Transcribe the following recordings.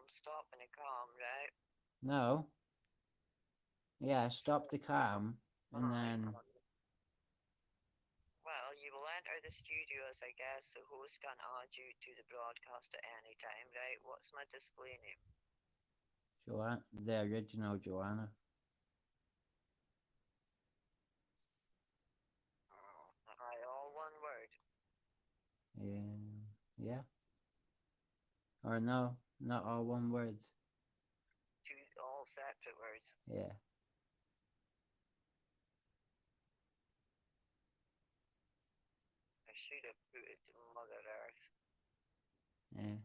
stopping the calm, right? No. Yeah, stop the cam Oh and my then god. Well, you will enter the studios, I guess. The host can add you to the broadcast at any time, right? What's my display name? Joanna, the original Joanna. Oh, I all one word. Yeah, yeah. Or no, not all one word. Two all separate words. Yeah, I should have put it to Mother Earth. yeah.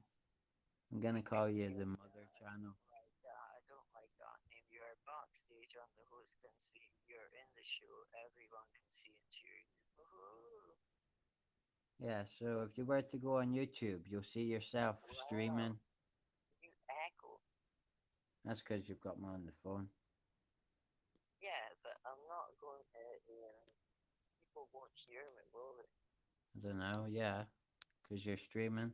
I'm gonna call you the Mother Channel. I don't like that name. You're backstage and the host can see you're in the show. Everyone can see and cheer you. Woohoo! Yeah, so if you were to go on YouTube, you'll see yourself Wow, streaming. you echo. That's because you've got me on the phone. Yeah, but I'm not going to. People won't hear me, will they? I don't know, yeah, because you're streaming.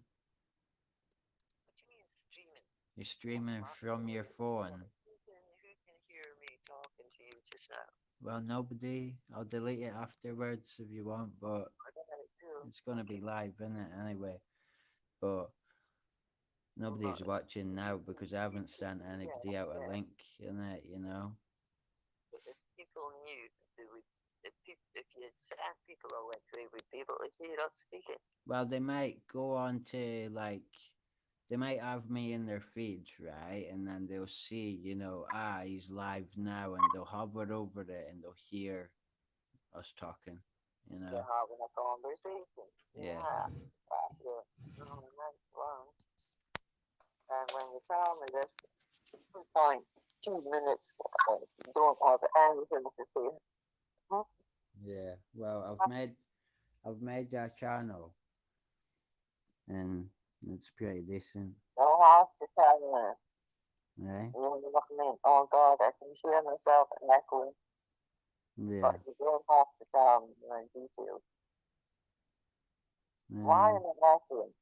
What do you mean streaming? You're streaming My, from your phone. who can hear me talking to you just now? Well, nobody. I'll delete it afterwards if you want, but I got it too. it's gonna be live in it anyway. But I'm not. nobody's watching now because I haven't sent Yeah, anybody out a yeah. link in it. But if people knew, they would. If you had sent people a link, they would be able to hear us speaking. Well, they might go on to like they might have me in their feeds, right? And then they'll see, he's live now, and they'll hover over it and they'll hear us talking, you know. They're having a conversation. Yeah. Yeah, that's it. Oh, nice one. And when you tell me this, 2.2 minutes, don't have anything to say. Hmm? Yeah. Well, I've made that channel and it's pretty decent, Don't have to tell me. right? You know what I mean? Oh God, I can hear myself echoing, Yeah. but you don't have to tell me in detail. Why Yeah. am I echoing?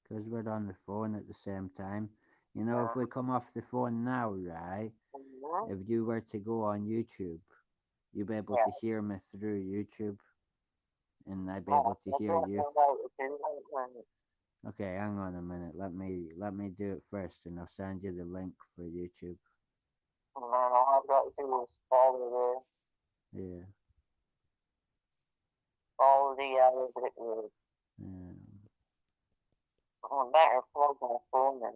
Because we're on the phone at the same time. If Uh, we come off the phone now, right? mm-hmm. If you were to go on YouTube, you'll be able Yeah, to hear me through YouTube, and I'd be no, able to I hear don't you. know how to do it when Okay, hang on a minute. Let me do it first, and I'll send you the link for YouTube. and then all I've got to do is Yeah. follow the brick road. Yeah. I better plug my phone in.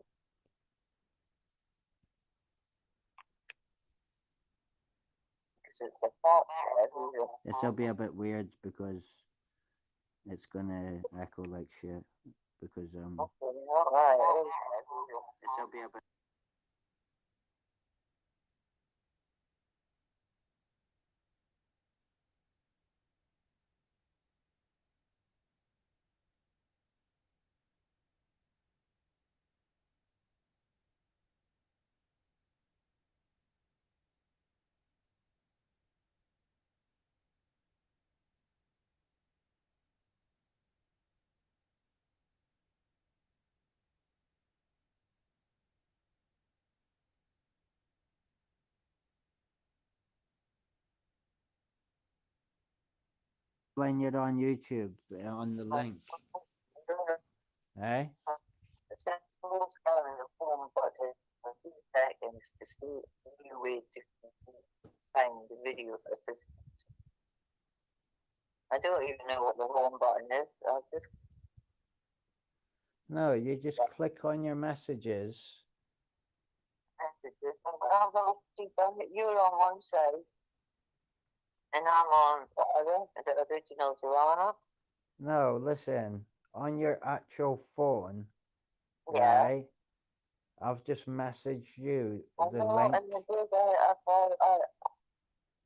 Because it's a pop everywhere. This will be a bit weird because it's gonna echo like shit. Because Okay, alright. this will be a bit. When you're on YouTube, on the link, eh? The sensible scanning the home button for 2 seconds to see a new way to find the video assistant. I don't even know what the home button is. I just No, you just click on your messages. messages. Although you're on one side and I'm on the other, the original Joanna. No, listen, on your actual phone, Yeah. right? I've just messaged you I the know, link. and the did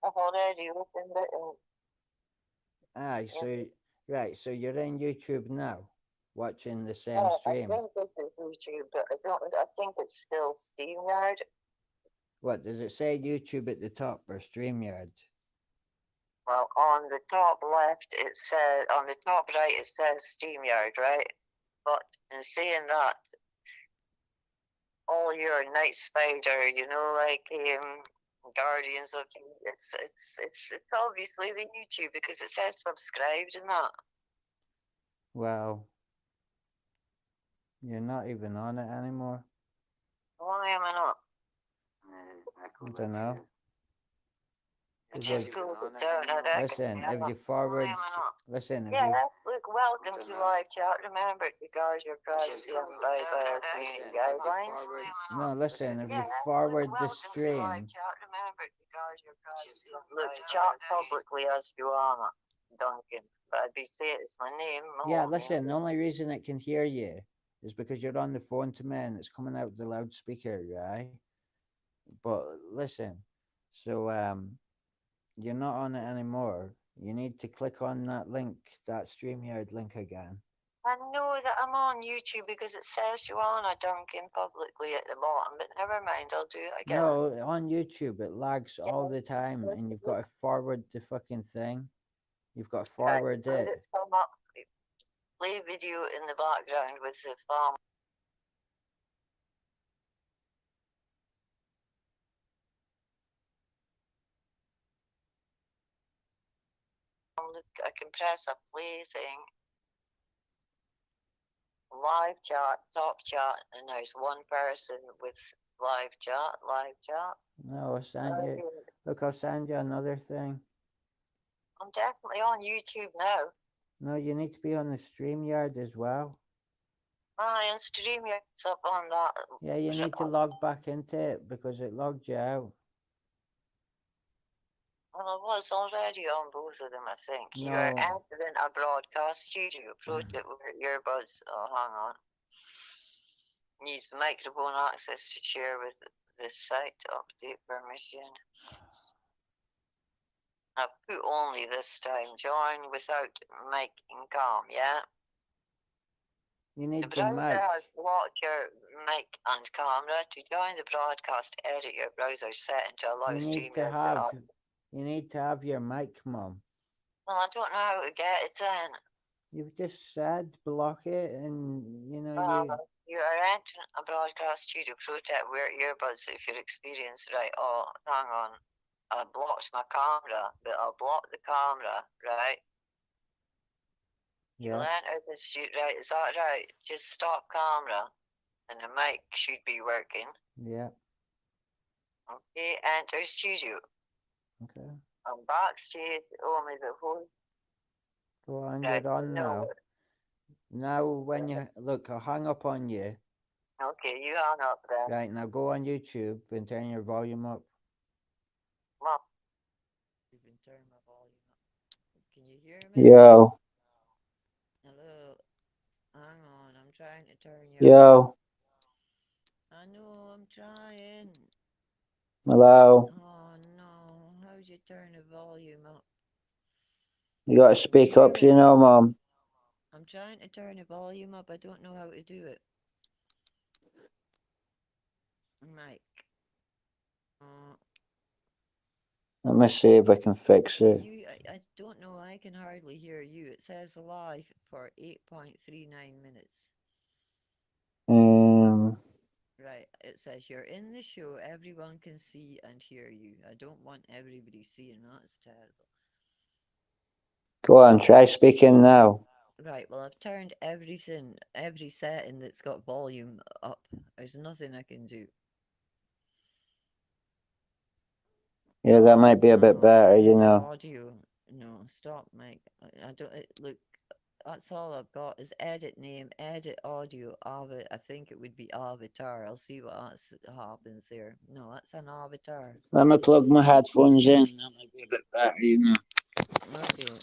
I've already opened it and Aye, right, so you're in YouTube now, watching the same yeah, I stream. think this is YouTube, but I think it's still StreamYard. What does it say? YouTube at the top or StreamYard? Well, on the top left, on the top right, it says SteamYard, right? But in saying that, all you're a night spider, like Guardians of it's obviously the YouTube because it says subscribed and that. Well, you're not even on it anymore. Why am I not? I don't know. I Because just pulled it down. I reckon. listen, Yeah. if you Why forward, am I not? listen, if Yeah, you look, welcome to live chat. Remember to guard your privacy and abide by our community guidelines. no, listen, if Yeah, you look, forward the welcome to live stream, chat. Remember to guard your privacy and look, chat publicly as Joanna Duncan. But I'd be saying it's my name, my yeah, whole name. listen, the only reason it can hear you is because you're on the phone to me and it's coming out the loudspeaker, right? But listen, so you're not on it anymore. You need to click on that link, that StreamYard link again. I know that I'm on YouTube because it says Joanna Duncan publicly at the bottom, but never mind, I'll do it again. No, on YouTube it lags all the time, and you've got to forward the fucking thing. You've got to forward Right, it. it's come up. Play video in the background with the farm. Look, I can press a play thing. Live chat, top chat, and there's one person with live chat, live chat. No, I'll send you. Look, I'll send you another thing. I'm definitely on YouTube now. No, you need to be on the StreamYard as well. And StreamYard's up on that. Yeah, you need to log back into it because it logged you out. Well, I was already on both of them, I think. No. You're entering a broadcast studio. Approach it with earbuds. Oh, hang on. Use microphone access to share with this site. Update permission. I've put only this time. Join without mic and cam, yeah? You need The the browser mic. has blocked your mic and camera. To join the broadcast, edit your browser setting to allow StreamYard. You need to have your mic, Mum. Well, I don't know how to get it then. You've just said block it, and You are entering a broadcast studio. Protect wear earbuds if you're experienced. Right. Oh, hang on. I blocked my camera, but I'll block the camera, right? Yeah. You'll enter the studio, right? Is that right? Just stop camera, and the mic should be working. Yeah. Okay, enter studio. Okay. I'm backstage. Only the host. Go on, Right, you're on no. now. Now, when you look, I'll hang up on you. Okay, you hang up then. Right, now go on YouTube and turn your volume up. Mom. Even turn my volume up. Can you hear me? Yo. Hello. Hang on, I'm trying to turn you up. Yo. I know I'm trying. Hello. Oh no, how'd you turn the volume up? You gotta Can you speak hear up, you me? know, Mum. I'm trying to turn the volume up. I don't know how to do it. Mike. Uh, Let me see if I can fix it. I don't know. I can hardly hear you. It says live for 8.39 minutes. Right, it says you're in the show. Everyone can see and hear you. I don't want everybody seeing. That's terrible. Go on, try speaking now. Right, well, I've turned everything, every setting that's got volume up. There's nothing I can do. Yeah, that might be a bit better, you know. Audio. No, stop, Mike. I don't, look, that's all I've got is edit name, edit audio, I think it would be avatar. I'll see what happens there. No, that's an avatar. Let me plug my headphones in. That might be a bit better, you know. Okay.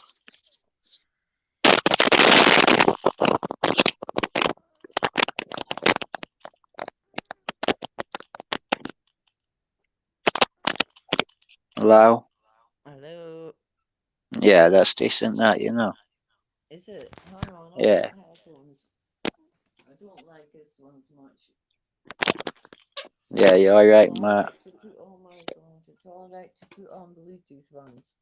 Hello? Hello. Yeah, that's decent, that, you know. Is it? Hang on, I'll Yeah. put headphones. I don't like this one's much. Yeah, you're alright, It's Matt. alright to put on my phone. It's alright to put on Bluetooth ones.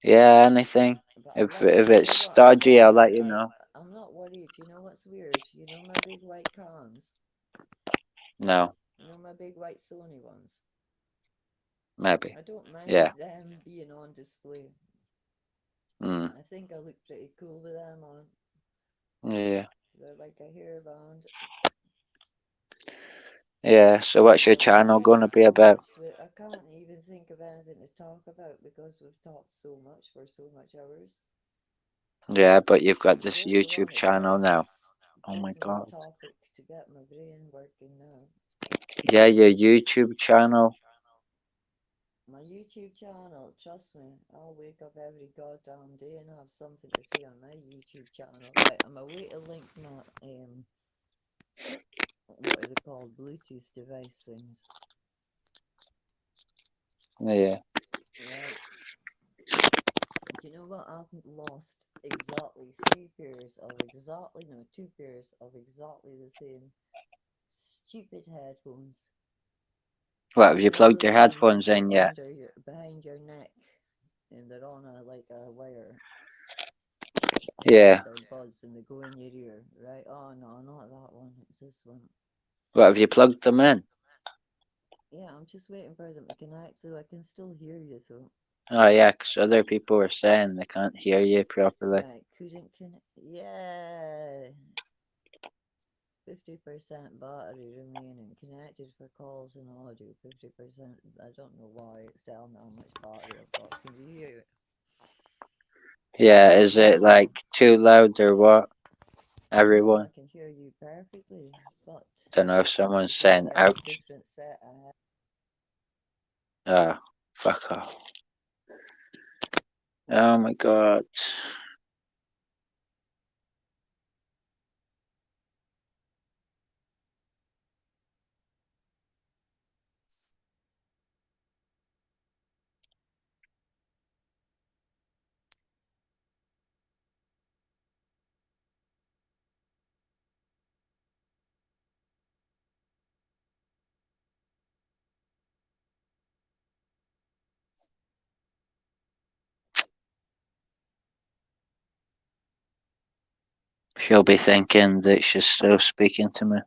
Yeah, anything. But If you know it's what? I'm stodgy, I'll let worried. you know. I'm not worried. You know what's weird? You know my big white cons? No. big white Sony ones? maybe. I don't mind Yeah. them being on display. Mm. I think I look pretty cool with them on. Yeah. They're like a hairband. Yeah. So what's your Well, we've channel talked gonna be so about? much that I can't even think of anything to talk about because we've talked so much for so much hours. Yeah, but you've got It's this really YouTube one of channel now. those Oh give my me a god. topic to get my brain working now. Yeah, your YouTube channel. My YouTube channel, trust me, I'll wake up every goddamn day and have something to say on my YouTube channel. Right, I'm away to link my what are they called? Bluetooth device things. Yeah. Right. Do you know what? I've lost exactly three pairs of exactly no, two pairs of exactly the same stupid headphones. What have You you know plugged those your ones that headphones go in yet? under your behind your neck and they're on a like a wire. Yeah. They're buds and they go in your ear, right? Oh no, not that one. It's this one. What have you plugged them in? Yeah, I'm just waiting for them to connect so I can still hear you. So Oh yeah, 'cause other people were saying they can't hear you properly. right, couldn't connect. Yeah, 50% battery remaining. Connected for calls and audio. 50%. I don't know why it's telling me how much battery I've got. Can you hear it? Yeah, is it No. like too loud or what? No, I Everyone? can hear you perfectly, but Don't know if someone's because saying I have a ouch. different set. Oh, fuck off. Oh my god. She'll be thinking that she's still speaking to me.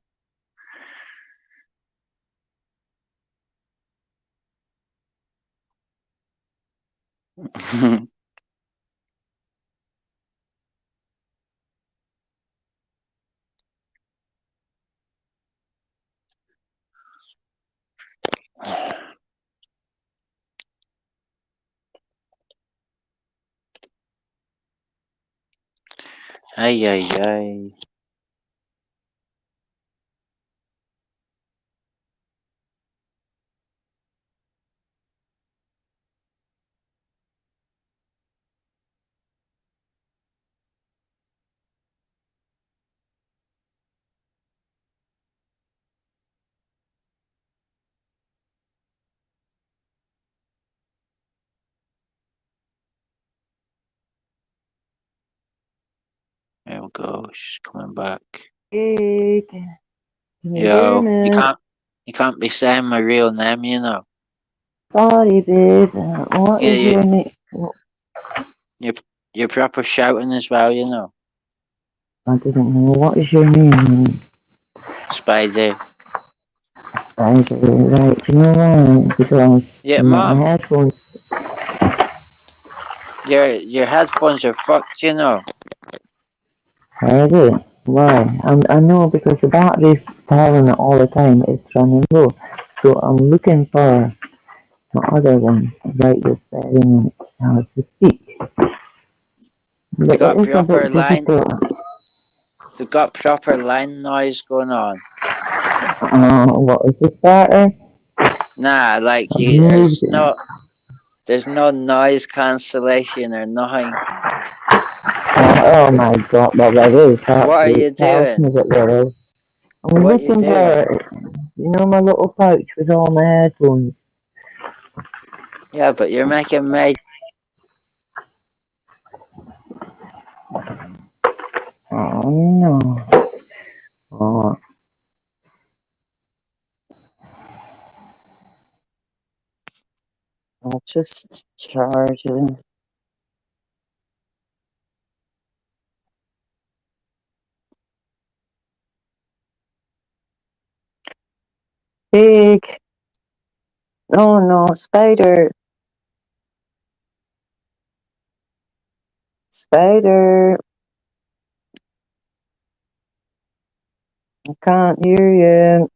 Ay, ay, ay. There we go. She's coming back. Hey, can you hear Yo, you me? can't be saying my real name, you know. Sorry, babe. What Yeah, is your name? you're you're proper shouting as well, you know. I didn't know. What is your name? Spider. Right, right. You know why? Because Yeah, my mom. headphones. Your headphones are fucked, you know. Heavy. Why? I know because the battery's telling it all the time. It's running low. So I'm looking for my other ones right this very minute as we speak. They But it got is a proper bit line. difficult. They've got proper line noise going on. What is the starter? Nah, like I've you, moved it. there's no noise cancellation or nothing. Oh my god, well there is What are actually. you It tells doing? me that there is. I'm What you looking doing? for, my little pouch with all my headphones. Yeah, but you're making me. Oh no. Oh, I'll just charge it. Pig. Oh no, spider. Spider. I can't hear you.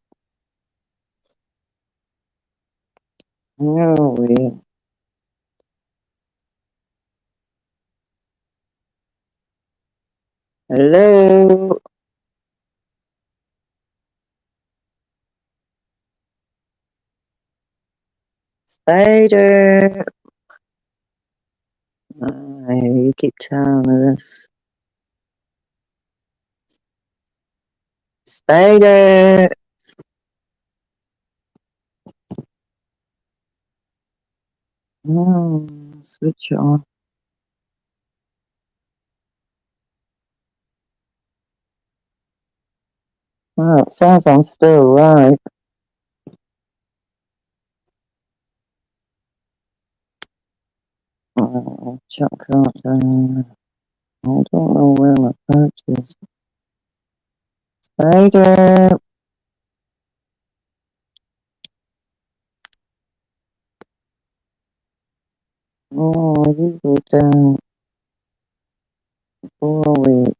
No way. Hello. Spider. You keep telling me this. Spider. No, switch off. Well, it says I'm still alive. Chuck that down. I don't know where my pouch is. Spider. Oh, you go down. Go away.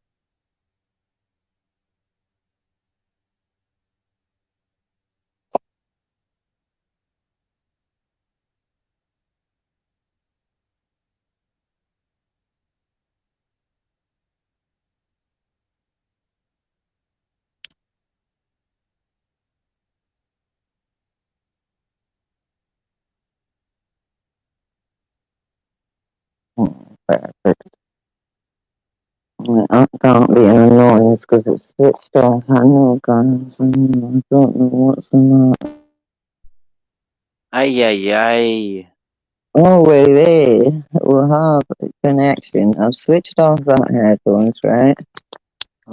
Perfect. I can't be an annoyance because it's switched off. I know, guys. I don't know what's the matter. Ay, ay, ay. Oh, wait. We'll have a connection. I've switched off that headphones, right?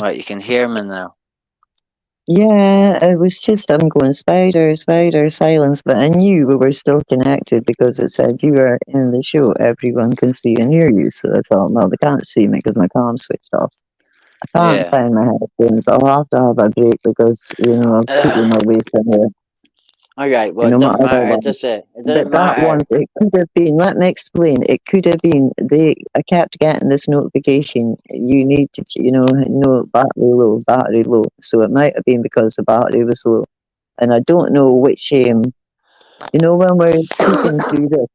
Right, you can hear me now. Yeah, it was just I'm going spider, spider, silence, but I knew we were still connected because it said you were in the show. Everyone can see and hear you. So I thought, no, they can't see me because my com's switched off. I can't Yeah. find my headphones. I'll have to have a break because, I've put them away from here. Alright, well, And it no don't matter matter. what. It But doesn't that one, matter. it could have been, let me explain, it could have been, I kept getting this notification, you need to, no, battery low. So it might have been because the battery was low. And I don't know which, when we're speaking through this,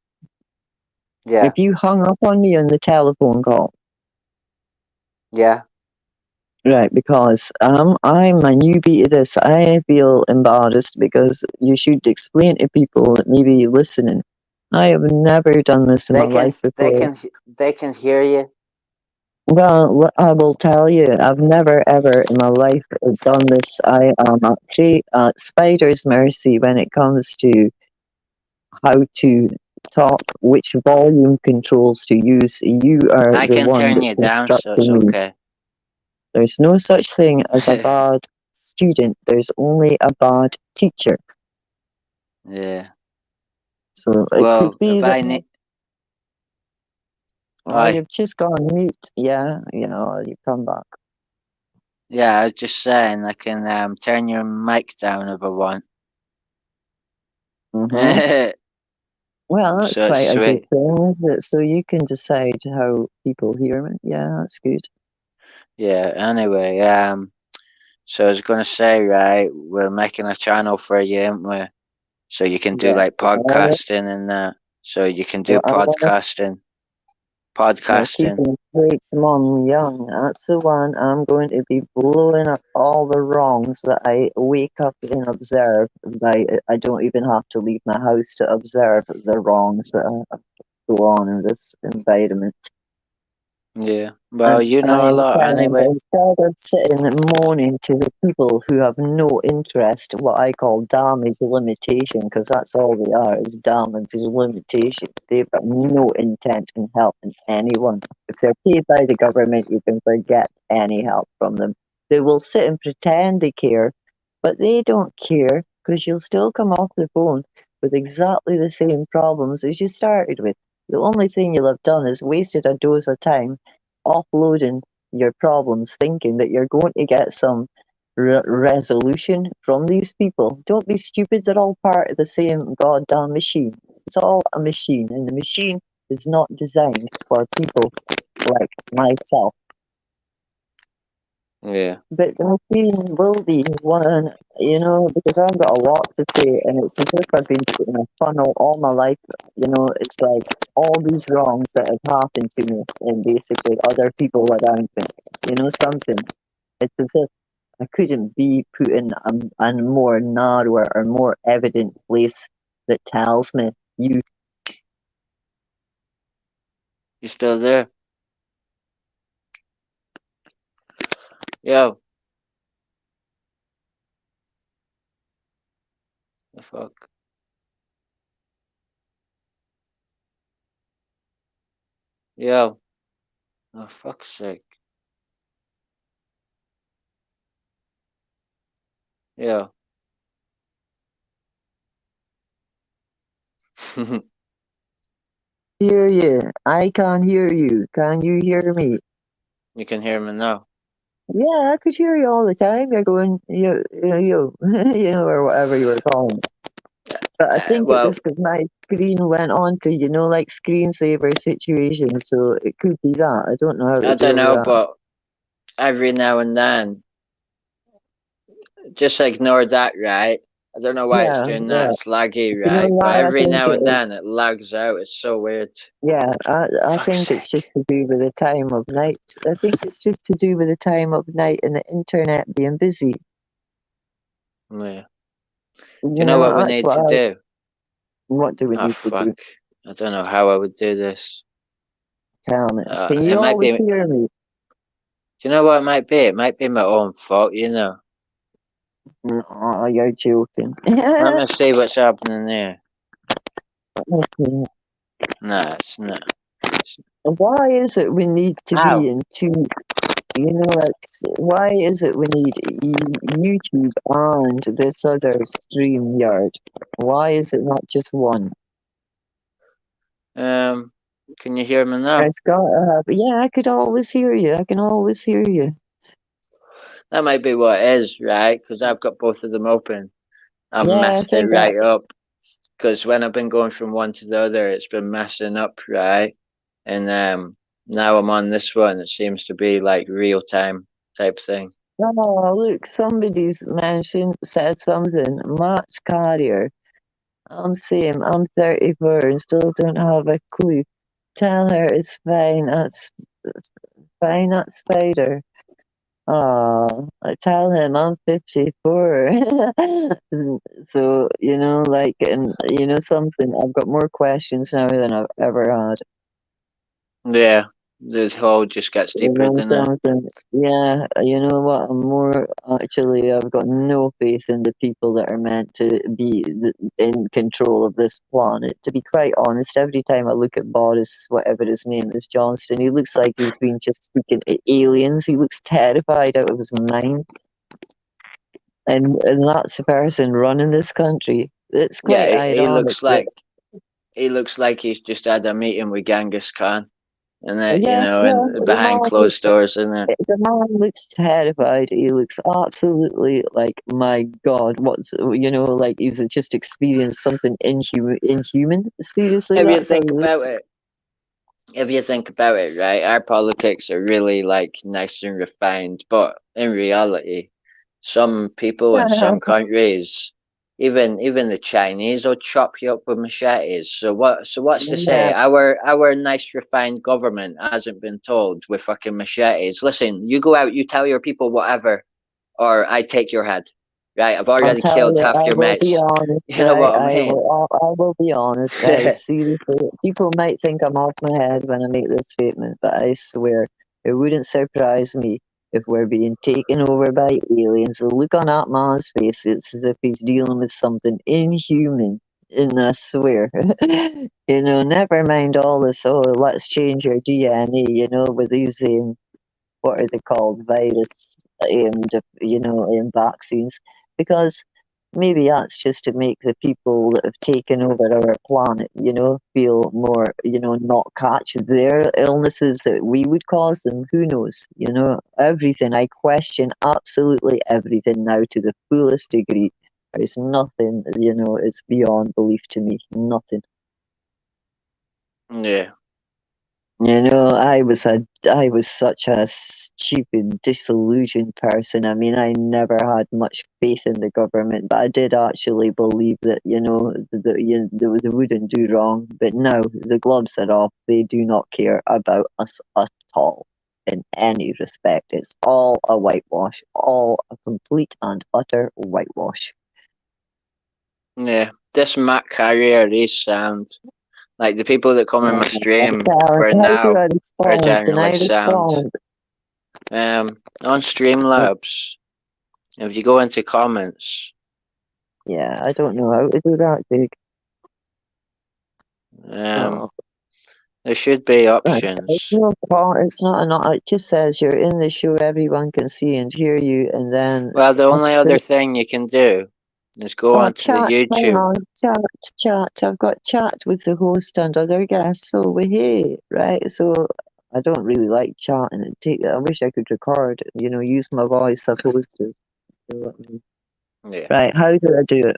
Yeah. if you hung up on me on the telephone call, Yeah. right, because I'm a newbie to this. I feel embarrassed because you should explain to people that may be listening. I have never done this in my They can, life before. they can hear you. Well, I will tell you, I've never ever in my life done this. I am at spider's mercy when it comes to how to talk, which volume controls to use. You are I the can one turn that's you down, so it's instructing me. okay. There's no such thing as a bad student. There's only a bad teacher. Yeah. So it could Well, be if that I need, I, you've just gone mute. Yeah, you come back. yeah, I was just saying, I can turn your mic down if I want. Hmm. Well, that's So it's quite a good sweet. thing, is it? So you can decide how people hear me. Yeah, that's good. Yeah. Anyway, so I was gonna say, right, we're making a channel for you, aren't we? So you can do Yeah. like Well, podcasting and that. So you can do well, I'm gonna podcasting, We're podcasting. keeping Drake's mom young. That's the one I'm going to be blowing up all the wrongs that I wake up and observe. I don't even have to leave my house to observe the wrongs that go on in this environment. Yeah. Well, And you I know a am lot telling, anyway. instead of sitting and moaning to the people who have no interest, what I call damage limitation, because that's all they are, is damage limitations. They've got no intent in helping anyone. If they're paid by the government, you can forget any help from them. They will sit and pretend they care, but they don't care, because you'll still come off the phone with exactly the same problems as you started with. The only thing you'll have done is wasted a dose of time offloading your problems, thinking that you're going to get some resolution from these people. Don't be stupid. They're all part of the same goddamn machine. It's all a machine, and the machine is not designed for people like myself. Yeah. But the machine will be one, because I've got a lot to say, and it's as if I've been put in a funnel all my life. It's like all these wrongs that have happened to me, and basically other people around me. Something. It's as if I couldn't be put in a more narrower or more evident place that tells me you. You still there? Yo. The fuck? Yo. Oh, fuck's sake. Yo. Hear you. I can't hear you. Can you hear me? You can hear me now. Yeah, I could hear you all the time. You're going, or whatever you were calling. But I think it Well, was because my screen went on to, like screensaver situation, so it could be that. I don't know how to I don't deal with know, that. but every now and then, just ignore that, right? I don't know why it's Yeah, doing that. yeah. It's laggy, Do you know right? But why I every think now it and is? then it lags out. It's so weird. Yeah, I Fuck's think it's just sake. to do with the time of night. I think it's just to do with the time of night and the internet being busy. Yeah. Do you know what we That's need to do? what do we Oh, need to do? fuck. I don't know how I would do this. Tell me. Can It you might always be. Do hear me? you know what it might be? It might be my own fault, you know. Oh, you're joking. Let me see what's happening there. No, it's not. Why is it we need to Ow. be in two? Why is it we need YouTube and this other StreamYard? Why is it not just one? Um, can you hear me now? It's got to have. Yeah, I could always hear you. I can always hear you. That might be what it is, right? Because I've got both of them open. I've Yeah, I messed it think that. right up. Because when I've been going from one to the other, it's been messing up, right? And now I'm on this one. It seems to be like real time type thing. Oh, look, somebody's said something. March Carrier. I'm same. I'm 34 and still don't have a clue. Tell her it's fine. That's fine. At Spider. Oh, I tell him I'm 54. So, and something, I've got more questions now than I've ever had. Yeah, the hole just gets deeper than it. Something, yeah, you know what? I've got no faith in the people that are meant to be in control of this planet. To be quite honest, every time I look at Boris, whatever his name is, Johnston, he looks like he's been just speaking to aliens. He looks terrified out of his mind. And that's the person running this country. It's Yeah, quite ironic that, he looks like he's just had a meeting with Genghis Khan, and that yeah, yeah, and behind closed doors, isn't it? the man looks terrified. He looks absolutely like, my God, like he's just experienced something inhuman. Seriously, If you that's how think he looks. about it, right, our politics are really like nice and refined, but in reality, some people in some countries, even the Chinese, will chop you up with machetes. What's to say? Yeah, Our nice refined government hasn't been told with fucking machetes. Listen, you go out, you tell your people whatever, or I take your head. Right? I've I'll already tell killed you, half I your will be mates. honest, You know right? what I mean? I will be honest. I seriously, people might think I'm off my head when I make this statement, but I swear it wouldn't surprise me if we're being taken over by aliens. The look on that man's face, it's as if he's dealing with something inhuman. And I swear, never mind all this. Oh, let's change your DNA. With these what are they called, virus, vaccines, because maybe that's just to make the people that have taken over our planet, feel more, not catch their illnesses that we would cause them. Who knows? Everything. I question absolutely everything now to the fullest degree. There's nothing, it's beyond belief to me. Nothing. Yeah. I was such a stupid, disillusioned person. I mean, I never had much faith in the government, but I did actually believe that, they wouldn't do wrong. But now the gloves are off. They do not care about us at all in any respect. It's all a whitewash, all a complete and utter whitewash. Yeah. This Mac Carrier is sound. Like the people that come in my stream for How do now I are respond? Can I generally sound. respond? On Streamlabs, if you go into comments, Yeah, I don't know how to do that, Jake. Oh. there should be It's options. no part. It's not. It just says you're in the show. Everyone can see and hear you, and then Well, the only that's other it. thing you can do is go Oh, onto the chat. Hang YouTube. on. Chat. I've got chat with the host and other guests. So we hey, right. So I don't really like chatting. I wish I could record. Use my voice opposed to. Yeah. Right. How do I do it?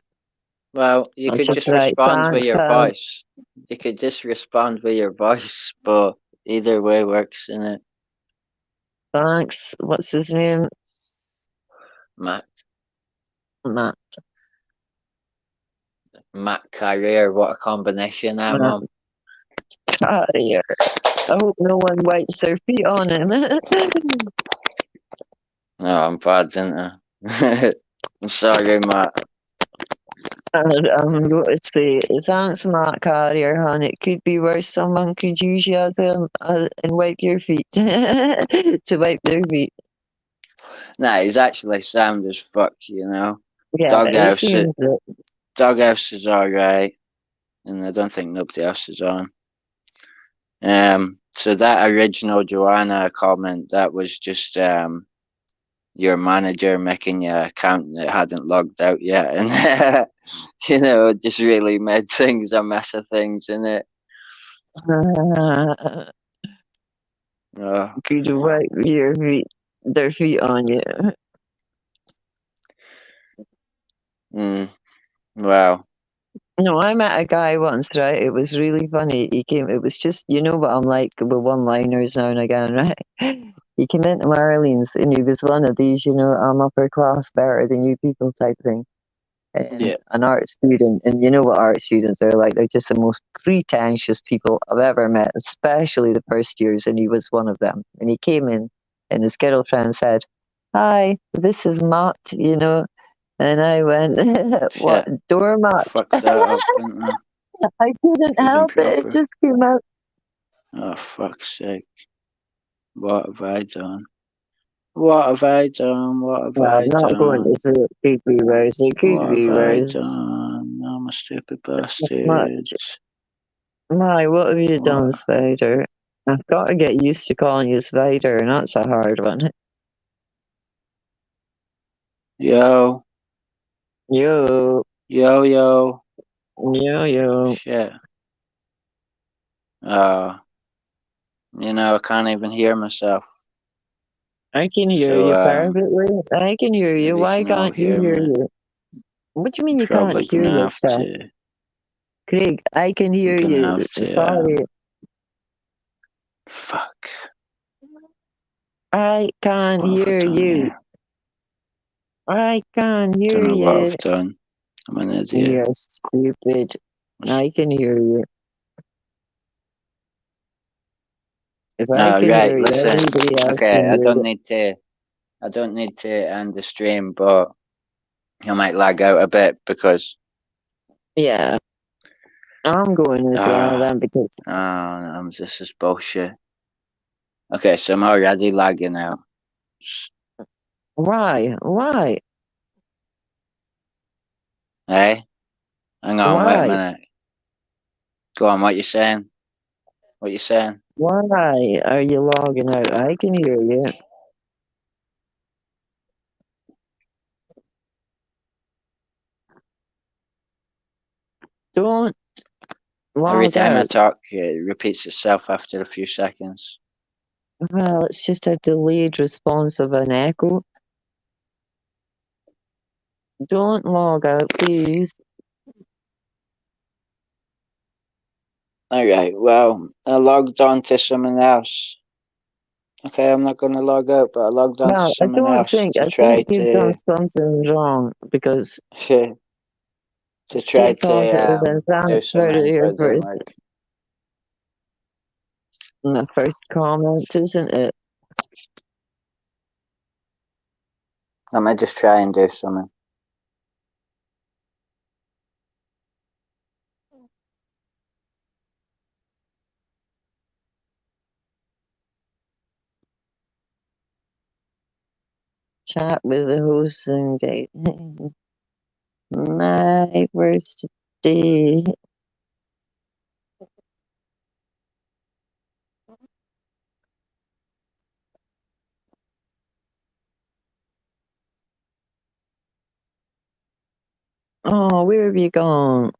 Well, you I'll could just just write respond with thanks. your voice. You could just respond with your voice, but either way works, innit? Thanks. What's his name? Matt Matt. Carrier, what a combination, I'm Matt on. Carrier. I hope no one wipes their feet on him. Oh, I'm bad, didn't I? I'm sorry, Matt. And I'm going to say, thanks, Matt Carrier, hon. It could be worse. Someone could use you and wipe your feet to wipe their feet. Nah, he's actually sound as fuck, Yeah, it Doghouse, seems that. Doghouse is alright, and I don't think nobody else is on. So that original Joanna comment, that was just your manager making your account that hadn't logged out yet, and it just really made things a mess of things, innit? Oh, Could wipe their feet on you. wow. No, I met a guy once, right? It was really funny. It was just, what I'm like with one-liners now and again, right? He came into Marlene's and he was one of these, I'm upper class, better than you people type thing. And Yeah. an art student, and you know what art students are like? They're just the most pretentious people I've ever met, especially the first years, and he was one of them. And he came in, and his girlfriend said, "Hi, this is Matt," and I went, "What, Shit. doormat?" Fucked that up, didn't I? I couldn't Good and help it. It proper. just came out. Oh, fuck's sake. What have I done? What have I done? What have Well, I'm I not going to done? say it could be worse. It could What be have I worse. done? I'm a stupid What, bastard. what have you done, What? Spider? I've got to get used to calling you Spider, and that's a hard one. Yo. Yo, Yo, yo. yo. Shit. Oh. I can't even hear myself. I can hear So, you perfectly. I can hear you. maybe you Why can all can't you hear hear me. you? What do you I'm mean you can't probably hear gonna have yourself? to. Craig, I can I'm hear gonna you. have to. Sorry. Fuck. I can't What have I hear done you. here? I can't Don't hear know what you. I've done. I'm an idiot. You're stupid. What's... I can hear you. If I Oh, can right. hear you, Listen. everybody else Okay, can I hear don't you. need to. I don't need to end the stream, but I might lag out a bit because. Yeah, I'm going as well Ah, then because this is bullshit. Okay, so I'm already lagging out. why? Why? Hey, hang on, wait a Why? minute. Go on, what you saying? What you saying? Why are you logging out? I can hear you. Don't Every log time I out. talk, it repeats itself after a few seconds. Well, it's just a delayed response of an echo. Don't log out, please. Alright, well, I logged on to someone else. Okay, I'm not going to log out, but I logged on to Well, someone else to I try think you've done to something wrong because to stay try to positive and do transfer to something, but your it didn't work. first comment, isn't it? I might just try and do something. Chat with the host and get my worst day. Oh, where have you gone?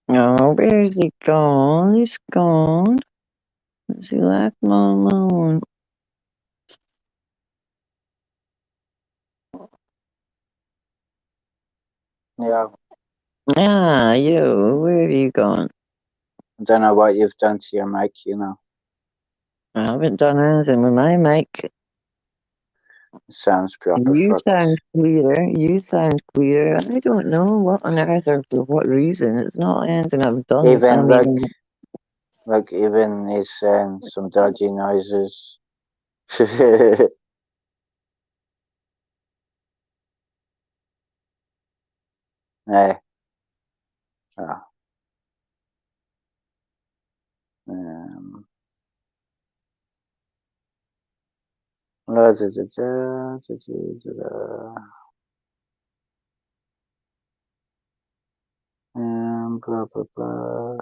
Oh, where's he gone? He's gone. Has he left me alone? Yeah, Ah, you, where have you gone? I don't know what you've done to your mic, you know. I haven't done anything with my mic. It sounds proper You fucked. sound clearer. You sound clearer. I don't know what on earth or for what reason. It's not anything I've done. Even like even he's saying some dodgy noises. Hey. Oh. Um, la, da, da, da, da, da, da. Blah blah blah.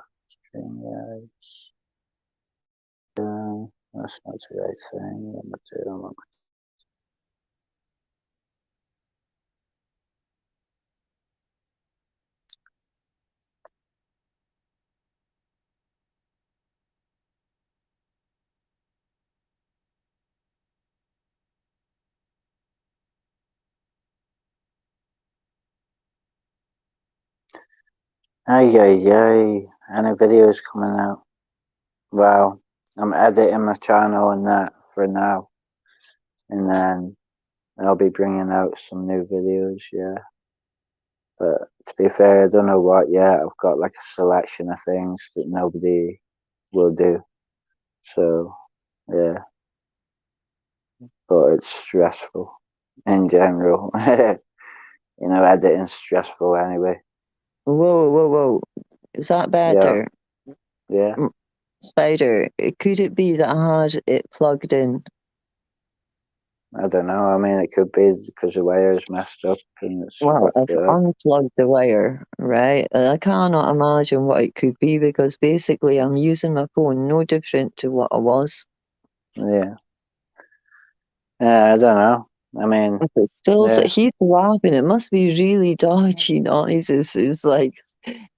StreamYards. That's not the right thing. What am I doing? Ay ay ay. Any videos coming out? Well, I'm editing my channel and that for now, and then I'll be bringing out some new videos. Yeah, but to be fair, I don't know what yet. I've got like a selection of things that nobody will do. So yeah, but it's stressful in general. You know, editing's stressful anyway. Whoa, whoa, whoa. Is that Yeah, better? yeah. Spider, could it be that I had it plugged in? I don't know. I mean, it could be because the wire's messed up and it's Well, fucked I've it up. unplugged the wire, right? I cannot imagine what it could be because basically I'm using my phone no different to what I was. Yeah. Yeah, I don't know. I mean, If it's still, yeah. he's laughing. It must be really dodgy noises. It's like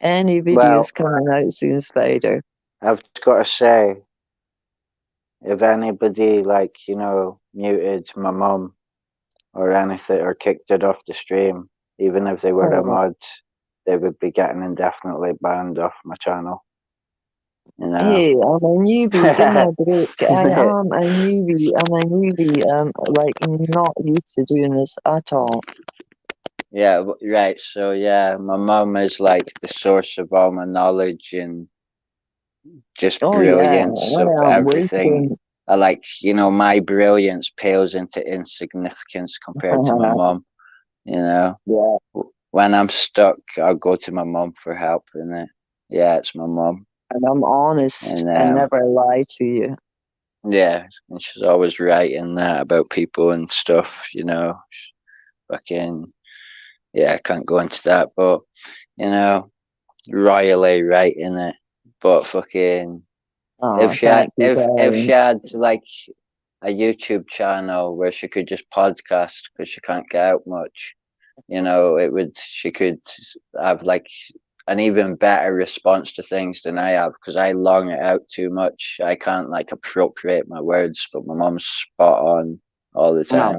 any Well, videos coming out soon, Spider. I've got to say, if anybody like muted my mum or anything or kicked it off the stream, even if they were a Oh, mod, they would be getting indefinitely banned off my channel. You know. hey, I'm a newbie. Give me a break. I am a newbie. I'm a newbie. Like not used to doing this at all. Yeah, right. So yeah, my mum is like the source of all my knowledge and just Oh yeah, brilliance of I am everything. wasting. I like, my brilliance pales into insignificance compared to my mum, you know. Yeah, When I'm stuck, I'll go to my mum for help, and yeah, it's my mum. and I'm honest And and never lie to you. yeah, and she's always right in that about people and stuff, fucking, yeah, I can't go into that, but, you know, royally right in it. But fucking, Oh, thank you, if she darling. had like a YouTube channel where she could just podcast because she can't get out much, she could have like an even better response to things than I have because I long it out too much. I can't like appropriate my words, but my mom's spot on all the time.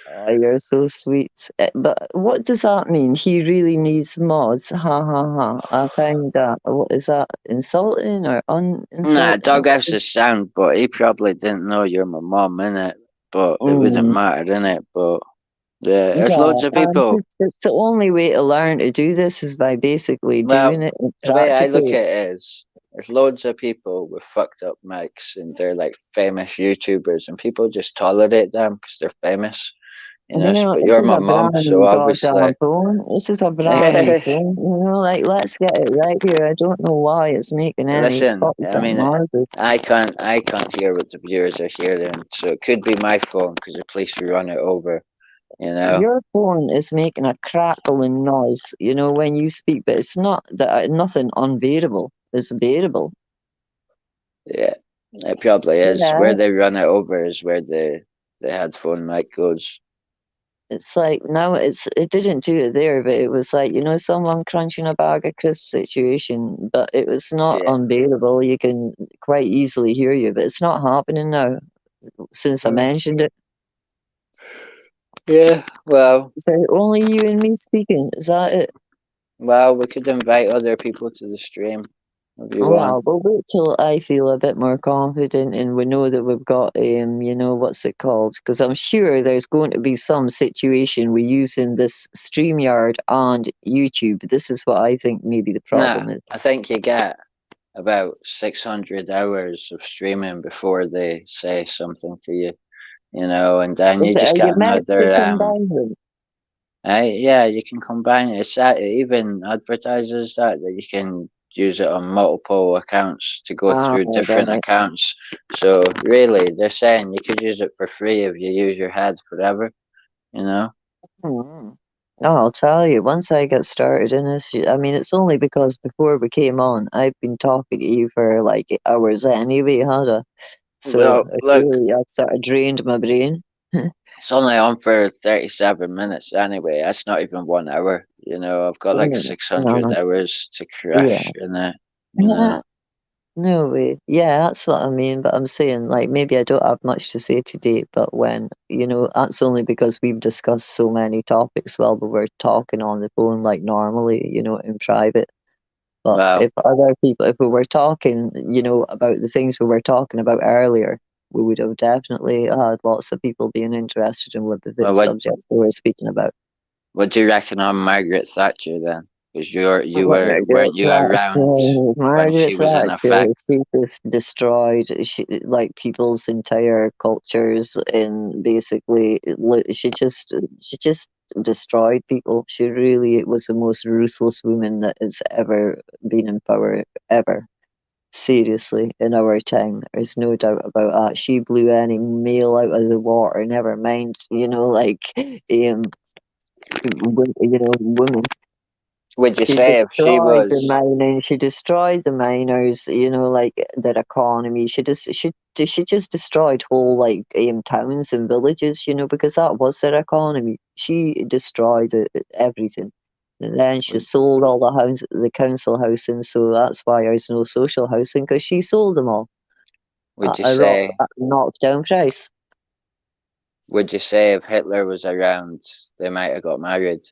Oh, you're so sweet. But what does that mean? He really needs mods. Ha ha ha. I find that. What is that? Insulting or Nah, uninsulting? doghouse is sound, but he probably didn't know you're my mom, innit? But it wouldn't Mm, matter, innit? But yeah, there's yeah, loads of and people. it's the only way to learn to do this is by basically doing Well, it the way I look practically. at it is, there's loads of people with fucked up mics, and they're like famous YouTubers, and people just tolerate them because they're famous, You know, But this you're is my a mom, brand so new goddamn obviously, phone. This is a brand new listen. phone. Like, let's get it right here. I don't know why it's making any fucked I up mean, noises. I can't hear what the viewers are hearing, so it could be my phone because the police run it over. You know, Your phone is making a crackling noise, when you speak, but it's not that nothing unbearable. It's bearable. yeah, it probably is. Yeah, Where they run it over is where the headphone mic goes. it's like now it didn't do it there, but it was like someone crunching a bag of crisps situation, but it was not Yeah. unbearable. You can quite easily hear you, but it's not happening now since I Mm. mentioned it. Yeah. Well, So only you and me speaking. Is that it? we could invite other people to the stream if you want. Well, we'll wait till I feel a bit more confident and we know that we've got, what's it called? Because I'm sure there's going to be some situation we're using this StreamYard and YouTube. This is what I think maybe the Nah, problem is. I think you get about 600 hours of streaming before they say something to you, and then you Are just you get meant to another. combine them? Yeah, you can combine it. It even advertises that you can use it on multiple accounts to go Ah, through different right. accounts. So really, they're saying you could use it for free if you use your head forever. You know? Hmm. Oh, I'll tell you, once I get started in this, I mean, it's only because before we came on, I've been talking to you for like hours anyway, had I? So Well, it look, really, I've sort of drained my brain. it's only on for 37 minutes anyway. That's not even 1 hour. I've got like Mm, 600 hours to yeah. crush in it. You know? No way. Yeah, that's what I mean. But I'm saying, like, maybe I don't have much to say today, but when, that's only because we've discussed so many topics while we were talking on the phone, like normally, in private. But Well, if other people, if we were talking, about the things we were talking about earlier, we would have definitely had lots of people being interested in what the well, subjects we were speaking about. what do you reckon on Margaret Thatcher then? Because Margaret weren't you around Thatcher, when Margaret she was in Thatcher, effect? she just destroyed like people's entire cultures and basically she just destroyed people. She really was the most ruthless woman that has ever been in power ever. Seriously, in our time, there's no doubt about that. She blew any male out of the water. Never mind, like women. Would you She say if she destroyed the was? mining. She destroyed the miners. Like their economy. She just destroyed whole like towns and villages. Because that was their economy. She destroyed everything. And then she Would, sold all the council housing. So that's why there's no social housing because she sold them all would you at say? a knockdown price. Would you say if Hitler was around, they might have got married?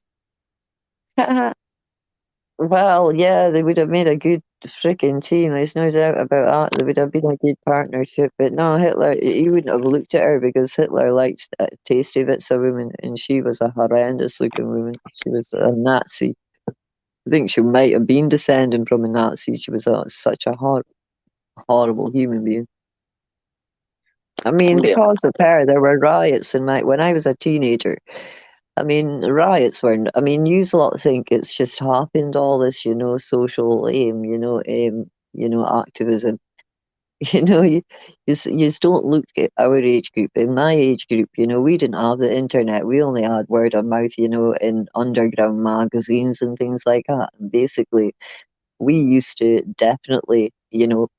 Well, yeah, they would have made a good freaking team. There's no doubt about that. There would have been a good partnership. But no, Hitler, he wouldn't have looked at her because Hitler liked tasty bits of women, and she was a horrendous looking woman. She was a Nazi. I think she might have been descending from a Nazi. She was such a horrible human being. I mean, Yeah. because of her, there were riots in when I was a teenager. I mean, riots were. I mean, you lot think it's just happened. All this, social aim, activism. You just don't look at our age group. In my age group, we didn't have the internet. We only had word of mouth, in underground magazines and things like that. And basically, we used to definitely,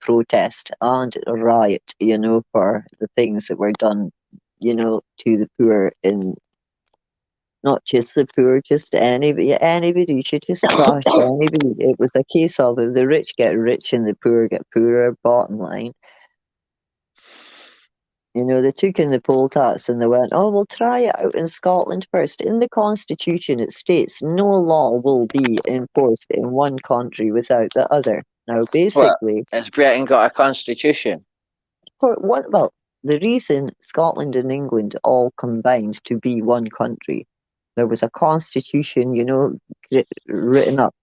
protest and riot, for the things that were done, to the poor in not just the poor, just anybody. You should just crush anybody. It was a case of if the rich get rich and the poor get poorer, bottom line. They took in the poll tax and they went, oh, we'll try it out in Scotland first. In the constitution, it states no law will be enforced in one country without the other. Now, What? basically, Has Britain got a constitution? for what? Well, the reason Scotland and England all combined to be one country, there was a constitution, written up,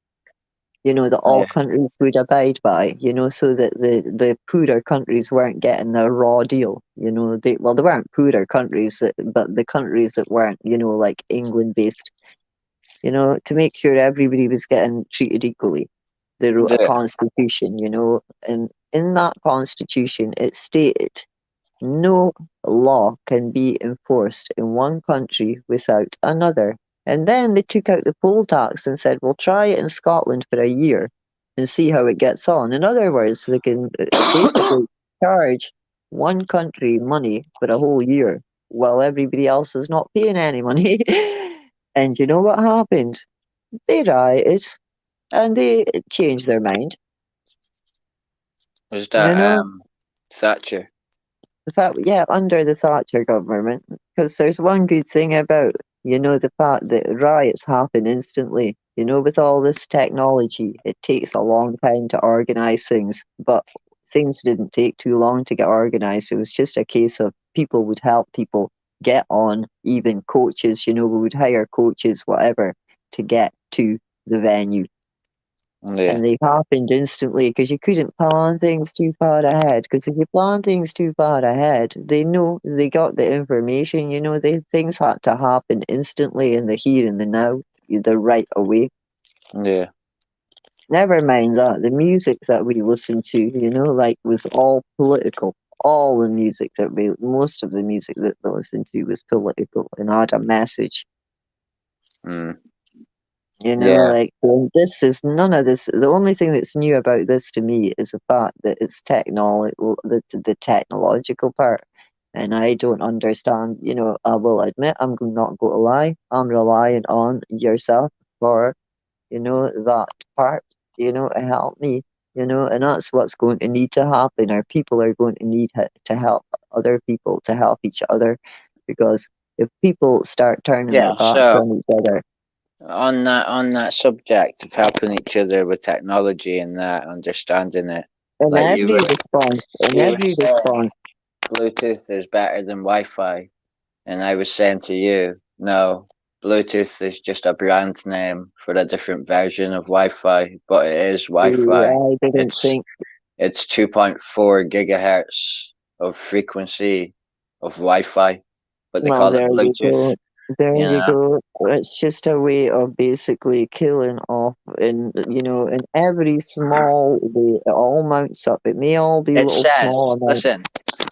that all Yeah. countries would abide by, so that the poorer countries weren't getting a raw deal. They weren't poorer countries, but the countries that weren't, like England based, to make sure everybody was getting treated equally. They wrote a Yeah. constitution, and in that constitution it stated no law can be enforced in one country without another. And then they took out the poll tax and said, we'll try it in Scotland for a year and see how it gets on. In other words, they can basically charge one country money for a whole year while everybody else is not paying any money. And you know what happened? They rioted and they changed their mind. Was You that know, Thatcher? the fact, yeah, under the Thatcher government, because there's one good thing about, the fact that riots happen instantly. With all this technology, it takes a long time to organize things, but things didn't take too long to get organized. It was just a case of people would help people get on, even coaches, we would hire coaches, whatever, to get to the venue. Yeah. And they happened instantly because you couldn't plan things too far ahead. Because if you plan things too far ahead, they know they got the information. Things had to happen instantly in the here and the now, the right away. Yeah. Never mind that the music that we listened to, was all political. All the music most of the music that we listened to was political and had a message. Mm. Yeah. Like this is none of this. The only thing that's new about this to me is the fact that it's the technological part, and I don't understand. I will admit I'm not going to lie. I'm relying on yourself for that part. To help me. And that's what's going to need to happen. Our people are going to need to help other people to help each other, because if people start turning their Yeah. backs So on each other. on that subject of helping each other with technology and that, understanding it, In like you every were response, in you were every saying, response, Bluetooth is better than Wi-Fi, and I was saying to you, no, Bluetooth is just a brand name for a different version of Wi-Fi, but it is Wi-Fi. I didn't It's think, it's 2.4 gigahertz of frequency of Wi-Fi, but they well, call it there you Bluetooth. go. There You you know, go. It's just a way of basically killing off, in every small way. It all mounts up. It may all be it little says, small amounts. listen,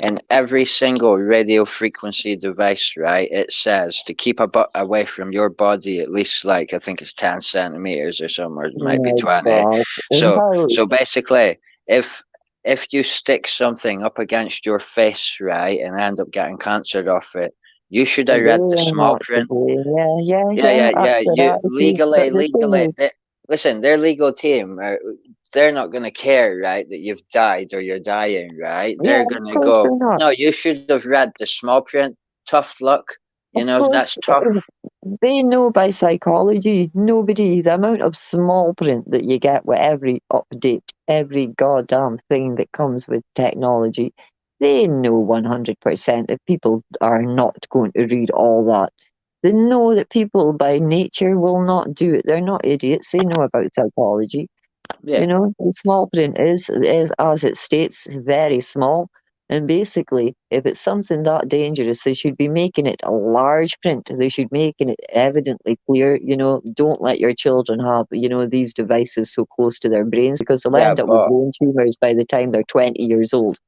in every single radio frequency device, right? It says to keep away from your body at least, like I think it's 10 centimeters or something, or it might be My 20. God. And So how, so basically, if you stick something up against your face, right, and end up getting cancer off it, you should have they read the are small not to print. blame. Yeah, yeah, Yeah, yeah. yeah, That's yeah. what You I see. But legally, the thing legally. is, Listen, their legal team, they're not gonna care, right, that you've died or you're dying, right? yeah, They're of gonna course go, they're not. no, you should have read the small print. Tough luck. Of You know, course, that's tough. They know by psychology. Nobody, the amount of small print that you get with every update, every goddamn thing that comes with technology, they know 100% that people are not going to read all that. They know that people by nature will not do it. They're not idiots. They know about psychology. Yeah, You know, the small print is as it states, very small. And basically, if it's something that dangerous, they should be making it a large print. They should making it evidently clear. You know, don't let your children have these devices so close to their brains because they'll yeah, end up with but brain tumors by the time they're 20 years old.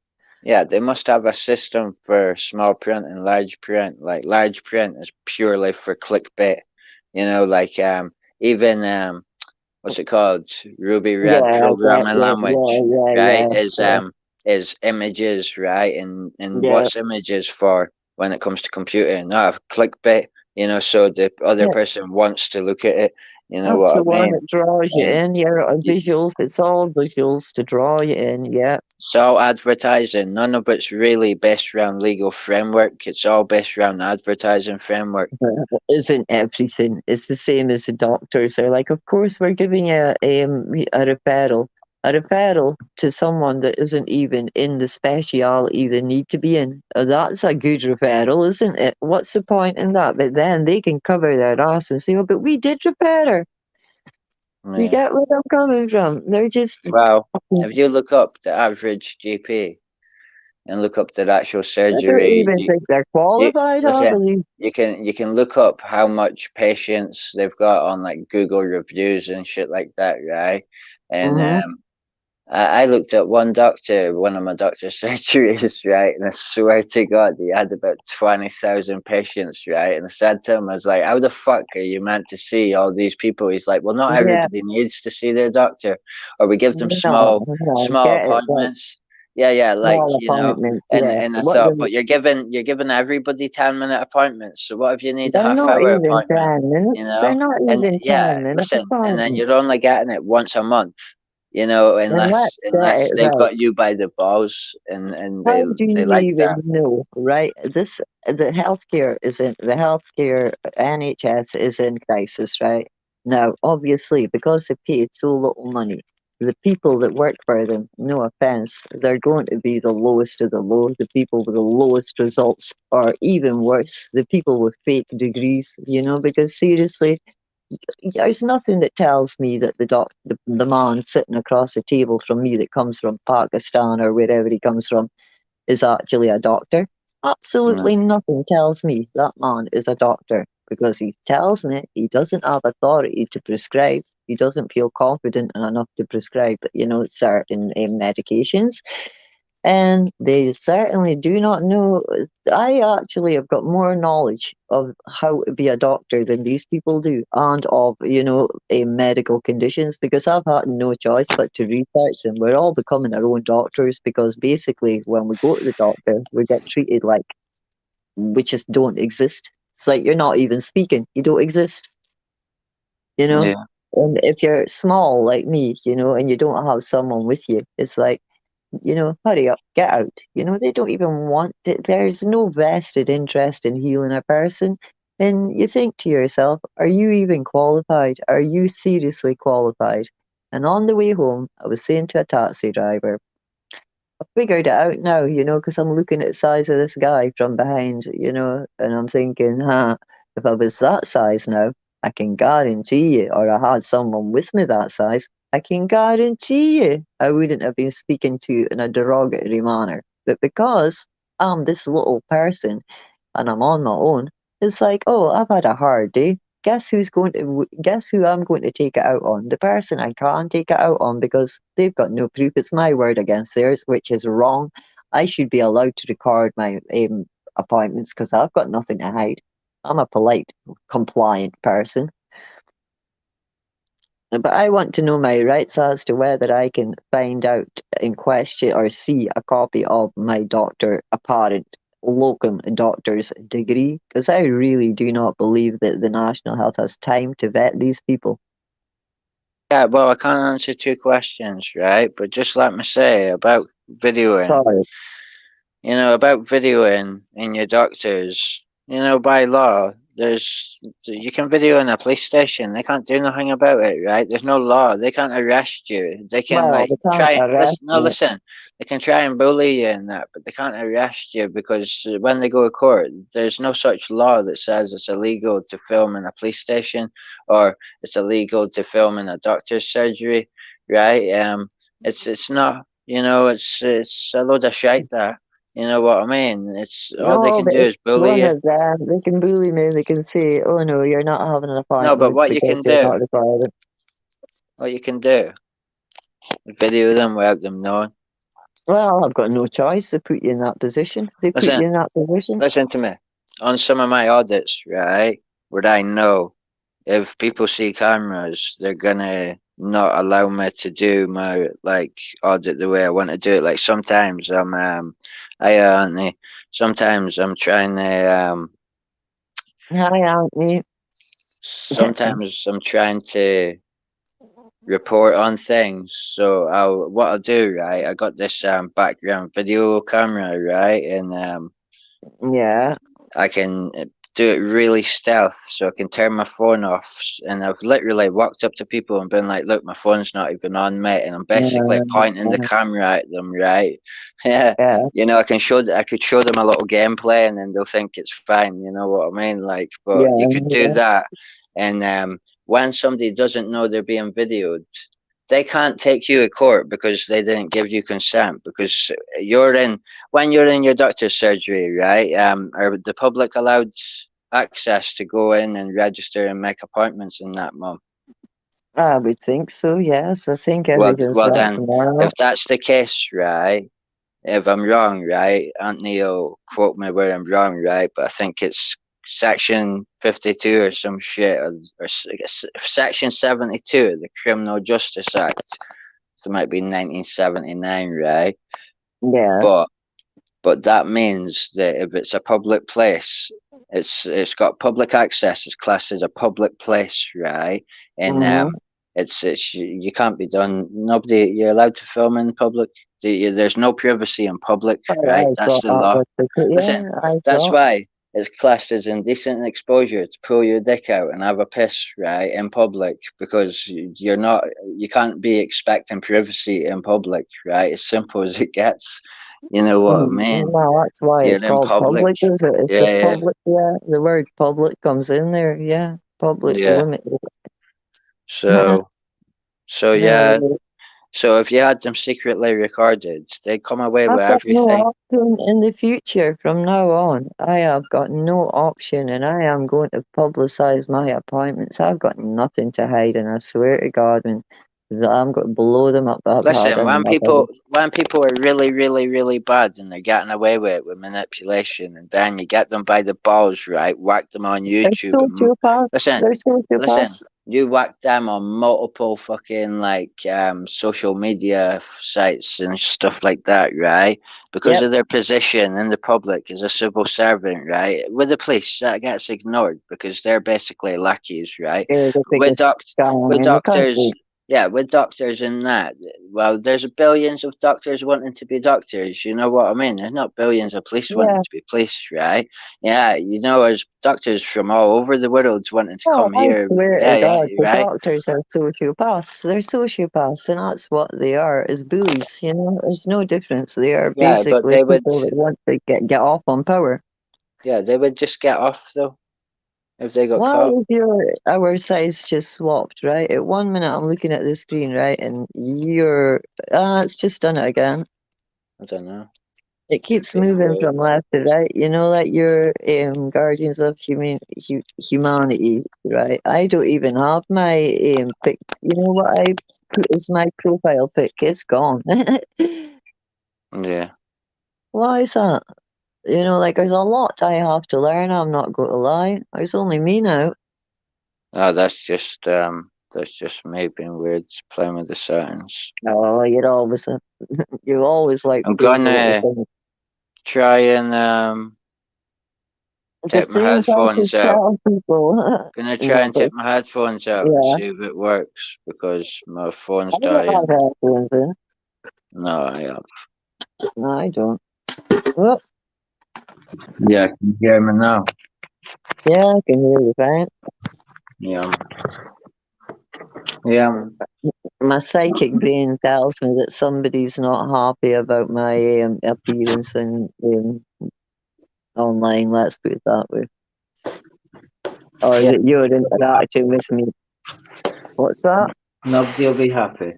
yeah, they must have a system for small print and large print. Like large print is purely for clickbait. Like even what's it called? Ruby Red Yeah, yeah, programming yeah, yeah, language, yeah, right? yeah, yeah, Is images, right? And yeah. what's images for when it comes to computing? Not a clickbait, so the other Yeah. person wants to look at it. You know That's what I the one mean? that draws you And in. Yeah, y- visuals. It's all visuals to draw you in. Yeah. it's all advertising. None of it's really based around legal framework. It's all based around advertising framework. Isn't everything. It's the same as the doctors. They're like, of course, we're giving a referral to someone that isn't even in the speciality they need to be in. That's a good referral, isn't it? What's the point in that? But then they can cover their ass and say, oh, but we did refer her. You Yeah. get where I'm coming from? They're just Well, fucking. if you look up the average GP and look up their actual I don't surgery, even think they're you qualified, half listen. of these. You can look up how much patients they've got on like Google reviews and shit like that, right? And Mm-hmm. I looked at one of my doctor's surgeries, right? And I swear to God, he had about 20,000 patients, right? And I said to him, I was like, "How the fuck are you meant to see all these people?" He's like, "Well, not Yeah, everybody needs to see their doctor, or we give them no, small no, small get it right. appointments." Yeah, yeah, like Small appointments, and yeah. and I What thought, the but you're giving everybody 10-minute appointments. So what if you need a They're half not hour even appointment? 10 You minutes. They're know, not and even yeah, 10 minutes listen, and then appointments. you're only getting it once a month, And unless let's get unless it they've right. got you by the balls and How they do they you like even that. know, right? The healthcare NHS is in crisis, right? Now, obviously, because they paid so little money, the people that work for them, no offense, they're going to be the lowest of the low, the people with the lowest results, or even worse, the people with fake degrees, because seriously, there's nothing that tells me that the man sitting across the table from me that comes from Pakistan or wherever he comes from is actually a doctor. Mm. Absolutely nothing tells me that man is a doctor because he tells me he doesn't have authority to prescribe. He doesn't feel confident enough to prescribe, certain medications. And they certainly do not know. I actually have got more knowledge of how to be a doctor than these people do, and of medical conditions because I've had no choice but to research them. We're all becoming our own doctors because basically, when we go to the doctor, we get treated like we just don't exist. It's like you're not even speaking; you don't exist. You know. Yeah. And if you're small like me, and you don't have someone with you, it's like hurry up, get out. They don't even want it. There's no vested interest in healing a person. And you think to yourself, are you even qualified? Are you seriously qualified? And on the way home, I was saying to a taxi driver, I figured it out now, because I'm looking at the size of this guy from behind, and I'm thinking, if I was that size now, I can guarantee you, or I had someone with me that size, I can guarantee you I wouldn't have been speaking to you in a derogatory manner. But because I'm this little person and I'm on my own, it's like, oh, I've had a hard day. Guess who I'm going to take it out on? The person I can't take it out on because they've got no proof. It's my word against theirs, which is wrong. I should be allowed to record my appointments because I've got nothing to hide. I'm a polite, compliant person. But I want to know my rights as to whether I can find out in question or see a copy of my apparent locum doctor's degree, because I really do not believe that the National Health has time to vet these people. Yeah, well, I can't answer two questions, right? But just let me say about videoing, Sorry. about videoing in your doctors, by law, you can video in a police station. They can't do nothing about it, right? There's no law. They can't arrest you. They can Well, like they can't try. arrest Listen, no, me. listen. They can try and bully you and that, but they can't arrest you because when they go to court, there's no such law that says it's illegal to film in a police station or it's illegal to film in a doctor's surgery, right? It's not. It's a load of shite that. You know what I mean? It's all they No, can but do it's is bully one you. of them. They can bully me. They can say, "Oh no, you're not having an No, but appointment what you because can you're do, not required." what you can do, video them without them knowing. Well, I've got no choice. They put you in that position. They put Listen, you in that position. listen to me. On some of my audits, right, where I know if people see cameras, they're gonna not allow me to do my like audit the way I want to do it. Like sometimes Anthony. Sometimes I'm trying to Hi, Anthony. sometimes I'm trying to report on things. So what I'll do, right? I got this background video camera, right, and Yeah. I can do it really stealth, so I can turn my phone off. And I've literally walked up to people and been like, "Look, my phone's not even on, mate," and I'm basically pointing the camera at them, right? Yeah, Yeah. I could show them a little gameplay, and then they'll think it's fine. You know what I mean? Like, but you Yeah. could do Yeah. that, and when somebody doesn't know they're being videoed, they can't take you to court because they didn't give you consent because you're in when you're in your doctor's surgery, right? Are the public allowed access to go in and register and make appointments in that, mum? I would think so. Yes. I think Well, everything's well back then, tomorrow. if that's the case, right? If I'm wrong, right? Anthony will quote me where I'm wrong, right? But I think it's section 52 or some shit, or section 72 of the Criminal Justice Act. So it might be 1979, right? Yeah. But that means that if it's a public place, it's got public access. It's classed as a public place, right? And Mm-hmm. it's you can't be done. Nobody you're allowed to film in public. There's no privacy in public, right? I That's thought the that law. was the Listen, yeah. I that's thought. why it's classed as indecent exposure to pull your dick out and have a piss, right, in public because you're not, you can't be expecting privacy in public, right? As simple as it gets. You know what I mean? Well, that's why You're it's in called public. public, is it? It's a Yeah, public. Yeah. The word public comes in there. Yeah. yeah, Public yeah. limit. So, yeah. No. So if you had them secretly recorded, they'd come away with I've got no everything. option in the future from now on. I have got no option, and I am going to publicize my appointments. I've got nothing to hide, and I swear to God, that I'm going to blow them up. I've had Listen, enough of it. when people are really, really, really bad and they're getting away with it with manipulation, and then you get them by the balls, right? Whack them on They're YouTube and sociopaths. listen, They're listen. sociopaths. You whack them on multiple fucking like social media sites and stuff like that, right? Because Yep. of their position in the public as a civil servant, right? With the police, that gets ignored because they're basically lackeys, right? They're the With biggest scam with in the doctors, country. yeah, with doctors and that, well, there's billions of doctors wanting to be doctors. You know what I mean? There's not billions of police wanting Yeah. to be police, right? Yeah, there's doctors from all over the world wanting to Oh, come I here. swear Yeah, to yeah, God, the right. doctors are sociopaths. They're sociopaths, and that's what they are, is bullies, you know? There's no difference. They are Yeah, but basically people that want to get off on power. they would just get off though if they got Why caught. is our size just swapped, right? At 1 minute I'm looking at the screen, right, and it's just done it again. I don't know. It keeps Being moving weird. from left to right. You know, like your Guardians of Humanity, right? I don't even have my pic. You know what I put as my profile pic? It's gone. Yeah. Why is that? You know, like there's a lot I have to learn. I'm not going to lie. There's only me now. Oh, that's just me being weird, playing with the settings. Oh, you always like I'm playing with little gonna things. try and The take my things I should headphones out. tell people. Gonna try No, and but take my headphones out and yeah, see if it works because my I phone's don't have dying. headphones in. No, I have. No, I don't. Well, Yeah, can you hear me now? Yeah, I can hear you, right? Yeah. Yeah. My psychic brain tells me that somebody's not happy about my appearance in online. Let's put it that way. Or Yeah. that you're Nobody will be interacting happy. with me. What's that? Nobody will be happy.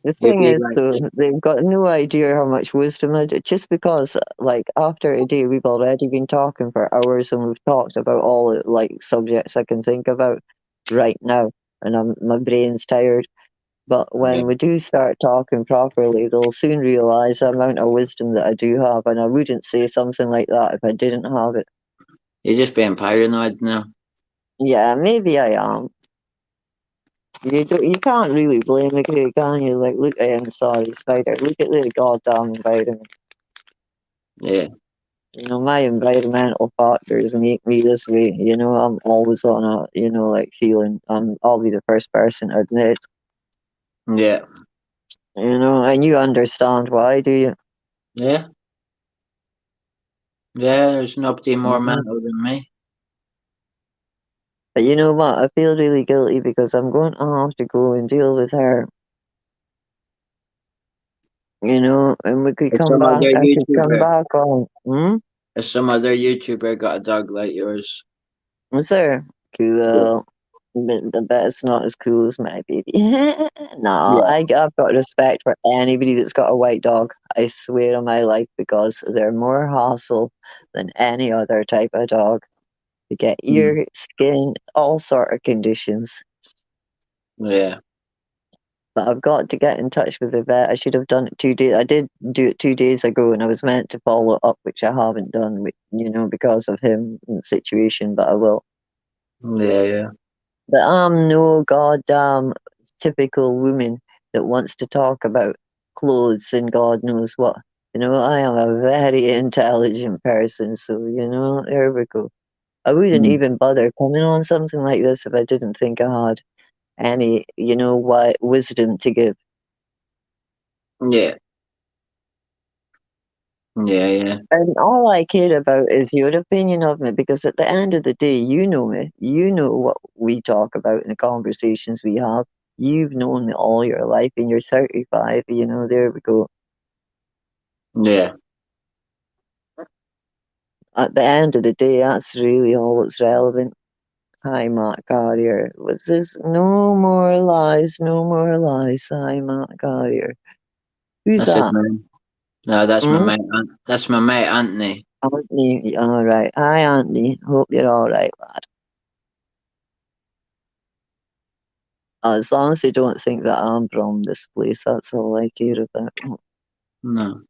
The You'll thing be is, like, though, they've got no idea how much wisdom I do. Just because, like, after a day, we've already been talking for hours and we've talked about all the, like, subjects I can think about right now, and my brain's tired. But yeah. when we do start talking properly, they'll soon realize the amount of wisdom that I do have, and I wouldn't say something like that if I didn't have it. You're just being paranoid now. Yeah, maybe I am. You can't really blame the kid, can you? Like, look, sorry, Spider. Look at the goddamn environment. Yeah. You know, my environmental factors make me this way. You know, I'm always on a, like feeling. I'll be the first person to admit. Yeah. You know, and you understand why, do you? Yeah. Yeah. There's nobody more Mhm. mental than me. But you know what? I feel really guilty because I'm going to have to go and deal with her. You know, and we could Has come some back. other I could come YouTuber, back on. Hmm? has some other YouTuber got a dog like yours? Is there? Yeah. Cool. But it's not as cool as my baby. No, Yeah. I've got respect for anybody that's got a white dog. I swear on my life, because they're more hassle than any other type of dog. You get Mm. ear, skin, all sort of conditions. Yeah. But I've got to get in touch with the vet. I should have done it 2 days. I did do it 2 days ago, and I was meant to follow up, which I haven't done, because of him and the situation. But I will. Yeah. Yeah. But I'm no goddamn typical woman that wants to talk about clothes and God knows what. You know, I am a very intelligent person, so there we go. I wouldn't Mm. even bother coming on something like this if I didn't think I had any, wisdom to give. Yeah. Yeah. Yeah. And all I care about is your opinion of me, because at the end of the day, you know me. You know what we talk about in the conversations we have. You've known me all your life, and you're 35. There we go. Yeah. At the end of the day, that's really all that's relevant. Hi, Matt Carrier. What's this? No more lies, no more lies. Hi, Matt Carrier. Who's That's his that? name. No, that's my Hmm? mate. That's my mate Anthony. Anthony. All right. Hi, Anthony. Hope you're all right, lad. As long as they don't think that I'm from this place, that's all I care about. No,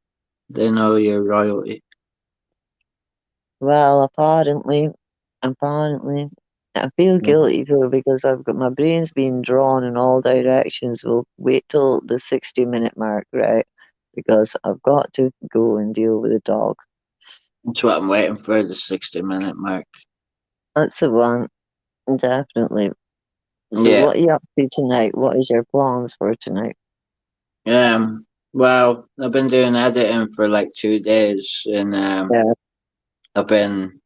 they know you're royalty. Well, apparently, I feel Yeah. guilty though, because I've got my brain's being drawn in all directions. We'll wait till the 60-minute mark, right? Because I've got to go and deal with the dog. That's what I'm waiting for, the 60-minute mark. That's the one, definitely. So, Yeah. what are you up to tonight? What is your plans for tonight? Well, I've been doing editing for like 2 days, and Yeah, I've been,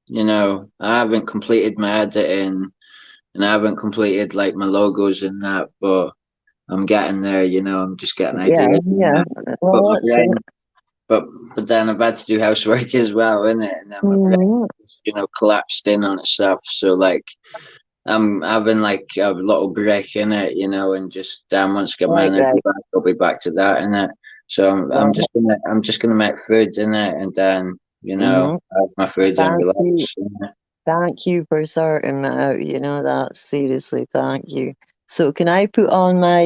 I haven't completed my editing, and I haven't completed like my logos and that, but I'm getting there. I'm just getting yeah, ideas and yeah. that. But Well, my that's it. brain, but then I've had to do housework as well, innit? And then my brain, Mhm. collapsed in on itself. So like, I'm having like a little break in it, and just once I get my Right, energy right. back, I'll be back to that in it. So I'm just gonna make food in it, and then Mm-hmm. have my food and Thank you. relax. Innit? Thank you for sorting that out. That, seriously, thank you. So can I put on my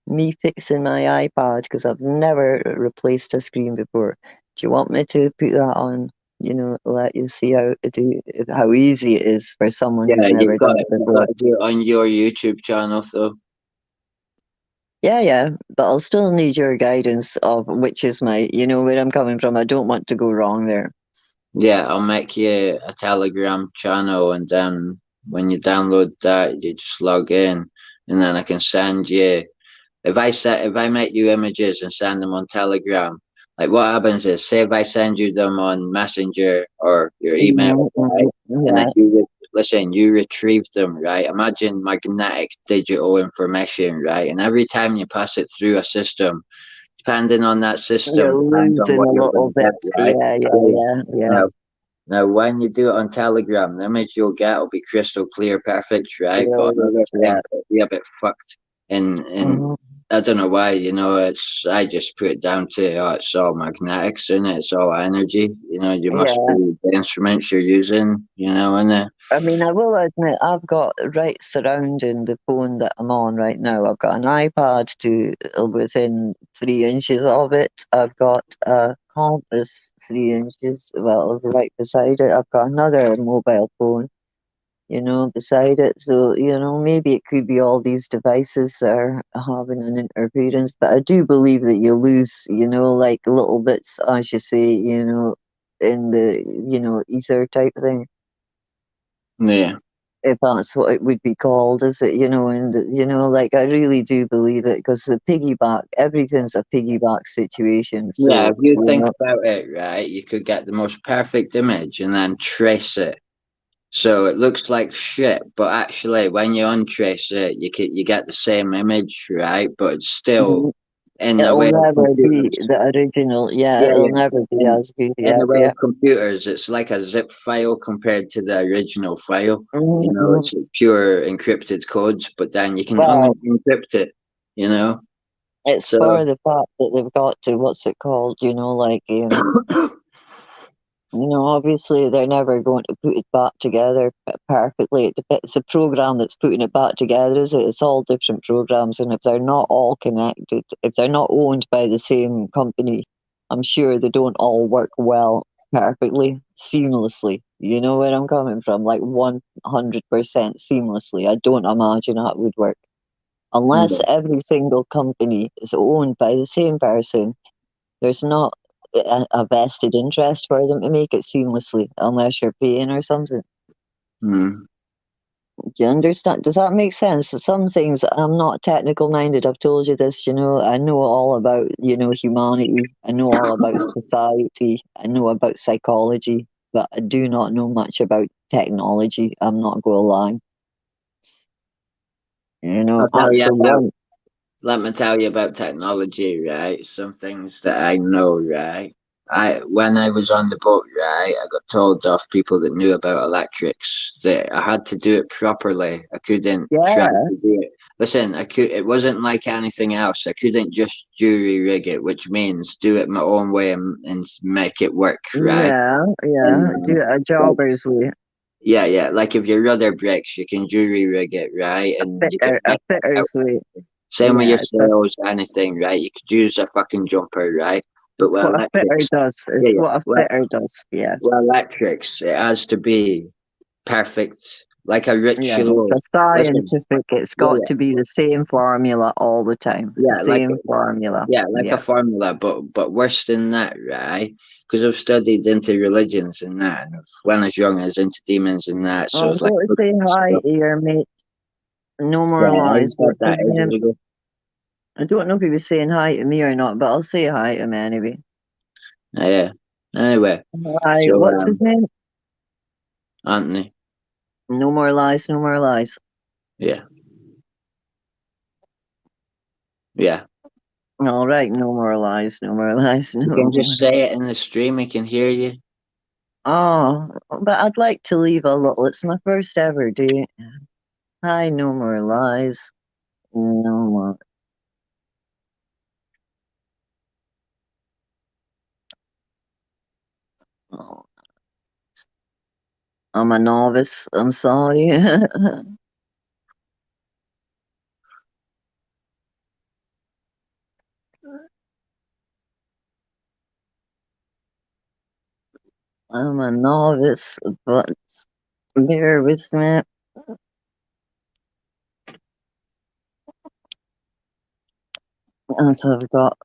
me fixing my iPad, because I've never replaced a screen before. Do you want me to put that on? Let you see how easy it is for someone who's Yeah, never done it you've got before. to do it on your YouTube channel, though. Yeah, yeah, but I'll still need your guidance of which is where I'm coming from. I don't want to go wrong there. Yeah, I'll make you a Telegram channel, and then when you download that, you just log in, and then I can send you. If I make you images and send them on Telegram, like what happens is, say if I send you them on Messenger or your email, Mhm, right, mhm, and then yeah. you would listen, you retrieve them, right? Imagine magnetic digital information, right? And every time you pass it through a system, depending on that system, You're depends on losing what a you're little going to bit. get, right? Yeah, yeah, Yeah. yeah, yeah. Now, now, when you do it on Telegram, the image you'll get will be crystal clear, perfect, right? But Brilliant. other Yeah. things will be a bit fucked. And Hmm. I don't know why, it's, I just put it down to, oh, it's all magnetics in it, it's all energy. You must Yeah. be the instruments you're using, and I mean, I will admit, I've got right surrounding the phone that I'm on right now. I've got an iPad to within 3 inches of it. I've got a compass 3 inches, well, right beside it. I've got another mobile phone, beside it. So, maybe it could be all these devices that are having an interference. But I do believe that you lose, like little bits, as you say, in the, ether type thing, yeah. if that's what it would be called, is it? And like I really do believe it because the piggyback, everything's a piggyback situation. Yeah, So if you think about it, right, you could get the most perfect image and then trace it. So it looks like shit, but actually, when you untrace it, you get the same image, right? But it's still mhm, in the it'll way of never be computers. the original. Yeah, Yeah, it'll yeah. never be And as good. in Yeah, the way yeah. of computers, it's like a zip file compared to the original file. Hmm. It's pure encrypted codes, but then you can Well, unencrypt it. You know, it's so for the fact that they've got to what's it called? Like obviously they're never going to put it back together perfectly. It's a program that's putting it back together, is it? It's all different programs, and if they're not all connected, if they're not owned by the same company, I'm sure they don't all work well perfectly, seamlessly. You know where I'm coming from? Like 100% seamlessly. I don't imagine that would work unless yeah. every single company is owned by the same person. There's not a vested interest for them to make it seamlessly unless you're paying or something. Mm. Do you understand? Does that make sense? Some things I'm not technical minded. I've told you this, I know all about, humanity. I know all about society. I know about psychology, but I do not know much about technology. I'm not going to lie. I'll tell That's you the about one. Let me tell you about technology, right? Some things that I know, right? When I was on the boat, right, I got told off people that knew about electrics that I had to do it properly. I couldn't try Yeah, to do it. Listen, it wasn't like anything else. I couldn't just jury rig it, which means do it my own way and make it work, right? yeah, And yeah. Do a like, jobber's way. yeah, yeah, like if your rudder breaks, you can jury rig it, right? And you can A make it out. fitter's way. Same with your Yeah, sails, anything, right? You could use a fucking jumper, right? But it's with what a fitter electrics, does. yeah, It's yeah. what a fitter does. Yes. With electrics, it has to be perfect, like a Yeah, it's ritual. a Listen, scientific. It's yeah, got to be the same formula all the time. The yeah, same formula. like a Yeah. formula, but worse than that, right? Because I've studied into religions and that, and when I was young, I was into demons and that. So I'll it's like, go to say hi stuff. to your mate. No Yeah, more I lies. said What's that his name? ages ago. I don't know if he was saying hi to me or not, but I'll say hi to him anyway. Yeah. Anyway, Hi. so What's his name? Anthony, No more lies. No more lies. yeah, yeah. All right. No more lies. No more lies. You No can more. just say it in the stream. I can hear you. Oh, but I'd like to leave a little. It's my first ever day. Hi. No more lies. No more. Oh, I'm a novice. I'm sorry. I'm a novice, but bear with me. As I've got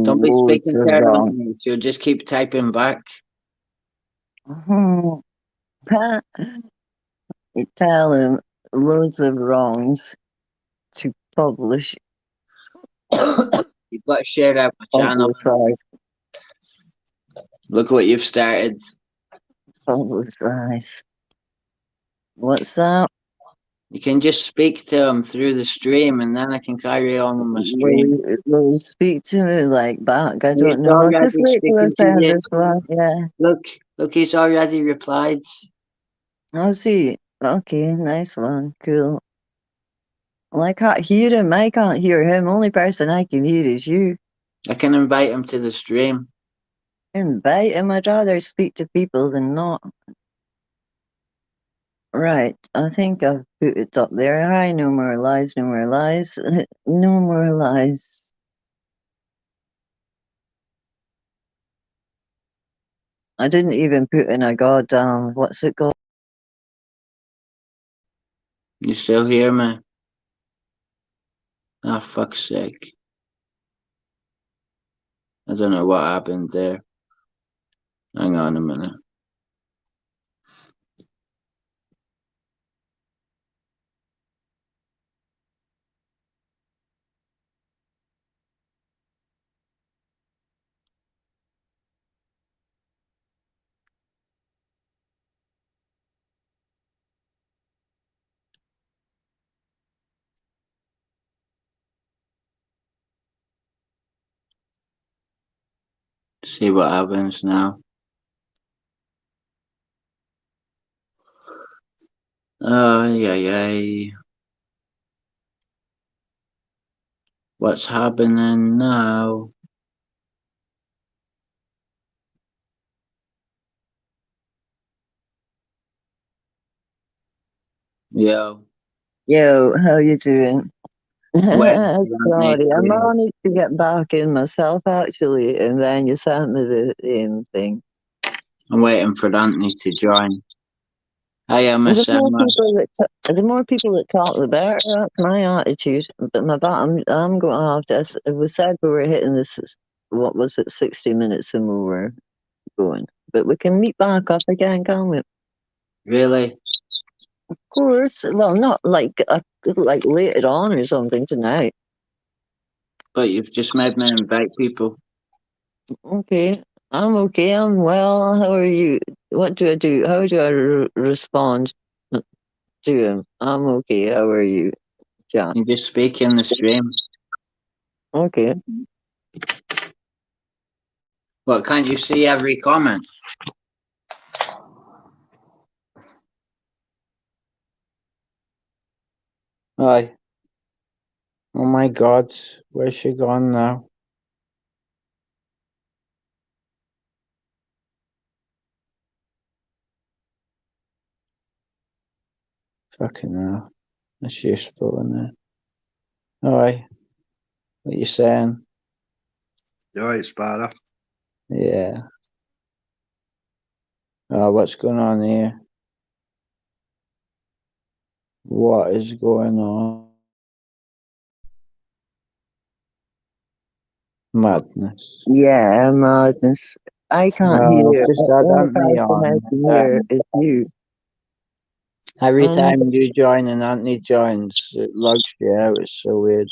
Don't be loads speaking to of her, them. Anthony. She'll just keep typing back. You tell him. loads of wrongs to publish You've got to share out my channel. publicize Look what you've started. publicize. What's that? You can just speak to him through the stream, and then I can carry on with my stream. Will speak to me like back. I He's don't know. I'll just already wait till I speaking to send you. this one. Yeah. Look, he's already replied. I'll see. Okay, nice one. Cool. Well, I can't hear him. I can't hear him. Only person I can hear is you. I can invite him to the stream. Invite him. I'd rather speak to people than not. Right. I think I've put it up there. Hi, no more lies, no more lies. No more lies. I didn't even put in a goddamn, what's it called? You still hear me? Ah, fuck's sake. I don't know what happened there. Hang on a minute. See what happens now. Oh, yeah. What's happening now? Yo. Yo, how you doing? Wait, Sorry, I managed to get back in myself actually, and then you sent me the thing. I'm waiting for Anthony to join. I am a The more Emma. people the more people that talk, the better. That's my attitude. But I'm going to have to. It was said we were hitting this. What was it? 60 minutes, and we were going. But we can meet back up again, can't we? Of Really? course. Well, not like like later on or something tonight. But you've just made me invite people. Okay, I'm okay. I'm well. How are you? What do I do? How do I respond to him? I'm okay. How are you, John? You just speak in the stream. Okay. What, can't you see every comment? Aye. Oh my god, where's she gone now? Fucking hell. That's useful, isn't it? Aye. What you saying? You alright, Sparta? Yeah. Oh, what's going on here? What is going on? Madness. Yeah, madness. I can't No, hear. I've just The had only Anthony person I on. can hear is you. Every Um, time you join and Anthony joins, it logs you out. It's so weird.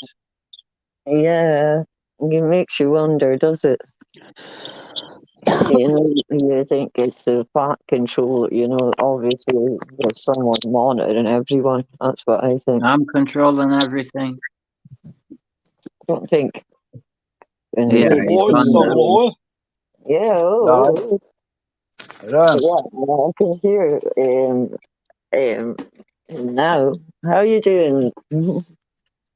Yeah, it makes you wonder, does it? You know, you think it's the fat control. You know, obviously there's someone monitoring everyone. That's what I think. I'm controlling everything. Don't think. And Yeah, Hey he's boys, on so now. boy. yeah, Right. yeah, I can hear. Now, how you doing?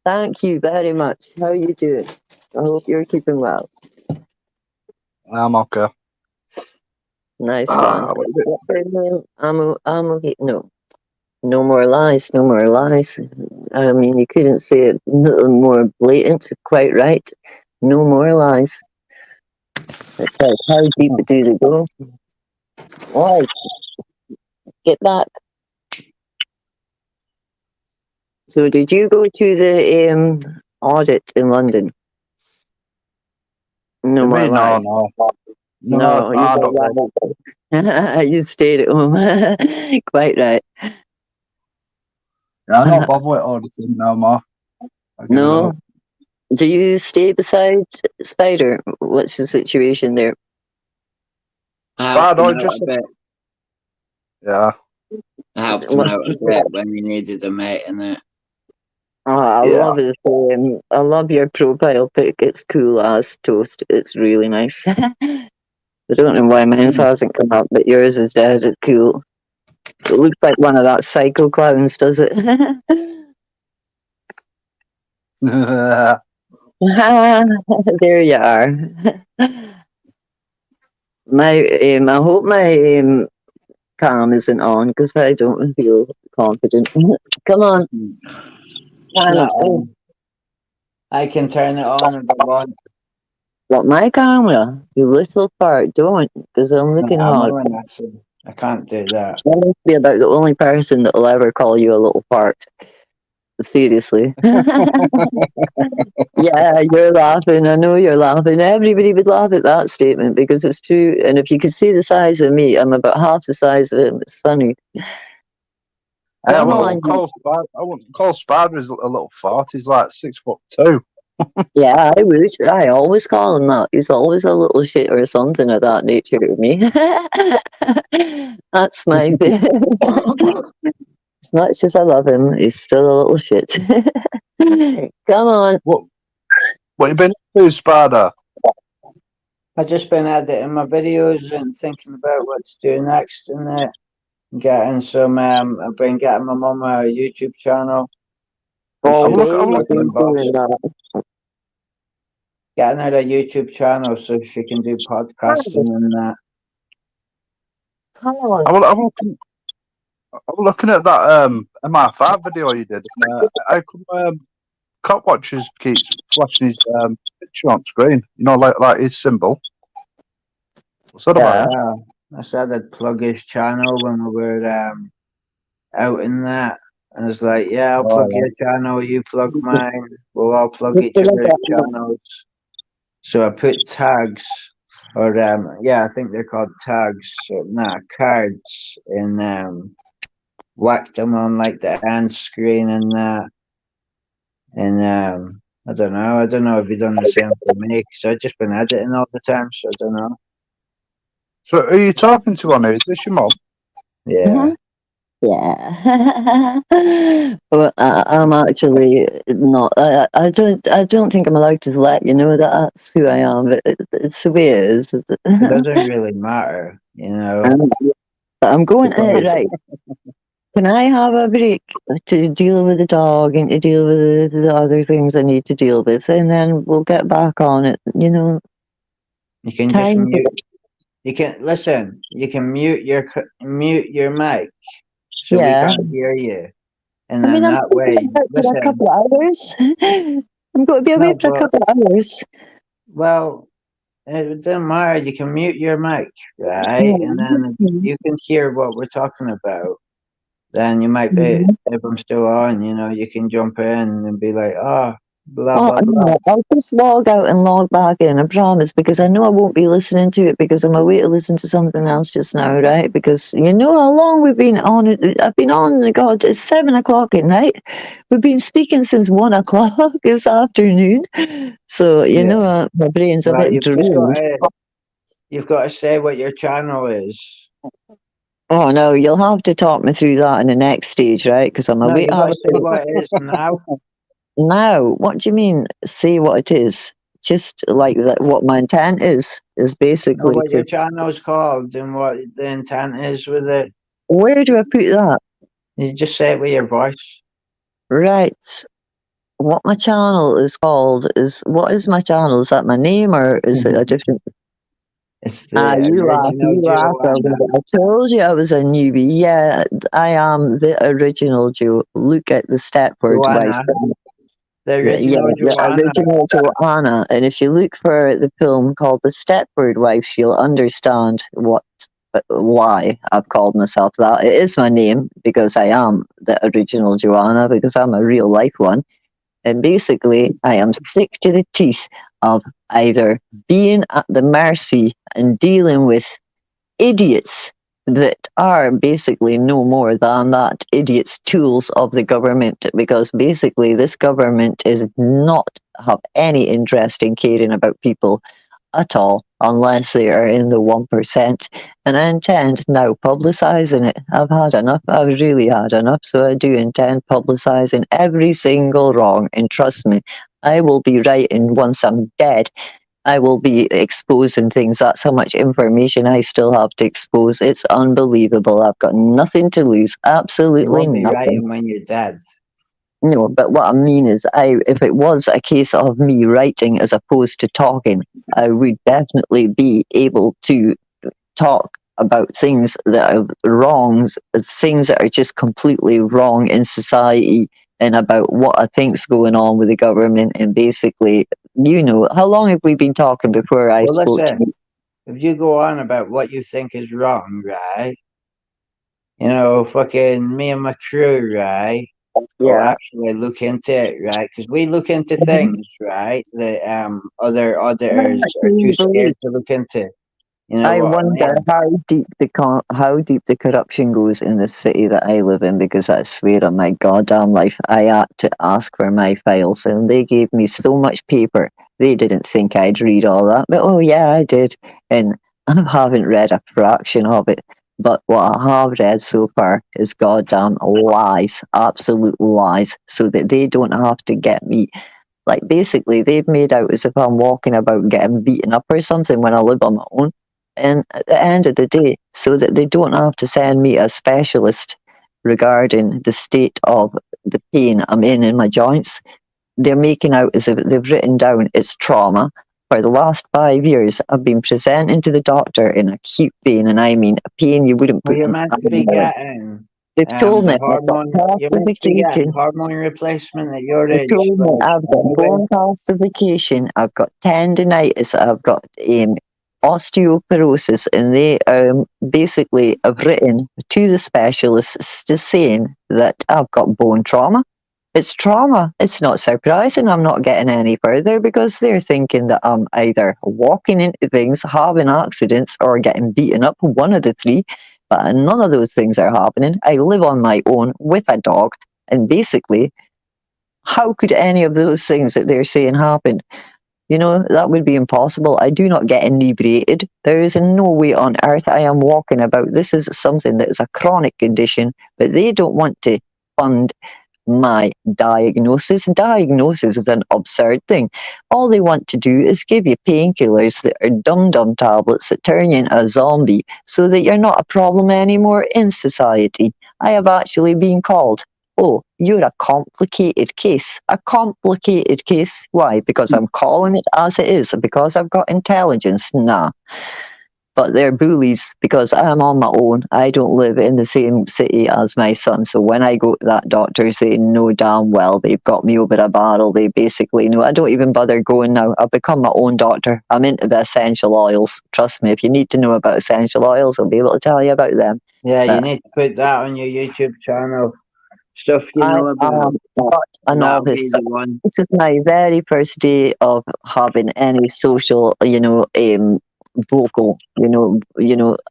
Thank you very much. How you doing? I hope you're keeping well. I'm okay. Nice one. What is it? What's your name? I'm okay. No, no more lies. No more lies. I mean, you couldn't say it a little more blatant. Quite right. No more lies. It's like, how deep do they go? Why? Get back. So, did you go to the audit in London? No To more me, no, lies. no. No, No, you I got don't know. that. You stayed at home. Quite right. I'm not bothered with auditing no more. I give it No. up. Do you stay beside Spider? What's the situation there? I helped Spider, him I out just a bit. yeah, I helped him What? out a just bit when he needed a mate and it. Oh, I yeah. love it. I love your profile pic. It's cool as toast. It's really nice. I don't know why mine hasn't come up, but yours is dead. It's cool. It looks like one of that psycho clowns, does it? There you are. I hope my cam isn't on because I don't feel confident. Come on, It's Hannah. not on. I can turn it on if I want. What, my camera? You little fart, don't, because I'm No, looking I'm hard. only messing. I can't do that. I must be about the only person that will ever call you a little fart. Seriously. Yeah, you're laughing. I know you're laughing. Everybody would laugh at that statement because it's true. And if you could see the size of me, I'm about half the size of him. It's funny. I Come on. wouldn't call Spider. I wouldn't call Spider as a little fart. He's like 6'2". Yeah, I would. I always call him that. He's always a little shit or something of that nature to me. That's my bit. As much as I love him, he's still a little shit. Come on. What you been up to, Spider? I've just been editing my videos and thinking about what to do next and getting some. I've been getting my mum a YouTube channel. All I'm She's looking. day I'm you've looking. fucking been boss. doing that. Getting her a YouTube channel so she can do podcasting and that. Come on. I'm looking. I'm looking at that MR5 video you did. How come Cop Watchers keeps flashing his picture on screen? You know, like his symbol. What's that about? Yeah, I said I'd plug his channel when we were out in that. And it's like, yeah, I'll plug your channel, you plug mine. We'll all plug each other's channels. So I put tags, or yeah, I think they're called tags. So, cards, and whacked them on like the end screen and that. And I don't know. I don't know if you've done the same for me because I've just been editing all the time. So I don't know. So, are you talking to on here? Is this your mum? Yeah. Yeah. Well, I'm actually not. I don't think I'm allowed to let you know that that's who I am. But it's the way it is. It doesn't really matter, you know. I'm going Because- right. Can I have a break to deal with the dog and to deal with the other things I need to deal with, and then we'll get back on it. You know, You can just time. mute. You can listen. You can mute your mic, so we Yeah. can't hear you, and I then mean, I'm that going to way, be out for a listen. couple of hours. I'm going to be away No, for a but couple of hours. well, it doesn't matter. You can mute your mic, right? And then you can hear what we're talking about. Then you might be, if I'm still on, you know, you can jump in and be like, oh, blah Oh, blah blah. no, I'll just log out and log back in, I promise, because I know I won't be listening to it because I'm away to listen to something else just now, right? Because you know how long we've been on it. I've been on, God, it's 7 o'clock at night. We've been speaking since 1 o'clock this afternoon. So, you Yeah. know, my brain's a Well, bit drained. you've got to say what your channel is. Oh, no, you'll have to talk me through that in the next stage, right? Because I'm No, away you've to got have to a say what it is now. Now, what do you mean? Say what it is. Just like that, what my intent is Know basically what your to. channel's called and what the intent is with it. Where do I put that? You just say it with your voice. Right. What my channel is called is what is my channel? Is that my name or is it a different? It's the You laugh, original you laugh. Joanna. I told you I was a newbie. Yeah, I am the original Joe. Look at the Stepford wife. Joanna. The Yeah, original the Joanna. original Joanna. And if you look for the film called The Stepford Wives, you'll understand why I've called myself that. It is my name because I am the original Joanna because I'm a real life one. And basically, I am sick to the teeth of either being at the mercy and dealing with idiots that are basically no more than that idiots tools of the government, because basically this government is not have any interest in caring about people at all unless they are in the 1%. And I intend now publicising it. I've had enough. I've really had enough. So I do intend publicising every single wrong. And trust me, I will be writing once I'm dead. I will be exposing things. That's how much information I still have to expose. It's unbelievable. I've got nothing to lose. You Absolutely won't be nothing. writing when you're dead. No, but what I mean is, if it was a case of me writing as opposed to talking, I would definitely be able to talk about things that are wrongs, things that are just completely wrong in society, and about what I think's going on with the government. And basically, how long have we been talking before I Well, spoke to you? listen, if you go on about what you think is wrong, right? You know, fucking me and my crew, right? Will Yeah. actually look into it, right? Because we look into Mhm. things, right? That other Yeah, auditors are can too you believe? scared to look into. You know I what I wonder mean? how deep the corruption goes in the city that I live in, because I swear on my goddamn life I had to ask for my files and they gave me so much paper. They didn't think I'd read all that, but oh yeah, I did. And I haven't read a fraction of it. But what I have read so far is goddamn lies, absolute lies, so that they don't have to get me. Like basically, they've made out as if I'm walking about getting beaten up or something when I live on my own. And at the end of the day, so that they don't have to send me a specialist regarding the state of the pain I'm in my joints, they're making out as if they've written down it's trauma. For the last 5 years, I've been presenting to the doctor in acute pain, and I mean a pain you wouldn't Well, put you're in meant to be words. getting They've told me the I've got hormone. You're meant to be getting calcification. hormone replacement at your They age. told me Like I've got anyway, bone calcification, I've got tendinitis, I've got osteoporosis, and they basically have written to the specialists just saying that I've got bone trauma. It's trauma. It's not surprising I'm not getting any further, because they're thinking that I'm either walking into things, having accidents, or getting beaten up, one of the three. But none of those things are happening. I live on my own with a dog, and basically, how could any of those things that they're saying happen? That would be impossible. I do not get inebriated. There is no way on earth I am walking about. This is something that is a chronic condition, but they don't want to fund my diagnosis. Diagnosis is an absurd thing. All they want to do is give you painkillers that are dum-dum tablets that turn you into a zombie so that you're not a problem anymore in society. I have actually been called, oh, you're a complicated case. A complicated case? Why? Because I'm calling it as it is. Because I've got intelligence? Nah, but they're bullies because I'm on my own. I don't live in the same city as my son. So when I go to that doctor's, they know damn well they've got me over a barrel. They basically know. I don't even bother going now. I've become my own doctor. I'm into the essential oils. Trust me, if you need to know about essential oils, I'll be able to tell you about them. yeah, you But need to put that on your YouTube channel. Stuff you I know about. am not a That'll novice. be the one. This is my very first day of having any social, vocal,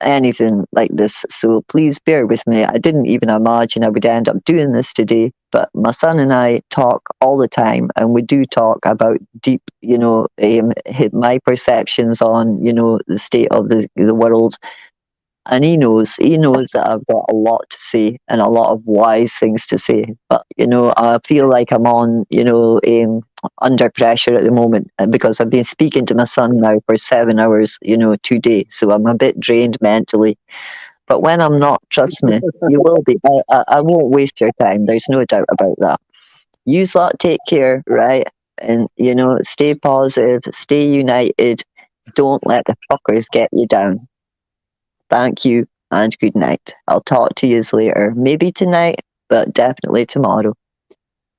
anything like this. So please bear with me. I didn't even imagine I would end up doing this today, but my son and I talk all the time, and we do talk about deep, my perceptions on, the state of the world. And he knows that I've got a lot to say and a lot of wise things to say. But I feel like I'm on, under pressure at the moment, because I've been speaking to my son now for 7 hours, today. So I'm a bit drained mentally. But when I'm not, trust me, you will be. I won't waste your time. There's no doubt about that. You lot take care, right? And stay positive, stay united. Don't let the fuckers get you down. Thank you and good night. I'll talk to you later. Maybe tonight, but definitely tomorrow.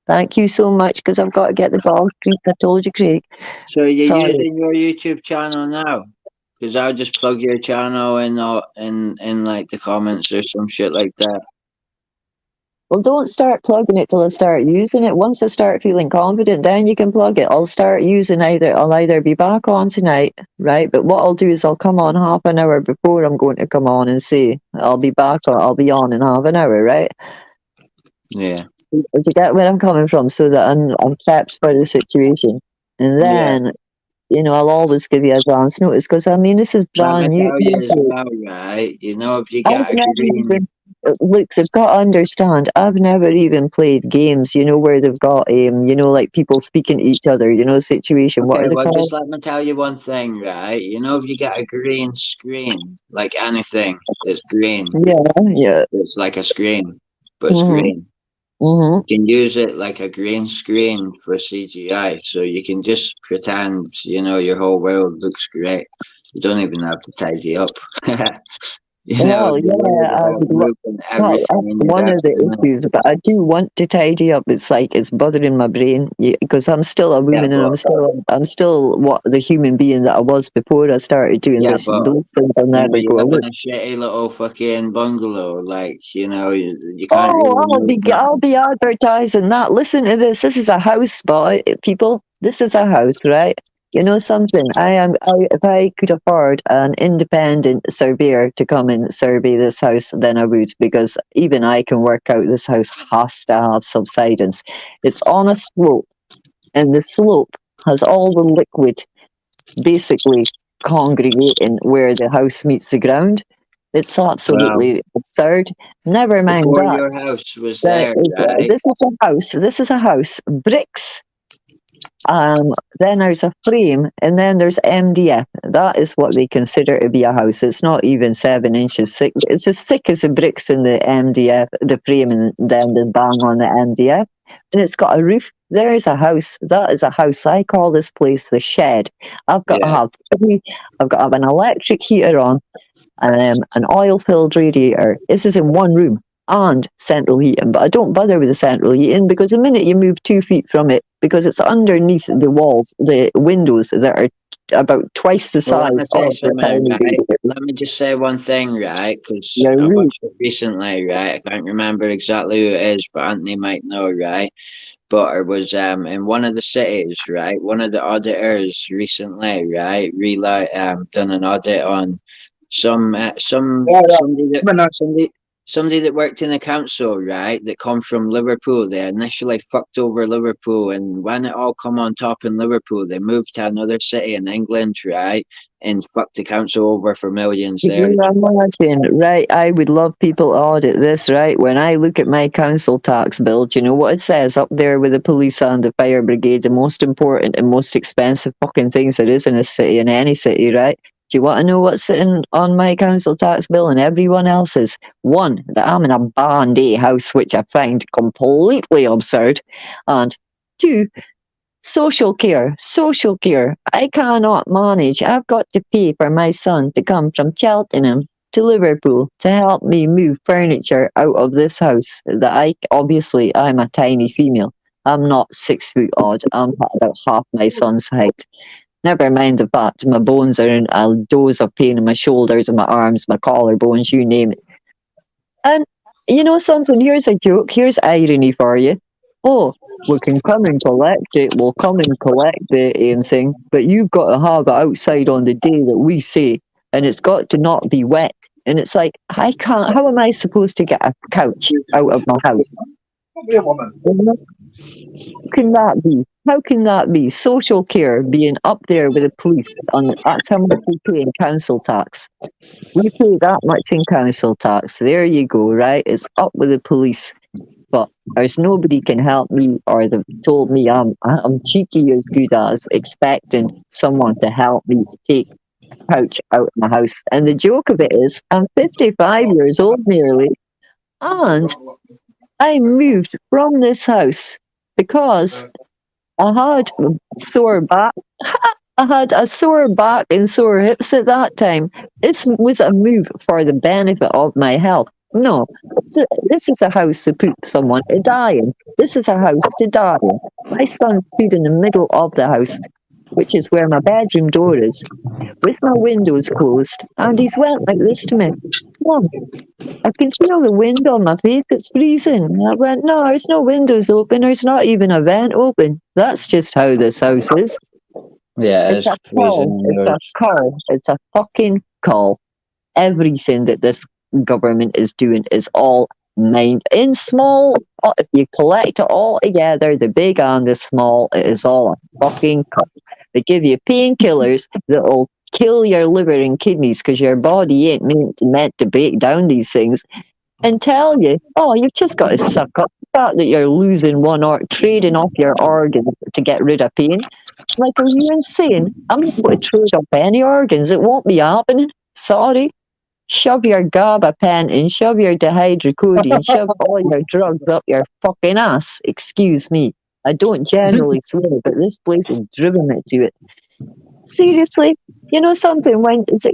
Thank you so much, because I've got to get the dog treat. I told you, Craig. So you're Sorry. using your YouTube channel now? Because I'll just plug your channel in like the comments or some shit like that. Well, don't start plugging it till I start using it. Once I start feeling confident, then you can plug it. I'll start using I'll either be back on tonight, right? But what I'll do is I'll come on half an hour before I'm going to come on and say I'll be back or I'll be on in half an hour, right? Yeah. Do you get where I'm coming from? So that I'm prepped for the situation. And Yeah. then, I'll always give you advance notice because I mean, this is Let me brand new. tell you as well, right? You know, if you I've get a never green, even look. They've got to understand. I've never even played games. Where they've got like people speaking to each other. Situation. What okay, are they well, called? just let me tell you one thing, right? You know, if you get a green screen, like anything that's green, Yeah, yeah. it's like a screen, but it's Mhm, green. mhm. You can use it like a green screen for CGI, so you can just pretend, your whole world looks great. You don't even have to tidy up. Well, You're yeah, worried I about would. moving Well, everything that's in your one of desk, the isn't it? issues, but I do want to tidy up. It's like it's bothering my brain because I'm still a Yeah, woman and but I'm still what the human being that I was before I started doing yeah, this. but Those things will never you go live away. in a shitty little fucking bungalow, like you can't Oh, really move I'll nothing. be advertising that. Listen to this. This is a house, boy, people. This is a house, right? You know something? If I could afford an independent surveyor to come and survey this house, then I would, because even I can work out this house has to have subsidence. It's on a slope, and the slope has all the liquid basically congregating where the house meets the ground. It's Well, absolutely absurd. Never mind before that. your house was there, right? This is a house. This is a house. Bricks. Then there's a frame, and then there's MDF. That is what they consider to be a house. It's not even 7 inches thick. It's as thick as the bricks in the MDF, the frame, and then the bang on the MDF. And it's got a roof. There's a house. That is a house. I call this place the shed. I've got to Yeah. have I've got to have an electric heater on, an oil-filled radiator. This is in one room and central heating, but I don't bother with the central heating because the minute you move 2 feet from it, because it's underneath the walls, the windows that are about twice the Well, let me size say of the something, tiny right? radiator. Let me just say one thing, right? Because Your I roof. watched it recently, right? I can't remember exactly who it is, but Anthony might know, right? But it was in one of the cities, right? One of the auditors recently, right, done an audit on Yeah, yeah. I mean, somebody that worked in the council, right, that come from Liverpool. They initially fucked over Liverpool, and when it all come on top in Liverpool, they moved to another city in England, right, and fucked the council over for millions Can there. you imagine? Right, I would love people to audit this, right? When I look at my council tax bill, do you know what it says up there with the police and the fire brigade, the most important and most expensive fucking things there is in a city, in any city, right? Do you want to know what's sitting on my council tax bill and everyone else's? One, that I'm in a Band A house, which I find completely absurd. And two, social care, social care. I cannot manage. I've got to pay for my son to come from Cheltenham to Liverpool to help me move furniture out of this house. I'm a tiny female. I'm not 6 foot odd. I'm about half my son's height. Never mind the fact my bones are in a dose of pain in my shoulders and my arms, my collarbones, you name it. And you know something? Here's a joke. Here's irony for you. Oh, we can come and collect it. We'll come and collect the thing, but you've got to have it outside on the day that we say, and it's got to not be wet. And it's like, I can't. How am I supposed to get a couch out of my house? be a woman. You know, how can that be? How can that be? Social care being up there with the police, and that's how much we pay in council tax. We pay that much in council tax. There you go, right? It's up with the police. But there's nobody can help me, or they've told me I'm cheeky as good as expecting someone to help me take a couch out of my house. And the joke of it is I'm 55 years old nearly, and I moved from this house because I had sore back. I had a sore back and sore hips at that time. This was a move for the benefit of my health. No, this is a house to put someone to die in. This is a house to die in. My son stood in the middle of the house, which is where my bedroom door is, with my windows closed, and he's went like this to me. Mum, I can feel the wind on my face. It's freezing. And I went, no, there's no windows open. There's not even a vent open. That's just how this house is. Yeah, It's it's a call. freezing It's a indoors. call. It's a fucking call. Everything that this government is doing is all mind in small. If you collect it all together, the big and the small, it is all a fucking call. They give you painkillers that'll kill your liver and kidneys because your body ain't meant to break down these things and tell you, oh, you've just got to suck up the fact that you're losing one or trading off your organ to get rid of pain. Like, are you insane? I'm not going to trade off any organs. It won't be happening. Sorry. Shove your gabapentin, shove your dihydrocodeine, shove all your drugs up your fucking ass. Excuse me. I don't generally swear, but this place has driven me to it. Seriously, you know something? When it's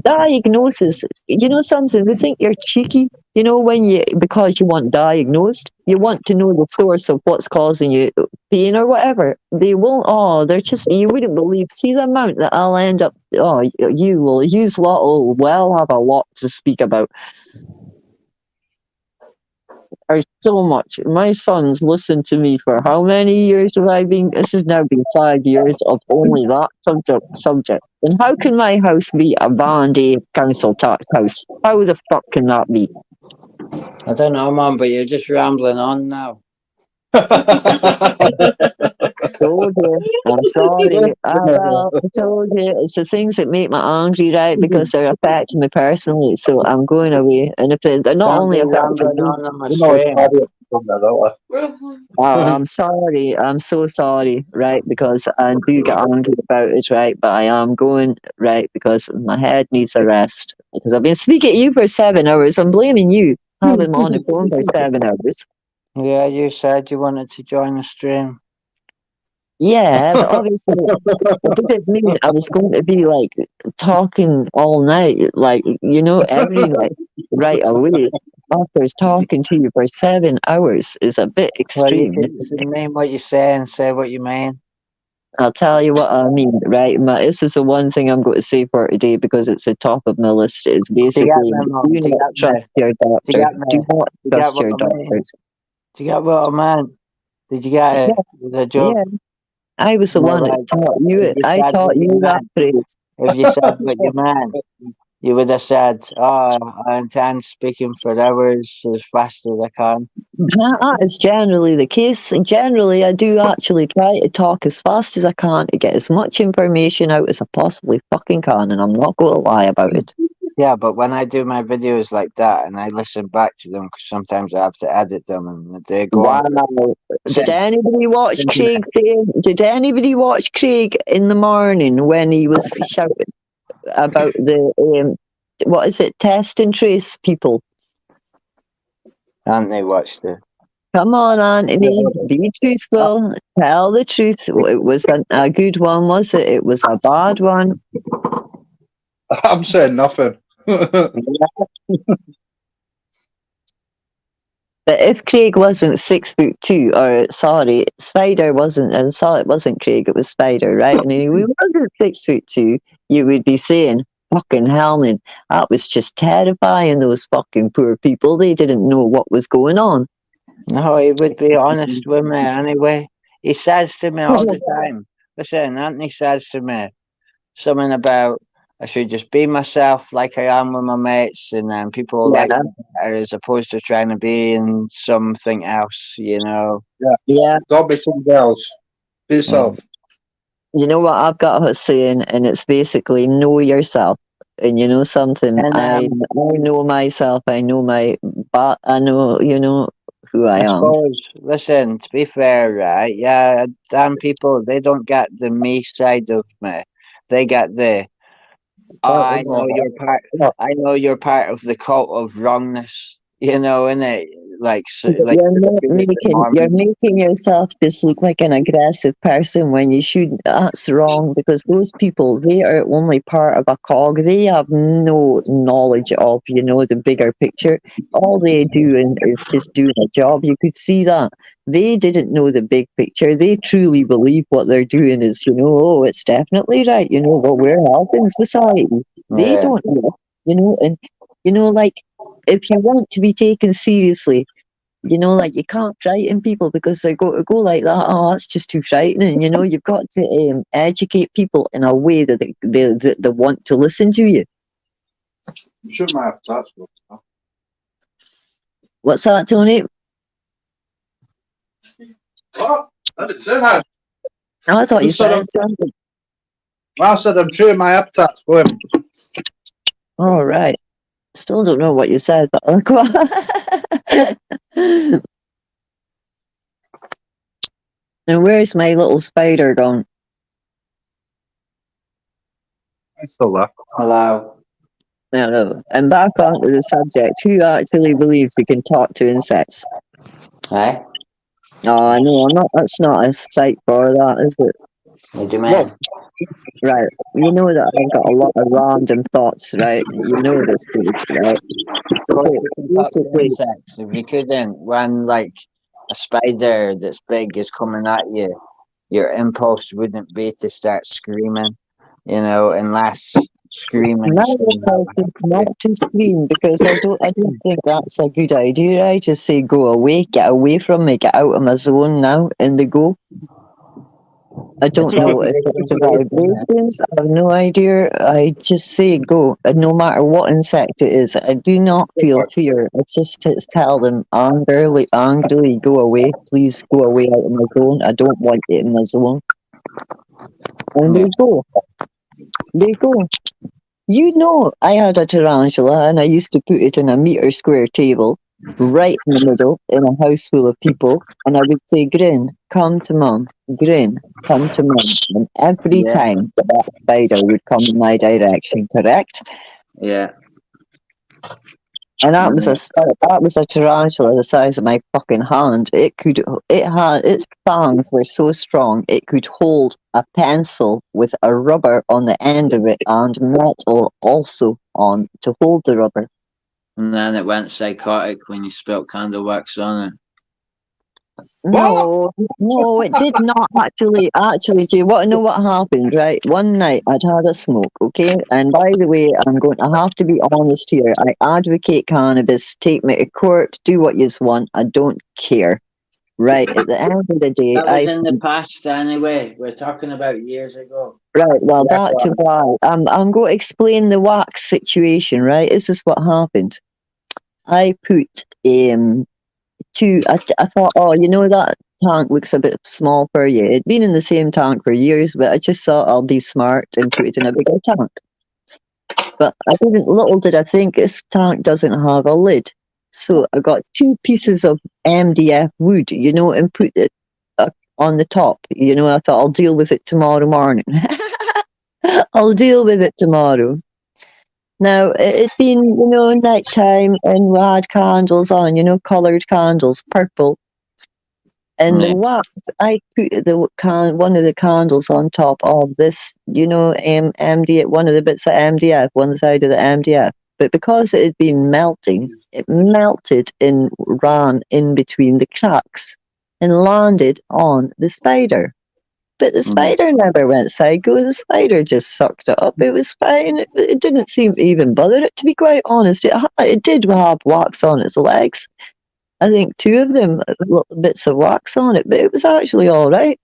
diagnosis, you know something? They think you're cheeky. You know when you because you want diagnosed, you want to know the source of what's causing you pain or whatever. They won't. Oh, they're just you wouldn't believe. See the amount that I'll end up. Oh, you will use lot. Will well have a lot to speak about. Or so much. My son's listened to me for how many years have I been? This has now been 5 years of only that subject. And how can my house be a band aid council tax house? How the fuck can that be? I don't know, Mum, but you're just rambling on now. Told you. I'm sorry. Well, I told you. It's the things that make me angry, right? Because they're affecting me personally. So I'm going away. And if they're not Don't only be affecting rambling me, on my You know, it's stream. hard to come there, don't I'm sorry. I'm so sorry, right? Because I do get angry about it, right? But I am going, right? Because my head needs a rest. Because I've been speaking to you for 7 hours. I'm blaming you. Having me on the phone for 7 hours. Yeah, you said you wanted to join the stream. Yeah, but obviously it didn't mean I was going to be like talking all night, like, every night right away. After talking to you for 7 hours is a bit Well, you extreme. can mean what you say and say what you mean. I'll tell you what I mean, right? This is the one thing I'm going to say for today because it's the top of my list. Is Do you get basically me, Mum? do Do you not get me? trust your Do you doctor. get me? Do not Do you get trust what your I mean? doctors. Do you get what I meant? Did you get it? Yeah, It was a joke. yeah. I was the You know, one that like, taught you if it. you I said taught what you you that meant, phrase. if you said what you meant, you would have said, "Oh, I intend speaking for hours as fast as I can." That is generally the case. Generally, I do actually try to talk as fast as I can to get as much information out as I possibly fucking can, and I'm not going to lie about it. Yeah, but when I do my videos like that and I listen back to them, because sometimes I have to edit them and they go on. Wow. Did Listen, anybody watch listen to Craig? Did anybody watch Craig in the morning when he was shouting about the what is it, test and trace people? and they watched it. Come on, Anthony, be truthful. Tell the truth. It wasn't a good one, was it? It was a bad one. I'm saying nothing. But if Craig wasn't 6'2", or sorry, Spider wasn't. I'm sorry, it wasn't Craig. It was Spider, right? And if he wasn't 6'2", you would be saying, "Fucking hell, man, that was just terrifying." Those fucking poor people. They didn't know what was going on. No, he would be honest with me anyway. He says to me all the time, listen, Anthony says to me something about I should just be myself like I am with my mates, and then people will like Yeah, me better as opposed to trying to be in something else, you know. yeah. Don't be somebody else. Be yourself. You know what I've got a saying, and it's basically know yourself. And you know something, And I know myself. I know but I know who I I am. suppose, listen, to be fair, right? Yeah, damn people, they don't get the me side of me. They get the I know you're part. I know you're part of the cult of wrongness. You know, in it, like like You're not the making you're Mormons. making yourself just look like an aggressive person when you shouldn't. That's wrong because those people they are only part of a cog. They have no knowledge of the bigger picture. All they doing is just doing a job. You could see that they didn't know the big picture. They truly believe what they're doing is oh, it's definitely right. But we're helping society. They Yeah, don't know. And You know, like if you want to be taken seriously, you know, like you can't frighten people because they go like that. Oh, that's just too frightening. You know, you've got to educate people in a way that they want to listen to you. You shouldn't have touched it. What's that, Tony? What? I didn't say that. Oh, I thought you Just said said something. I said I'm sure my appetite's going. All right. Still don't know what you said, but go on. And where's my little spider gone? It's still there. Hello. Hello. And back onto the subject. Who actually believes we can talk to insects? Hey? Oh, no, I'm not. That's not a site for that, is it? What do you mean? Well, Right. You know that I've got a lot of random thoughts, right? You know this, right? Of course So you can talk to basically, insects. If you couldn't, when like a spider that's big is coming at you, your impulse wouldn't be to start screaming, unless screaming my is saying that impulse will is help not you. to scream because I don't think that's a good idea. I just say go away, get away from me, get out of my zone now, and they go. I It's don't all know if it's the communication. vibrations. I have no idea. I just say go, and no matter what insect it is. I do not feel fear. I just tell them angrily, go away. Please go away out of my zone. I don't want it in my zone. And Yeah. they go. They go. You know, I had a tarantula and I used to put it in a meter square table right in the middle in a house full of people. And I would say, Grin, come to mum. Grin, come to mum. And every Yeah. time that spider would come in my direction, correct? Yeah. And that was Yeah. that was a tarantula the size of my fucking hand. Its fangs were so strong it could hold a pencil with a rubber on the end of it and metal also on to hold the rubber. And then it went psychotic when you spilt candle wax on it. No, no, it did not actually. Actually, do you want to know what happened? Right, one night I'd had a smoke. Okay, and by the way, I'm going to have to be honest here. I advocate cannabis. Take me to court. Do what you want. I don't care. Right, at the end of the day, That was in the past anyway. We're talking about years ago. right. Well, Yeah, back go to on. why. I'm going to explain the wax situation. Right, this is what happened. I put I thought, oh, you know, that tank looks a bit small for you. It'd been in the same tank for years, but I just thought I'll be smart and put it in a bigger tank. But I didn't, little did I think this tank doesn't have a lid. So I got 2 pieces of MDF wood, you know, and put it on the top. You know, I thought I'll deal with it tomorrow morning. I'll deal with it tomorrow. Now, it'd been, you know, night time and we had candles on, you know, coloured candles, purple. And the Yeah. wax, I put one of the candles on top of this, you know, MDF, one of the bits of MDF, one side of the MDF. But because it had been melting, it melted and ran in between the cracks and landed on the spider. But the Mm. spider never went psycho. The spider just sucked it up. It was fine. It didn't seem to even bother it, to be quite honest. It did have wax on its legs. I think 2 of them little bits of wax on it, but it was actually all right.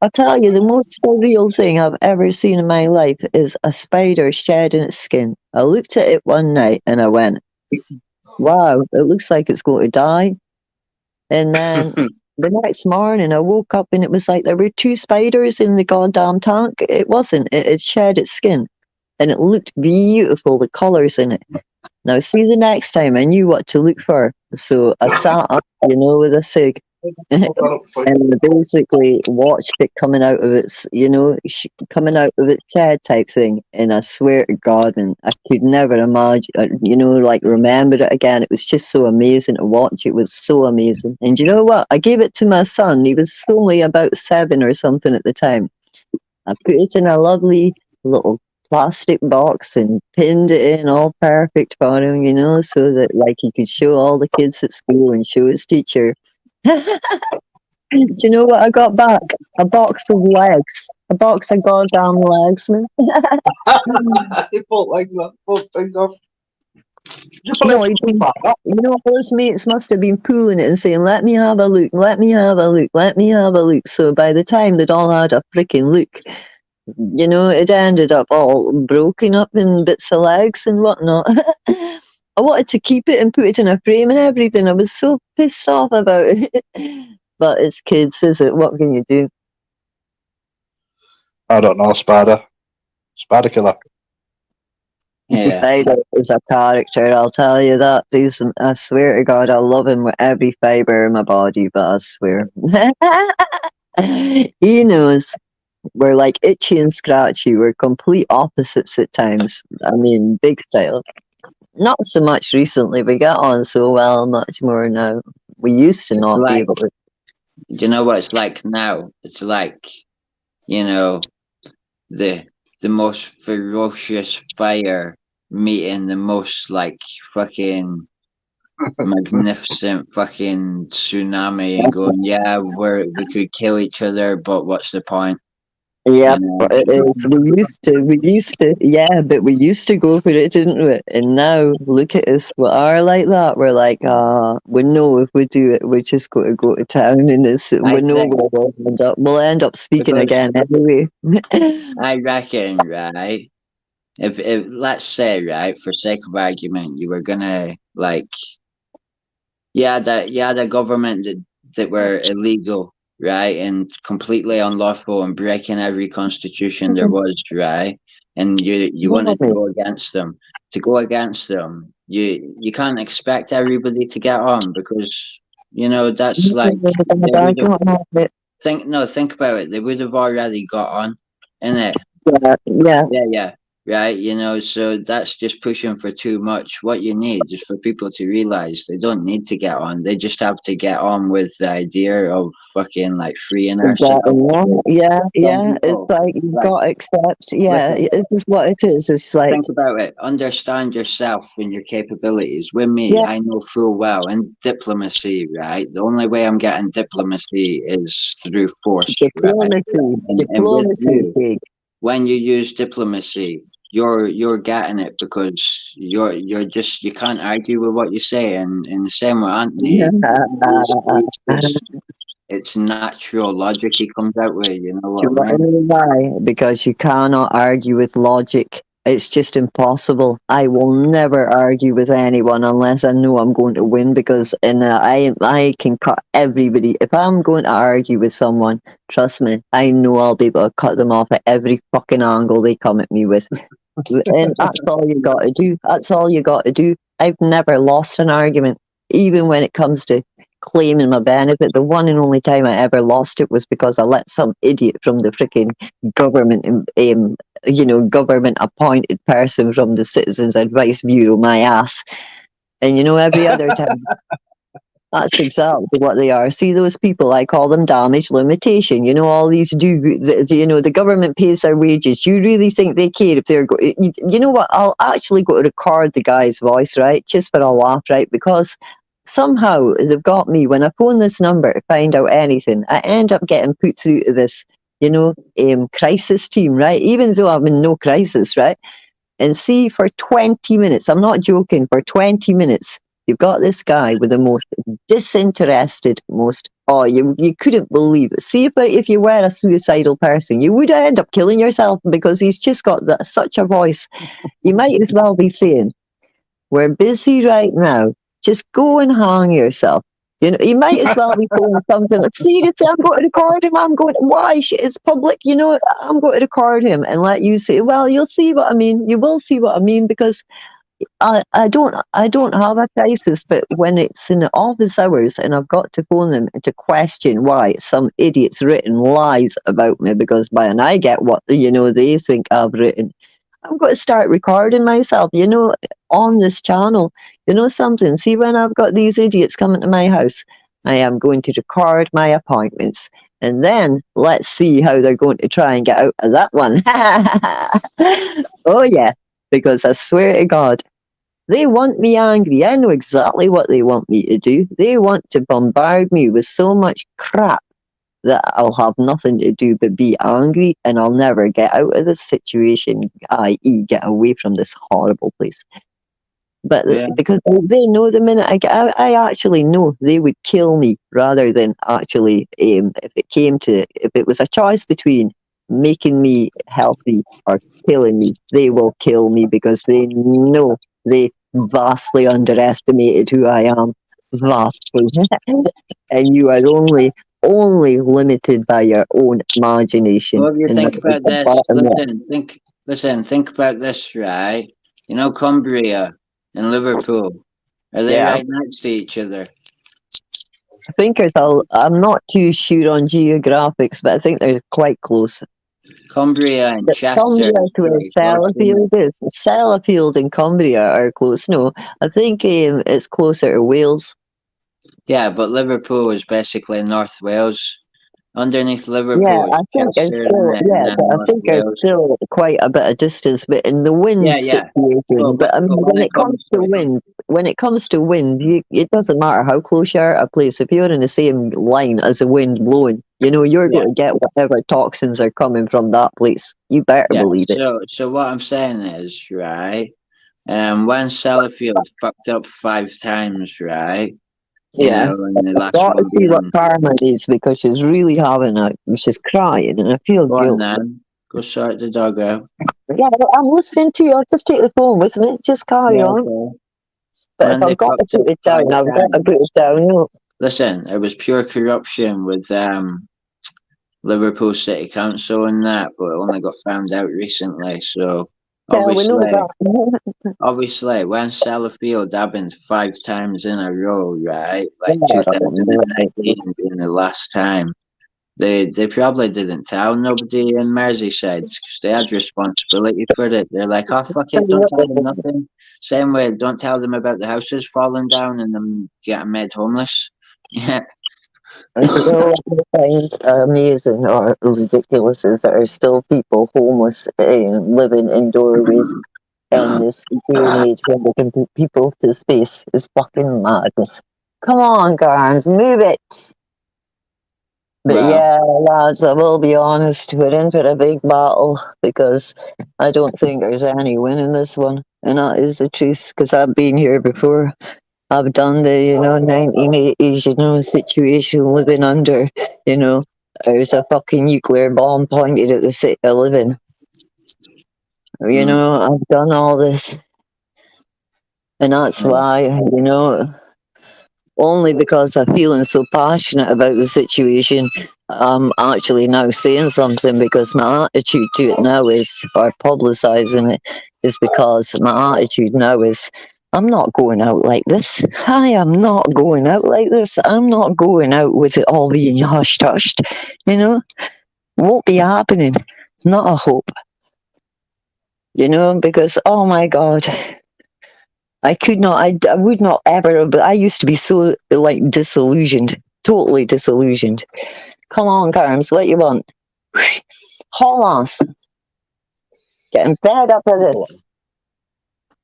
I'll tell you, the most surreal thing I've ever seen in my life is a spider shedding its skin. I looked at it one night and I went, wow, it looks like it's going to die. And then the next morning I woke up and it was like there were 2 spiders in the goddamn tank. It wasn't, it had shed its skin and it looked beautiful, the colours in it. Now, see, the next time I knew what to look for. So I sat up, you know, with a cig and basically watched it coming out of its, you know, coming out of its shed type thing. And I swear to God, and I could never imagine, you know, like remember it again. It was just so amazing to watch. It was so amazing. And you know what? I gave it to my son. He was only about 7 or something at the time. I put it in a lovely little plastic box and pinned it in all perfect for him, you know, so that like he could show all the kids at school and show his teacher. Do you know what I got back? A box of legs. A box of goddamn legs, man. He pulled legs up, pulled things up. Just a No, little he didn't. like that. You know, all his mates must have been pulling it and saying, "Let me have a look, let me have a look, let me have a look." So by the time they'd all had a freaking look, you know, it ended up all broken up in bits of legs and whatnot. I wanted to keep it and put it in a frame and everything. I was so pissed off about it. But it's kids, is it? What can you do? I don't know, Spider. Spider killer. Yeah. Spider is a character, I'll tell you that. I swear to God, I love him with every fibre in my body, but I swear. He knows. We're like itchy and scratchy. We're complete opposites at times. I mean, big style. Not so much recently. We get on so well, much more now. We used to It's not be like, able to. do you know what it's like now? It's like, you know, the the most ferocious fire meeting the most like fucking magnificent fucking tsunami and going, yeah, we could kill each other, but what's the point? Yeah, You know? it is. Yeah, but we used to go for it, didn't we? And now, look at us. We are like that. We're like, we know if we do it, we're just going to go to town, and we I know think where we'll end up. We'll end up speaking because again anyway. I reckon, right, if let's say, right, for sake of argument, you were gonna like the government that were illegal, right, and completely unlawful and breaking every constitution there was, right, and you wanted to go against them. To go against them, you can't expect everybody to get on because that's like they I would have don't have it. think about it. They would have already got on, innit? Yeah, yeah. Yeah, right. So that's just pushing for too much. What you need is for people to realize they don't need to get on. They just have to get on with the idea of fucking like freeing ourselves. Exactly. Yeah, Some yeah. It's people, like you've like, got to accept. Yeah, listen, it is what it is. It's like, think about it. Understand yourself and your capabilities. With me, yeah, I know full well in diplomacy, right? The only way I'm getting diplomacy is through force, right? And with diplomacy, you, big. when you use diplomacy, you're getting it because you can't argue with what you say, and in the same with Anthony, he's just it's natural logic he comes out with. You know Do what you I want to mean? know why? Because you cannot argue with logic. It's just impossible. I will never argue with anyone unless I know I'm going to win. Because I can cut everybody. If I'm going to argue with someone, trust me, I know I'll be able to cut them off at every fucking angle they come at me with. And that's all you got to do. That's all you got to do. I've never lost an argument, even when it comes to claiming my benefit. The one and only time I ever lost it was because I let some idiot from the freaking government, government appointed person from the Citizens Advice Bureau, my ass. And every other time. That's exactly what they are. See those people? I call them damage limitation. All these the government pays their wages. You really think they care if they're you know what? I'll actually go to record the guy's voice, right? Just for a laugh, right? Because somehow they've got me. When I phone this number to find out anything, I end up getting put through to this, crisis team, right? Even though I'm in no crisis, right? And see, for 20 minutes, I'm not joking, for 20 minutes, you've got this guy with the most disinterested, you couldn't believe it. See, if you were a suicidal person, you would end up killing yourself because he's just got such a voice. You might as well be saying, we're busy right now. Just go and hang yourself. You might as well be saying something like, seriously, I'm going to record him. I'm going, why? It's public. I'm going to record him and let you say, well, you'll see what I mean. You will see what I mean because I don't have a crisis, but when it's in the office hours and I've got to phone them to question why some idiot's written lies about me because by and I get what they think I've written. I'm going to start recording myself, on this channel. Something. See, when I've got these idiots coming to my house, I am going to record my appointments. And then let's see how they're going to try and get out of that one. Oh, yeah. Because I swear to God, they want me angry. I know exactly what they want me to do. They want to bombard me with so much crap that I'll have nothing to do but be angry and I'll never get out of this situation, i.e., get away from this horrible place. But Yeah. because they know the minute I actually know they would kill me rather than actually, if it came to, if it was a choice between making me healthy or killing me, they will kill me because they know they vastly underestimated who I am. Vastly. And you are only limited by your own imagination. Well, if you And that think is about the this, bottom line. think about this, right? You know, Cumbria and Liverpool, are they Yeah. right next to each other? I think I'm not too sure on geographics, but I think they're quite close. Cumbria and But Chester Cumbria is to where pretty close, isn't it? Sellafield is. Sellafield and Cumbria are close. No, I think it's closer to Wales. Yeah, but Liverpool is basically North Wales. Underneath Yeah, Liverpool I is think there's Chester, isn't still, it? And yeah, then but I North think there's Wales. still quite a bit of distance. But in the wind Yeah, yeah. situation, but I mean, But when when it it comes comes to to wind, it doesn't matter how close you are to a place. If you're in the same line as the wind blowing, you're yeah, going to get whatever toxins are coming from that place. You better yeah. believe it. So what I'm saying is, right? When Sellafield fucked up 5 times, right? You Yeah. know, and the last Got to one see what being, Karma needs because she's really she's crying and I feel go on guilty. then, go sort the dog out. Yeah, but I'm listening to you. I'll just take the phone with me. Just carry Yeah, on. okay. But if When they I've got to fucked up put it five down, I've got to times. put it down. No. Listen, it was pure corruption with Liverpool City Council and that, but it only got found out recently. So Yeah, we know obviously, that. obviously, when Sellafield happened 5 times in a row, right? Like Right. 2019 being the last time, they probably didn't tell nobody in Merseyside because they had responsibility for it. They're like, oh fuck it, don't tell them nothing. Same way, don't tell them about the houses falling down and them getting made homeless. Yeah, And you know what I find amazing or ridiculous is there are still people homeless living in doorways in this day and age when they can put people to space is fucking madness. Come on, Garns, move it. But well, yeah, lads, I will be honest, we're in for a big battle because I don't think there's any winning this one. And that is the truth because I've been here before. I've done the, 1980s, situation living under, there's a fucking nuclear bomb pointed at the city I live in. mm, I've done all this. And that's yeah, why, only because I'm feeling so passionate about the situation, I'm actually now saying something because my attitude to it now is, or publicising it, is because my attitude now is, I'm not going out like this. I am not going out like this. I'm not going out with it all being hushed hushed. Won't be happening. Not a hope. Because, oh my God, I could not, I would not ever, but I used to be so, like, disillusioned, totally disillusioned. Come on, Carms, what you want? Haul ass. Getting fed up with this.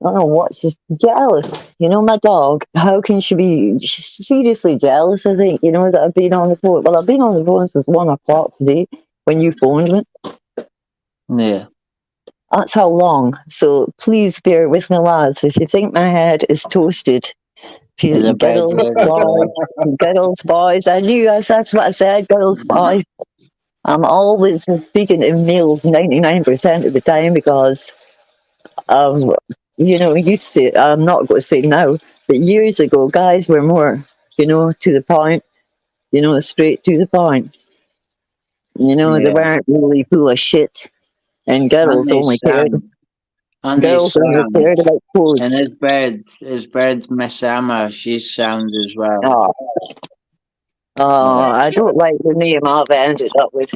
I don't know what, she's jealous. My dog, how can she be seriously jealous, I think, that I've been on the phone. Well, I've been on the phone since 1 o'clock today when you phoned me. yeah. That's how long. So please bear with me, lads. If you think my head is toasted, There's a bird girls, here as boys, well. girls, boys. I knew that's what I said, girls, boys. I'm always speaking in males 99% of the time because, um, used to, I'm not going to say now, but years ago, guys were more, to the point, straight to the point. They Yeah. weren't really full of shit. And Anthony Sam, Anthony girls only Sam, cared about and clothes. his bird Miss Emma, she's sound as well. Oh, Yeah. I don't like the name I've ended up with.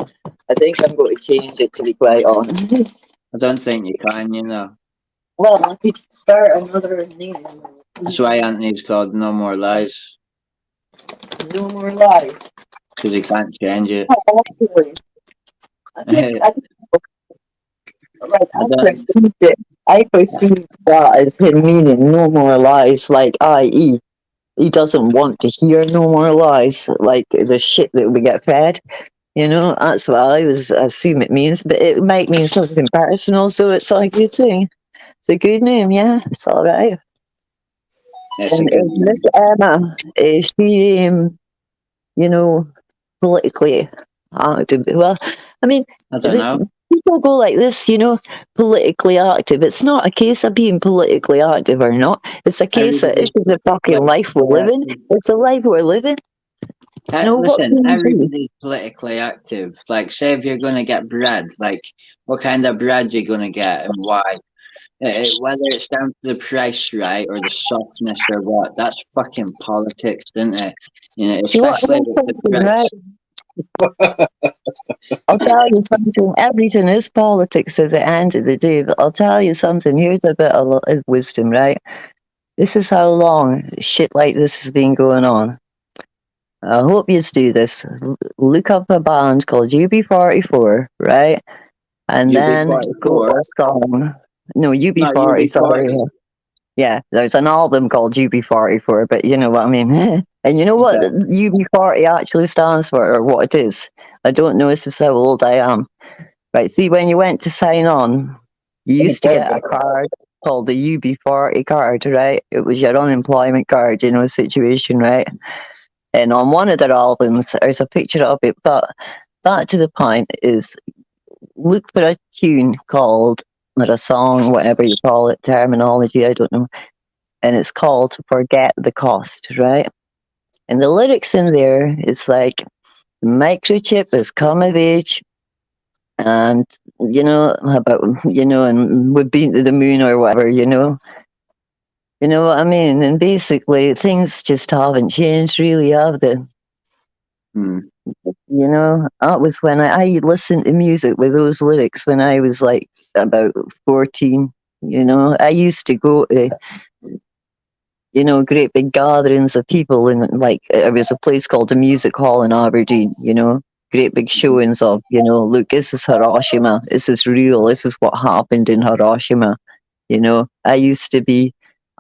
I think I'm going to change it to be quite honest. I don't think you can, Well, I could start another name. That's why Anthony's called No More Lies, No more lies. because he can't change it. Oh, actually, I think I I like don't. I perceive that as him meaning no more lies, like i.e. he doesn't want to hear no more lies, like the shit that we get fed. That's what I was assume it means, but it might mean something personal, so it's like a good thing. It's a good name, yeah. It's all right. It's a And good Miss one. Emma, she, you know, politically active. Well, I mean, I don't the, know. people go like this, politically active. It's not a case of being politically active or not. It's a case of it's Everybody's the fucking life we're politically living. active. It's the life we're living. What Listen, can you do? everybody's politically active. Like, say if you're going to get bread, like, what kind of bread you're going to get and why. Whether it's down to the price, right, or the softness or what, that's fucking politics, isn't it? You want Especially with the something, right? price. I'll tell you something. Everything is politics at the end of the day. But I'll tell you something. Here's a bit of wisdom, right? This is how long shit like this has been going on. I hope you do this. Look up a band called UB44, right? And then go UB44, a song. No, not UB40, sorry. UB40. Yeah, there's an album called UB44, but you know what I mean. And you know what Okay. UB40 actually stands for, or what it is? I don't know. This is how old I am. Right, see, when you went to sign on, you used to get a card called the UB40 card, right? It was your unemployment card, situation, right? And on one of their albums, there's a picture of it. But back to the point is look for a tune called, or a song, whatever you call it, terminology, I don't know. And it's called Forget the Cost, right? And the lyrics in there, it's like, the microchip has come of age, and about and we've been to the moon or whatever, you know what I mean. And basically things just haven't changed, really, have they? Hmm. That was when I listened to music with those lyrics when I was like about 14. I used to go to great big gatherings of people, and like there was a place called the Music Hall in Aberdeen, great big showings of, look, this is Hiroshima, this is real, this is what happened in Hiroshima. I used to be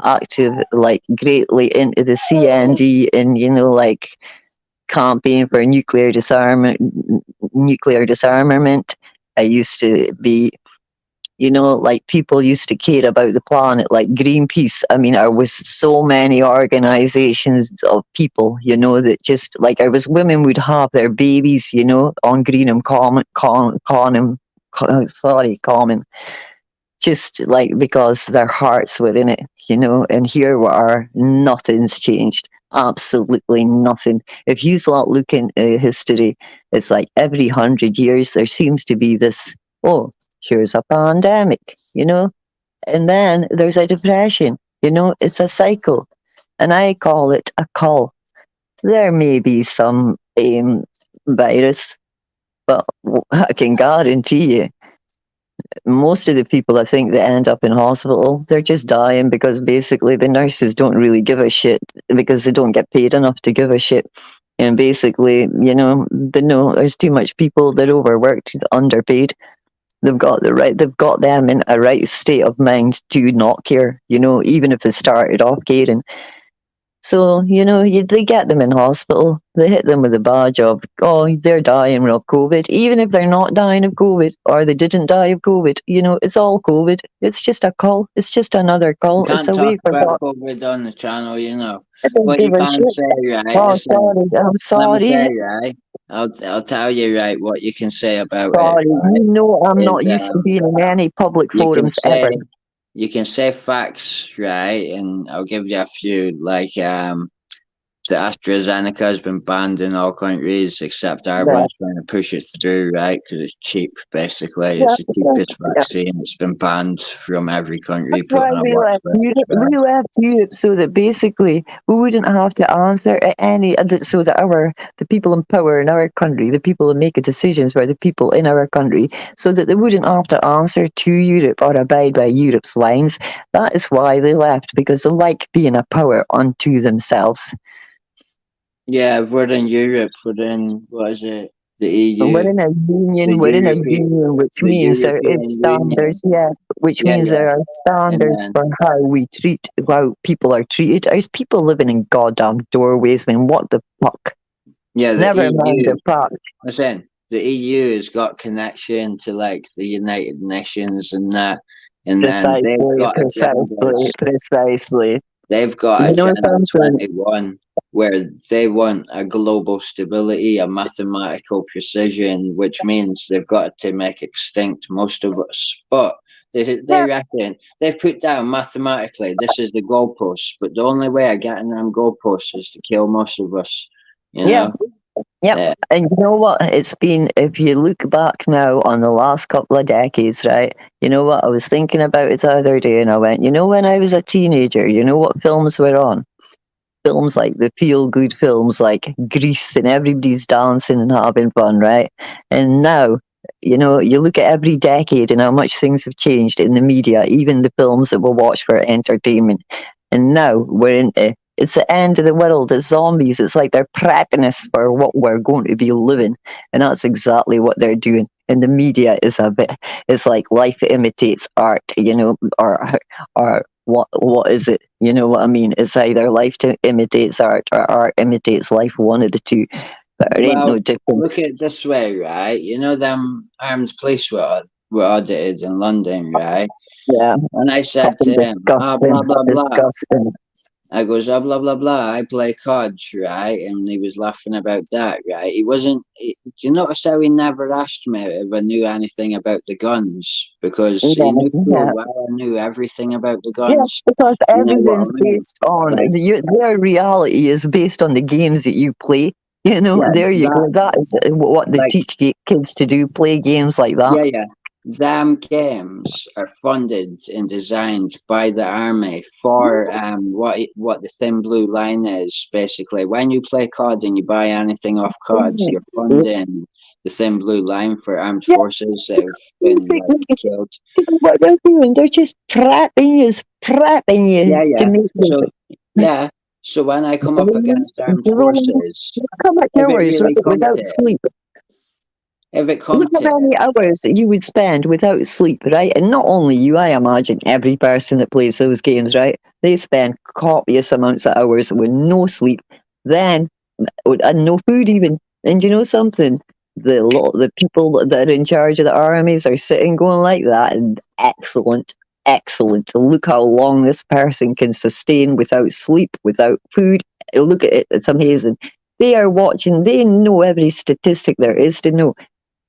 active, like greatly into the CND, and like campaign for nuclear disarmament. I used to be, like people used to care about the planet, like Greenpeace. I mean, there was so many organizations of people, that just like there was women would have their babies, on Greenham Common, just like because their hearts were in it, and here we are, nothing's changed. Absolutely nothing. If you start looking at history, it's like every 100 years there seems to be this, oh, here's a pandemic, and then there's a depression, it's a cycle. And I call it a call. There may be some virus, but I can guarantee you most of the people I think that end up in hospital, they're just dying because basically the nurses don't really give a shit because they don't get paid enough to give a shit. And basically, they know there's too much people, they're overworked, underpaid. They've got them in a right state of mind to not care, even if they started off caring. So, they get them in hospital, they hit them with a badge of, oh, they're dying of COVID. Even if they're not dying of COVID or they didn't die of COVID, it's all COVID. It's just a call. It's just another You call. It's can't a talk way for about God. COVID on the channel, I don't What you give a can shit. say, right? Oh, Listen, sorry. I'm let me sorry. say, right? I'll tell you, right, what you can say about it, Sorry. right? I'm Is not used to being in any public you can forums ever. say you can say facts, right? And I'll give you a few, like the AstraZeneca has been banned in all countries except our Yeah. one's trying to push it through, right? Because it's cheap, basically. Yeah, It's the yeah, cheapest yeah. vaccine. It's been banned from every country, That's put why on a we watch left list, Europe. right? We left Europe so that basically we wouldn't have to answer so that the people in power in our country, the people who make decisions were the people in our country, so that they wouldn't have to answer to Europe or abide by Europe's lines. That is why they left, because they like being a power unto themselves. Yeah, we're in Europe. We're in, what is it? The And EU, the we're in a European, union, which the means there is European standards, Union. yeah, which Yeah, means yeah. there are And standards for then, how people are treated. There's people living in goddamn doorways, man, what the fuck? yeah, the Never mind the EU. fact. Listen, the EU has got connection to like the United Nations and that, and then they've Precisely, got precisely, agendas. precisely. They've got You know Agenda something? 21 where they want a global stability, a mathematical precision, which means they've got to make extinct most of us. But they Yeah, reckon they've put down mathematically this is the goalposts, but the only way of getting them goalposts is to kill most of us. You yeah. know? Yep. Yeah. And you know what? It's been, if you look back now on the last couple of decades, right? You know what? I was thinking about it the other day and I went, you know, when I was a teenager, you know what films were on? Films like the feel good films like Grease and everybody's dancing and having fun, right? And now, you know, you look at every decade and how much things have changed in the media, even the films that we watch for entertainment. And now we're into it's the end of the world. It's zombies. It's like they're prepping us for what we're going to be living, and that's exactly what they're doing. And the media is a bit. It's like life imitates art, you know, or what is it? You know what I mean? It's either imitates art or art imitates life. One of the two. But there ain't no Well, difference. look at it this way, right? You know them armed police were audited in London, right? Yeah, And I said to fucking him, ah, blah, disgusting. blah, blah. Disgusting. I goes, ah, blah, blah, blah. I play cards, right? And he was laughing about that, right? He wasn't. Do you notice how he never asked me if I knew anything about the guns? Because he Yeah, knew full yeah. well I knew everything about the Yeah, guns. because You know what everything's I mean? based on Like, their reality is based on the games that you play. You know, yeah, there you that, go. That is what they like, teach kids to do: play games like that. yeah, yeah. Them games are funded and designed by the army for what the thin blue line is basically. When you play COD and you buy anything off COD, you're funding the thin blue line for armed Yeah, forces that have been like basically, killed. what they're doing, they're just prepping Yeah, you to yeah. make you So yeah. So when I come up drones, against armed drones. forces, How much if it hours, right, really come without to it, sleep? if it come Look to how it, many hours that you would spend without sleep, right? And not only you, I imagine every person that plays those games, right? They spend copious amounts of hours with no sleep, then and no food even. And you know something? The people that are in charge of the armies are sitting going like that, and excellent, excellent. Look how long this person can sustain without sleep, without food. Look at it; it's amazing. They are watching. They know every statistic there is to know,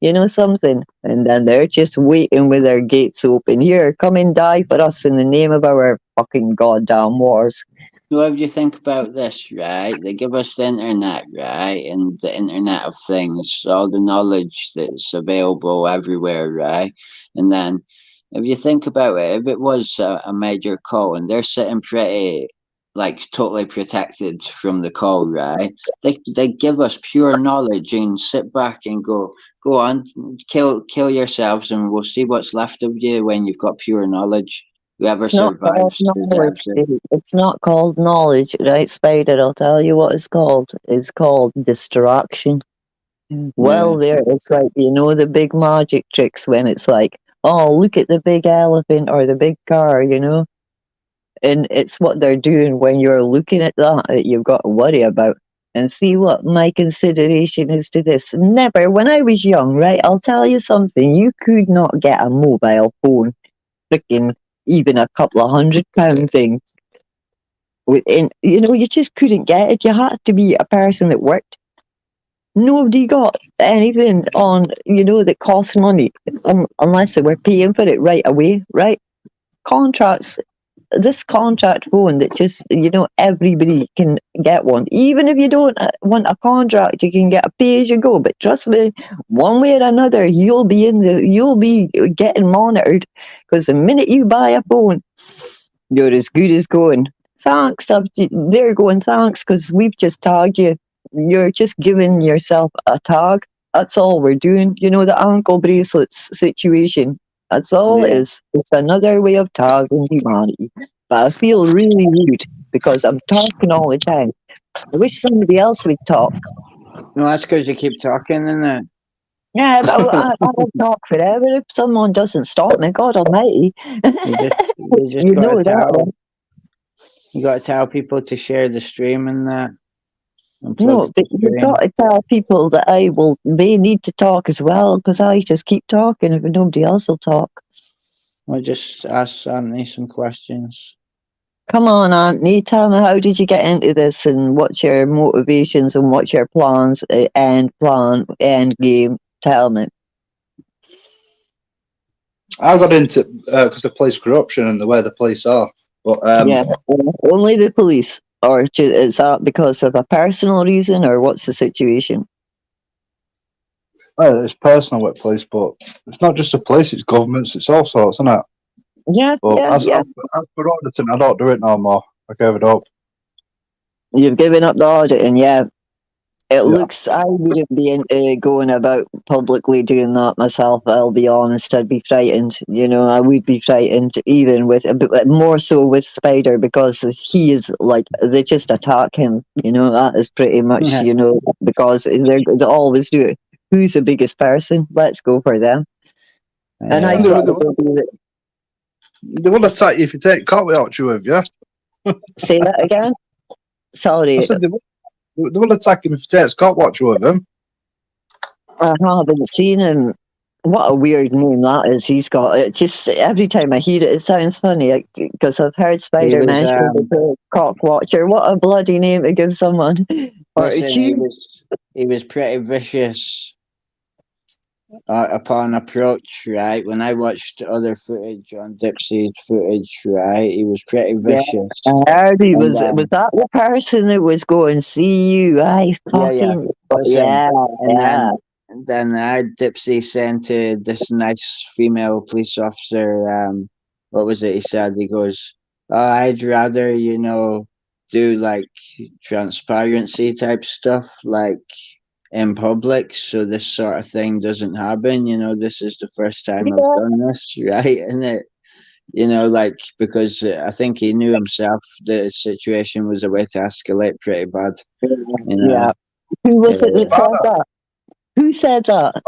you know something? And then they're just waiting with their gates open. Here, come and die for us in the name of our fucking goddamn wars. what do you think about this, right? They give us the internet, right? And the internet of things, all the knowledge that's available everywhere, right? And then if you think about it, if it was a major call and they're sitting pretty, like, totally protected from the call, right? They give us pure knowledge and sit back and go on, kill yourselves, and we'll see what's left of you when you've got pure knowledge. Whoever It's not called survives knowledge, deserves it. Dave. It's not called knowledge, right, Spider? I'll tell you what it's called. It's called distraction. Yeah. Well, there, it's like, you know, the big magic tricks when it's like, oh, look at the big elephant or the big car, you know? And it's what they're doing when you're looking at that you've got to worry about. And see what my consideration is to this. Never, when I was young, right, I'll tell you something, you could not get a mobile phone, freaking even a couple of £100 thing. Within, you know, you just couldn't get it. You had to be a person that worked. Nobody got anything on, you know, that cost money unless they were paying for it right away, right? Contracts, this contract phone that just, you know, everybody can get one. Even if you don't want a contract, you can get a pay as you go. But trust me, one way or another, you'll be getting monitored because the minute you buy a phone, you're as good as going. Thanks, they're going thanks because we've just tagged you. You're just giving yourself a tag. That's all we're doing. You know, the ankle bracelets situation. That's all it Yeah. is. It's another way of tagging humanity. But I feel really rude because I'm talking all the time. I wish somebody else would talk. No, that's because you keep talking, isn't it? Yeah, but I will talk forever if someone doesn't stop me. God Almighty, You just you gotta know that tell one. people to share the stream and that and plug No, the but you've got stream. to tell people that they need to talk as well because I just keep talking if nobody else will talk. Or just ask Anthony some questions. Come on, Anthony, tell me, how did you get into this, and what's your motivations, and what's your plans, end game? Tell me. I got into because of police corruption and the way the police are. But Yeah, only the police, or is that because of a personal reason, or what's the situation? well, it's personal with police, but it's not just the police; it's governments, it's all sorts, isn't it? Yeah, But yeah, as yeah. for auditing, I don't do it no more. I gave it up. You've given up the auditing, yeah. It Yeah. looks, I wouldn't be into going about publicly doing that myself. I'll be honest, I'd be frightened. You know, I would be frightened, even with, but more so with Spider, because he is like, they just attack him. You know, that is pretty much, Yeah. you know, because they always do it. Who's the biggest person? Let's go for them. And I Yeah. totally agree with. They will attack you if you take copy out you with you. Say that again. I Sorry, said they will attack him if he takes cop watch with him. I haven't seen him. What a weird name that is. He's got it. Just every time I hear it, it sounds funny because I've heard He Spider was mention the cock watcher. What a bloody name to give someone. Or to listen, choose. he was pretty vicious upon approach, right? When I watched other footage on Dipsy's footage, right, he was pretty Yeah, vicious. I heard he And was that the person that was going, see you? I yeah. fucking Listen, yeah, and yeah. then I had Dipsy saying to this nice female police officer, what was it? He said, he goes, "Oh, I'd rather, do like transparency type stuff, like in public, so this sort of thing doesn't happen. This is the first time I've Yeah, done this, right?" And like, because I think he knew himself the situation was about to escalate pretty bad, you yeah. know. Who was it that Yeah, said that? Who said that?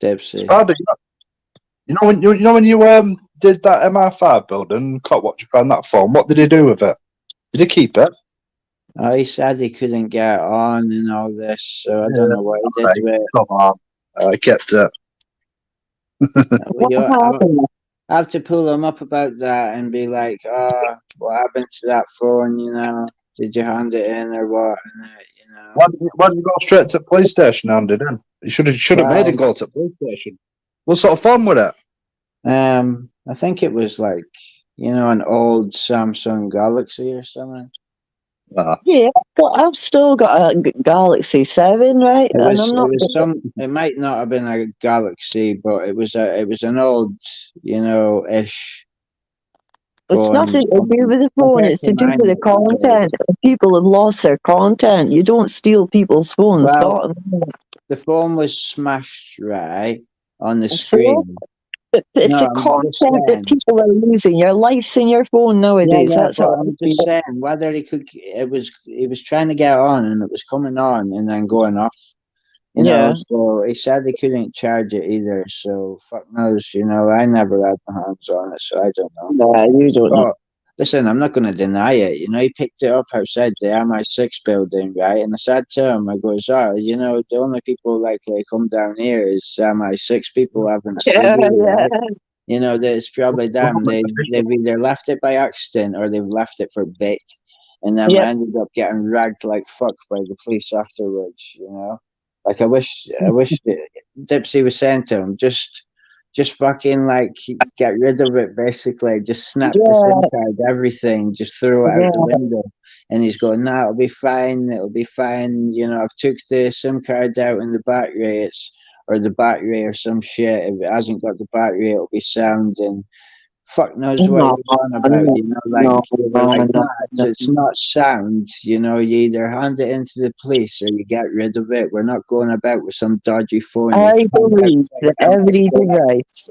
Dipsy. Spider, you know when you did that MR5 building, cop watch you found that phone. What did he do with it? Did he keep it? Oh, he said he couldn't get on and all this, so I don't know what he did Right. with it. Come on. I kept it. What I happened? have to pull him up about that and be like, "Oh, what happened to that phone? Did you hand it in or what?" Why did you go straight to the police station and handed in? You should have made him Well, go to the police station. What sort of phone was it? I think it was like, an old Samsung Galaxy or something. Yeah, but I've still got a Galaxy 7, right? It And was I'm it not. was some it might not have been a Galaxy, but it was an old, ish It's phone nothing to do with the phone. compared It's to to do mine. with the It was old. content. People have lost their content. You don't steal people's phones. Well, Bottom line. the phone was smashed right on the So, screen. but it's No, the I'm just content that saying. people are losing. Your life's in your phone Yeah, nowadays. yeah, That's but how I I'm see just it. saying whether he was trying to get on and it was coming on and then going off. Yeah, So he said he couldn't charge it either. So fuck knows. I never had my hands on it, so I don't know. yeah, you don't know. But listen, I'm not going to deny it. He picked it up outside the MI6 building, right? And I said to him, I goes, "Oh, the only people likely to come down here is MI6 people having a Yeah, ciggy, yeah, right? That it's probably them. They've either left it by accident or they've left it for bait." And then I yep. ended up getting ragged like fuck by the police afterwards. Like I wish that Dipsy was saying to him, just fucking like get rid of it basically. Just snap the SIM Yeah, card, everything, just throw it out the yeah, window. And he's going, "Nah, it'll be fine, it'll be fine. I've took the SIM card out and the battery, or the battery or some shit. If it hasn't got the battery, it'll be sound." And fuck knows what he no, was on about, no, like no, they were no, like, no, "Nah, it's no. not sound, you either hand it into the police or you get rid of it. We're not going about with some dodgy phone you I found believe outside that the MI6."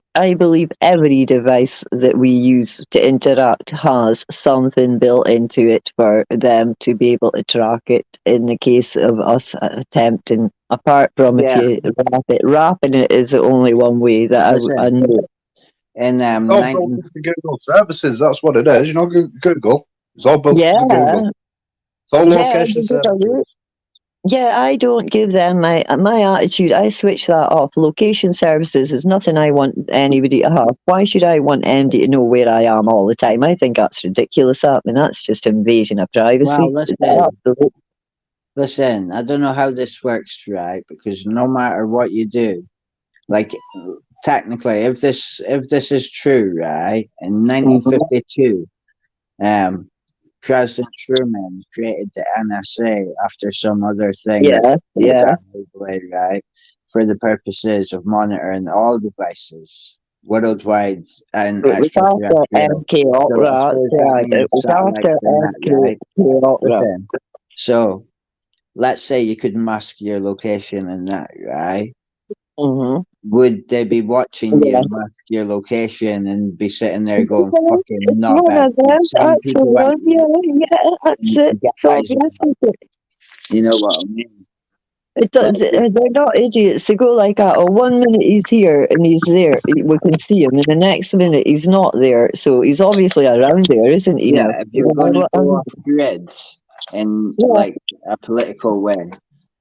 every device that we use to interact has something built into it for them to be able to track it in the case of us attempting, apart from if Yeah, you wrap it. Wrapping it is the only one way that I listen, know. in It's all built 19 into Google services. That's what it is. Google. It's all built into Google. Yeah, It's all yeah, location they did a services. look. Yeah, I don't give them my attitude. I switch that off. Location services is nothing I want anybody to have. Why should I want anybody to know where I am all the time? I think that's ridiculous. I mean, that's just invasion of Well, privacy. Absolutely. listen. I don't know how this works, right? Because no matter what you do, like technically, if this is true, right? In Mhm. 1952, um, President Truman created the NSA after some other thing that Yeah, was yeah. done legally, right? For the purposes of monitoring all devices worldwide and It was after extraterrestrial. MK So I Ultra. suppose That's that right. It means was after satellites and that, right? MK Ultra. Listen. So let's say you could mask your location and that, right? Mm-hmm. Would they be watching you Yeah. mask your location and be sitting there going Okay, fucking it's not one bad? of them. Send That's the people out one. Yeah, yeah, that's it. So guys, yes, you know what I mean? it But does. They're not idiots. They go like that. Oh, 1 minute he's here and he's there. We can see him, and the next minute he's not there. So he's obviously around there, isn't he? Now, yeah, if you you're know going to what I go mean? off grid in Yeah, like a political way,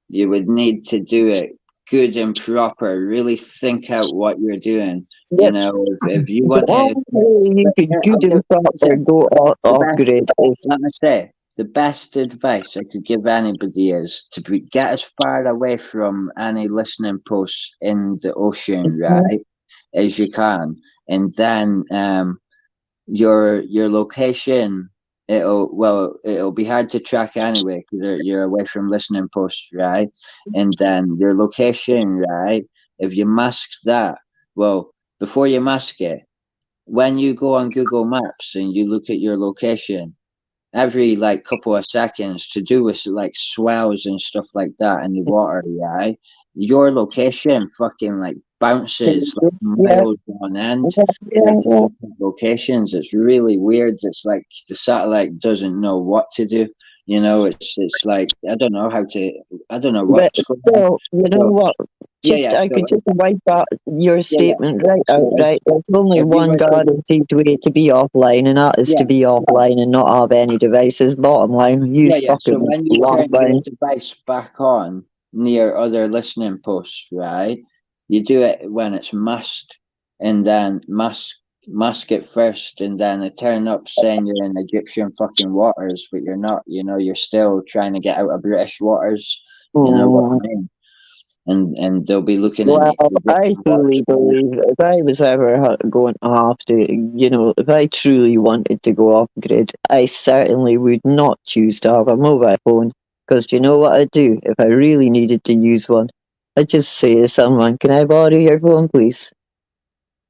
you would need to do it good and proper. Really think out what you're doing. You yep. know, if you The want to, only way you could I'll good give, and proper listen, go the off best, grid is let me say, the best advice I could give anybody is to get as far away from any listening posts in the ocean, right, as you can, and then your location, it'll be hard to track anyway because you're away from listening posts, right? And then your location, right, if you mask that, well, before you mask it, when you go on Google Maps and you look at your location every like couple of seconds to do with like swells and stuff like that in the water, right? Your location fucking like bounces like yeah, miles on end, yeah, like yeah, to yeah. different locations. It's really weird. It's like the satellite doesn't know what to do. You know, it's like I don't know But what's going on. still, you know So what? yeah, Just yeah. I So could just wipe that your yeah, yeah. statement right out, So right? There's only if you one were to guaranteed way to be offline, and that is yeah, to be offline and not have any devices. Bottom line, yeah, use yeah. So fucking when you turn your lockdown. device back on near other listening posts, right? You do it when it's masked, and then mask it first, and then it turn up saying you're in Egyptian fucking waters, but you're not. You know, you're still trying to get out of British waters. You know what I Mm. mean? And they'll be looking in Well, I Egyptian waters truly believe if I was ever going to have to, if I truly wanted to go off grid, I certainly would not choose to have a mobile phone. Because you know what I'd do if I really needed to use one? I'd just say to someone, "Can I borrow your phone, please?"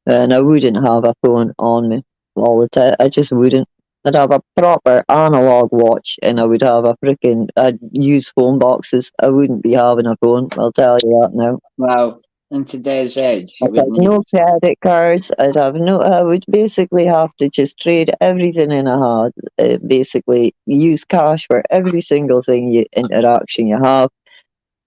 And I wouldn't have a phone on me all the time. I just wouldn't. I'd have a proper analog watch and I would have I'd use phone boxes. I wouldn't be having a phone, I'll tell you that now. Well, in today's age, I'd you would have need. no credit cards. I would basically have to just trade everything in a had. Basically, use cash for every single interaction you have.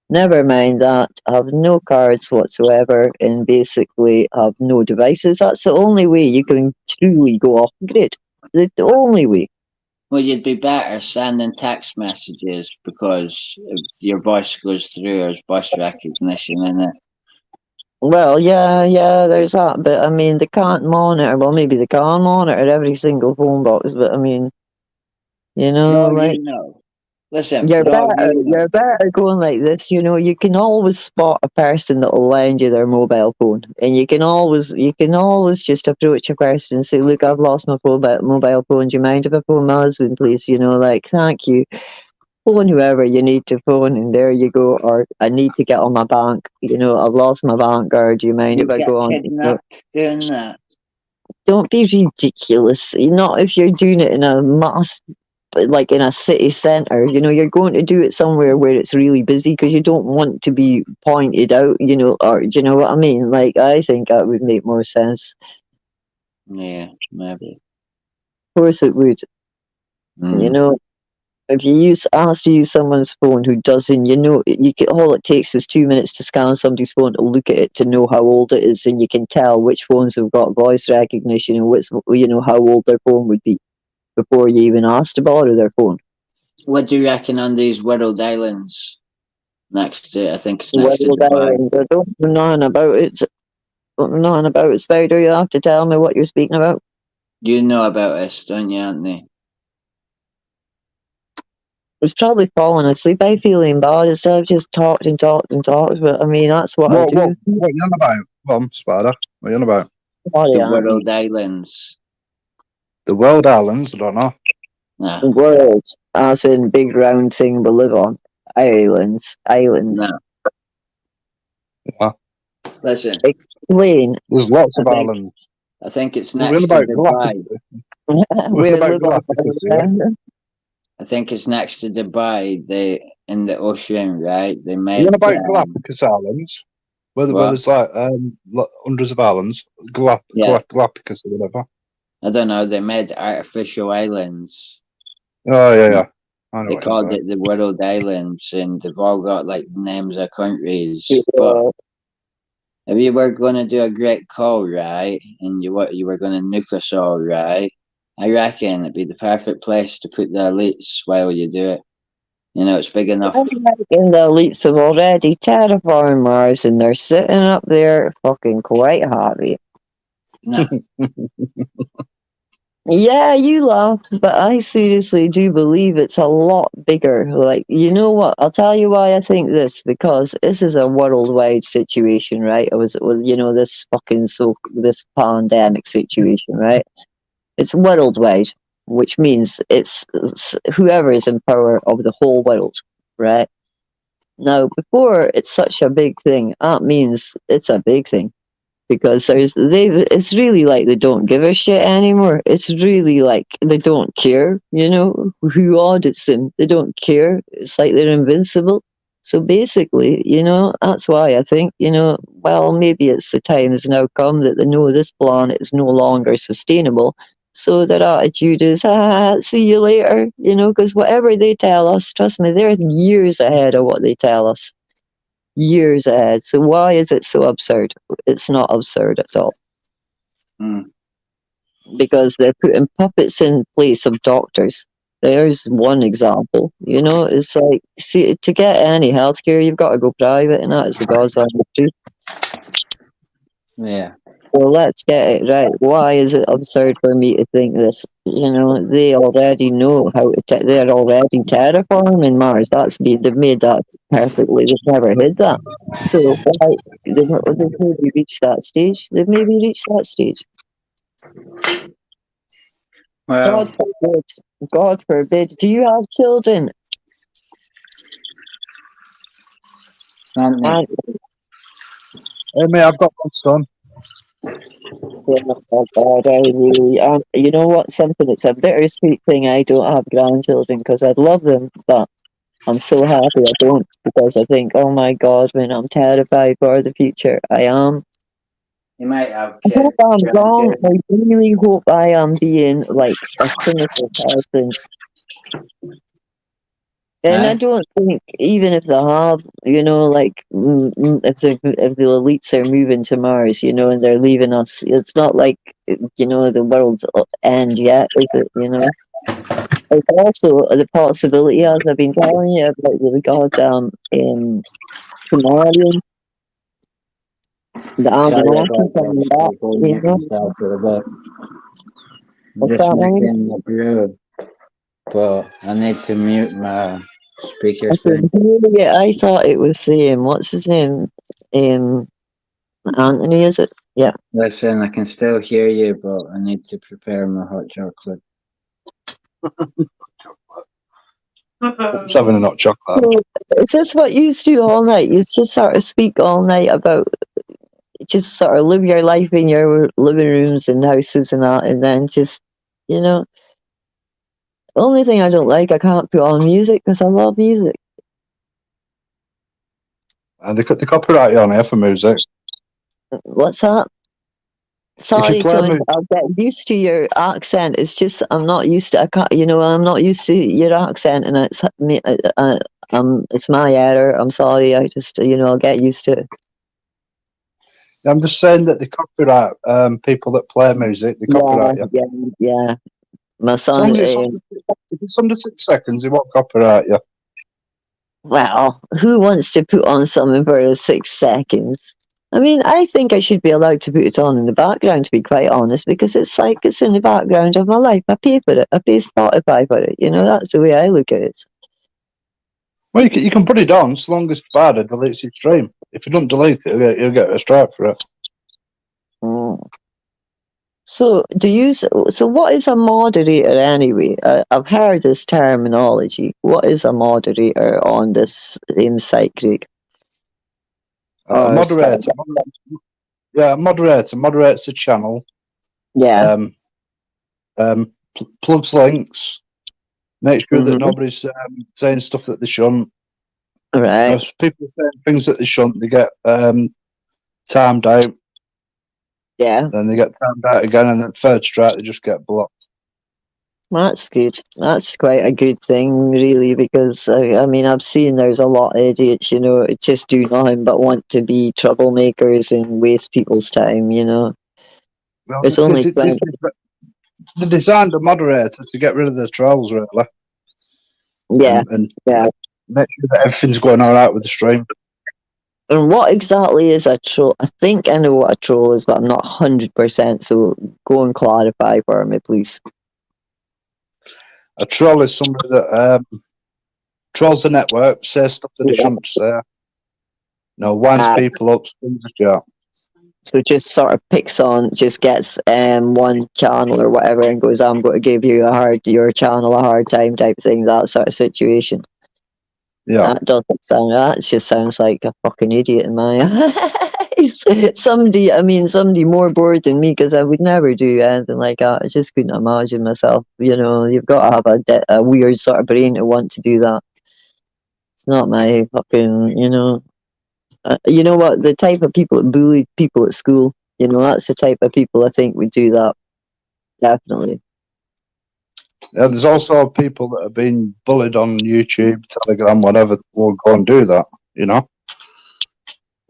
Never mind that, have no cards whatsoever and basically have no devices. That's the only way you can truly go off grid. The only way. Well, you'd be better sending text messages because if your voice goes through as voice recognition, and Well, yeah, yeah, there's that. But I mean, they can't monitor. Well, maybe they can monitor every single phone box, but I mean, for all like, you know, listen, for all you know, you're better going like this. You can always spot a person that'll lend you their mobile phone, and you can always just approach a person and say, "Look, I've lost my mobile phone. Do you mind if I phone my husband, please?" Like, thank you. Phone whoever you need to phone, and there you go. Or I need to get on my bank. I've lost my bank card. Do you mind if you'll I get go on? kidnapped doing that. Don't be ridiculous. Not if you're doing it in a mass, like in a city centre. You're going to do it somewhere where it's really busy because you don't want to be pointed out. Or do you know what I mean? Like, I think that would make more sense. Yeah, maybe. Of course, it would. You Mm. know, if you ask to use someone's phone who doesn't, all it takes is 2 minutes to scan somebody's phone to look at it to know how old it is, and you can tell which phones have got voice recognition and how old their phone would be before you even ask to borrow their phone. What do you reckon on these world islands? next to, I think it's next to World Dubai. Island. I don't know nothing about it. Don't know nothing about it, Spider. You have to tell me what you're speaking about. You know about this, don't you, Anthony? I was probably falling asleep. I feeling bad and stuff. Just talked and talked and talked. But I mean, that's what I do. What are you on about? Well, Spider. What are you on about? Sorry, The Auntie. World Islands. The World Islands? I don't know. Nah, World, as in big round thing we live on. Islands. nah. Yeah. Listen, Explain. There's lots of I think- islands. I think it's We're on next to about Dubai. Galapagos. We're about live on Galapagos here. I think it's next to Dubai. They in the ocean, right? They We're made on about Galapagos Islands. Where What? there's like hundreds of islands. Yeah. Galapagos or whatever. I don't know. They made artificial islands. Oh yeah. I know They what you're called about. it the World Islands, and they've all got like names of countries. But if you were going to do a great call, right, and you were going to nuke us all, right, I reckon it'd be the perfect place to put the elites while you do it. You know, it's big enough. I reckon the elites have already terraformed Mars and they're sitting up there fucking quite happy. No, Yeah, you laugh, but I seriously do believe it's a lot bigger. Like, you know what? I'll tell you why I think this, because this is a worldwide situation, right? This this pandemic situation, right? It's worldwide, which means it's whoever is in power of the whole world, right? Now, before it's such a big thing, that means it's a big thing because it's really like they don't give a shit anymore. It's really like they don't care, who audits them. They don't care. It's like they're invincible. So basically, that's why I think, well, maybe it's the time has now come that they know this planet is no longer sustainable. So their attitude is, see you later, because whatever they tell us, trust me, they're years ahead of what they tell us. Years ahead. So why is it so absurd? It's not absurd at all. Mm. Because they're putting puppets in place of doctors. There's one example. It's like, see, to get any healthcare, you've got to go private, and that is the God's honest truth. yeah. Well, let's get it right. Why is it absurd for me to think this? They already know how to. They're already terraforming Mars. They've made that perfectly. They've never hid that. So why they've maybe reached that stage? They've maybe reached that stage. Well, God forbid. God forbid. Do you have children? Anthony, And, Hey mate, I've got one son. oh God, I really. You know what? Something. It's a bittersweet thing. I don't have grandchildren because I'd love them, but I'm so happy I don't because I think, oh my God, when I'm terrified for the future, I am. you might have I hope I'm wrong. grandkids. I really hope I am being like a cynical person. And I Huh? don't think even if they have, if the elites are moving to Mars, and they're leaving us, it's not like the world's end yet, is it? There's also the possibility, as I've been telling you about the goddamn Somalian, the Sorry Anunnaki about coming this. back, I'll go mute myself for a bit. I'm What's just that, man? making the brew, but I need to mute my speaker I thing. can hear it. I thought it was what's his name? Anthony, is it? Yeah. Listen, I can still hear you, but I need to prepare my hot chocolate. I'm just having a hot chocolate. So, is this what you do all night? You just sort of speak all night about, just sort of live your life in your living rooms and houses and that, and then just, the only thing I don't like, I can't put on music because I love music. And they copyright you on here for music. What's that? Sorry, play John, I'll get used to your accent. It's just I'm not used to. I can't. I'm not used to your accent, and it's me. It's my error. I'm sorry. I just, I'll get used to it. I'm just saying that they copyright people that play music. They copyright you. Yeah. My As son. long as if it's under 6 seconds, they won't copyright you. Well, who wants to put on something for 6 seconds? I mean, I think I should be allowed to put it on in the background, to be quite honest, because it's like it's in the background of my life. I pay for it. I pay Spotify for it. That's the way I look at it. Well, you can put it on so long as Spada deletes your stream. If you don't delete it, you'll get a strike for it. Mm. So, so what is a moderator anyway? I've heard this terminology. What is a moderator on this same site, Craig? A Or moderator, yeah, a moderator moderates the channel. Yeah. Plugs links, make sure that Mhm. nobody's saying stuff that they shouldn't. Right. If people are saying things that they shouldn't, they get timed out. Yeah. Then they get timed out again, and then third strike, they just get blocked. That's good. That's quite a good thing, really, because I mean, I've seen there's a lot of idiots, just do nothing but want to be troublemakers and waste people's time. Well, It's only 20. they designed a moderator to get rid of the trolls, really, Yeah, and yeah. make sure that everything's going all right with the stream. And what exactly is a troll? I think I know what a troll is, but I'm not 100%. So go and clarify for me, please. A troll is somebody that trolls the network, says stuff that they Yeah. shouldn't say. Winds people up, things like that. So just sort of just gets one channel or whatever and goes, I'm going to give your channel a hard time type thing, that sort of situation. Yeah. That just sounds like a fucking idiot in my eyes. Somebody more bored than me, because I would never do anything like that. I just couldn't imagine myself. You've got to have a weird sort of brain to want to do that. It's not my fucking, you know what? The type of people that bullied people at school, that's the type of people I think would do that. Definitely. Yeah, there's also people that have been bullied on YouTube, Telegram, whatever, will go and do that,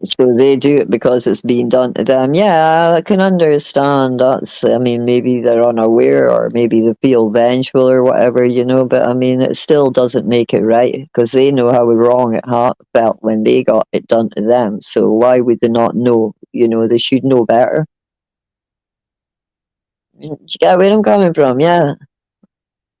So they do it because it's being done to them. Yeah, I can understand. Maybe they're unaware, or maybe they feel vengeful or whatever, but it still doesn't make it right, because they know how wrong it felt when they got it done to them. So why would they not know? They should know better. You get where I'm coming from? Yeah.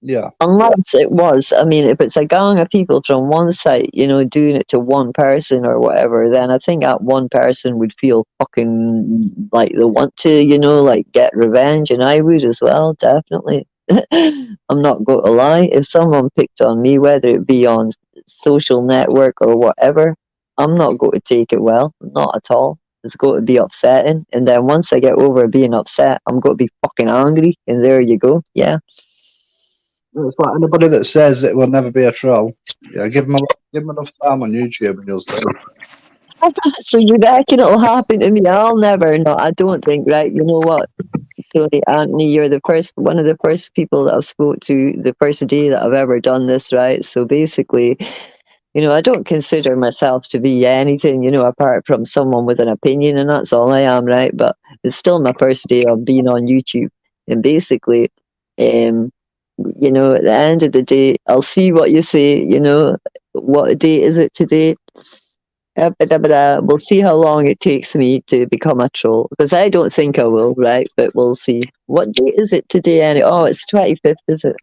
Yeah. Unless it was, if it's a gang of people from one site, doing it to one person or whatever, then I think that one person would feel fucking like they want to, like get revenge, and I would as well, definitely. I'm not going to lie. If someone picked on me, whether it be on social network or whatever, I'm not going to take it well, not at all. It's going to be upsetting, and then once I get over being upset, I'm going to be fucking angry, and there you go. Yeah. It's like anybody that says it will never be a troll. Yeah, give them enough time on YouTube and you'll see. So you reckon it'll happen to me? I'll never. No, I don't think. Right? You know what, Tony, Anthony, you're one of the first people that I've spoke to the first day that I've ever done this. Right? So basically, I don't consider myself to be anything, apart from someone with an opinion, and that's all I am. Right? But it's still my first day of being on YouTube, and basically, at the end of the day, I'll see what you say. What date is it today? We'll see how long it takes me to become a troll, because I don't think I will, right? But we'll see. What date is it today? Oh, it's 25th, is it?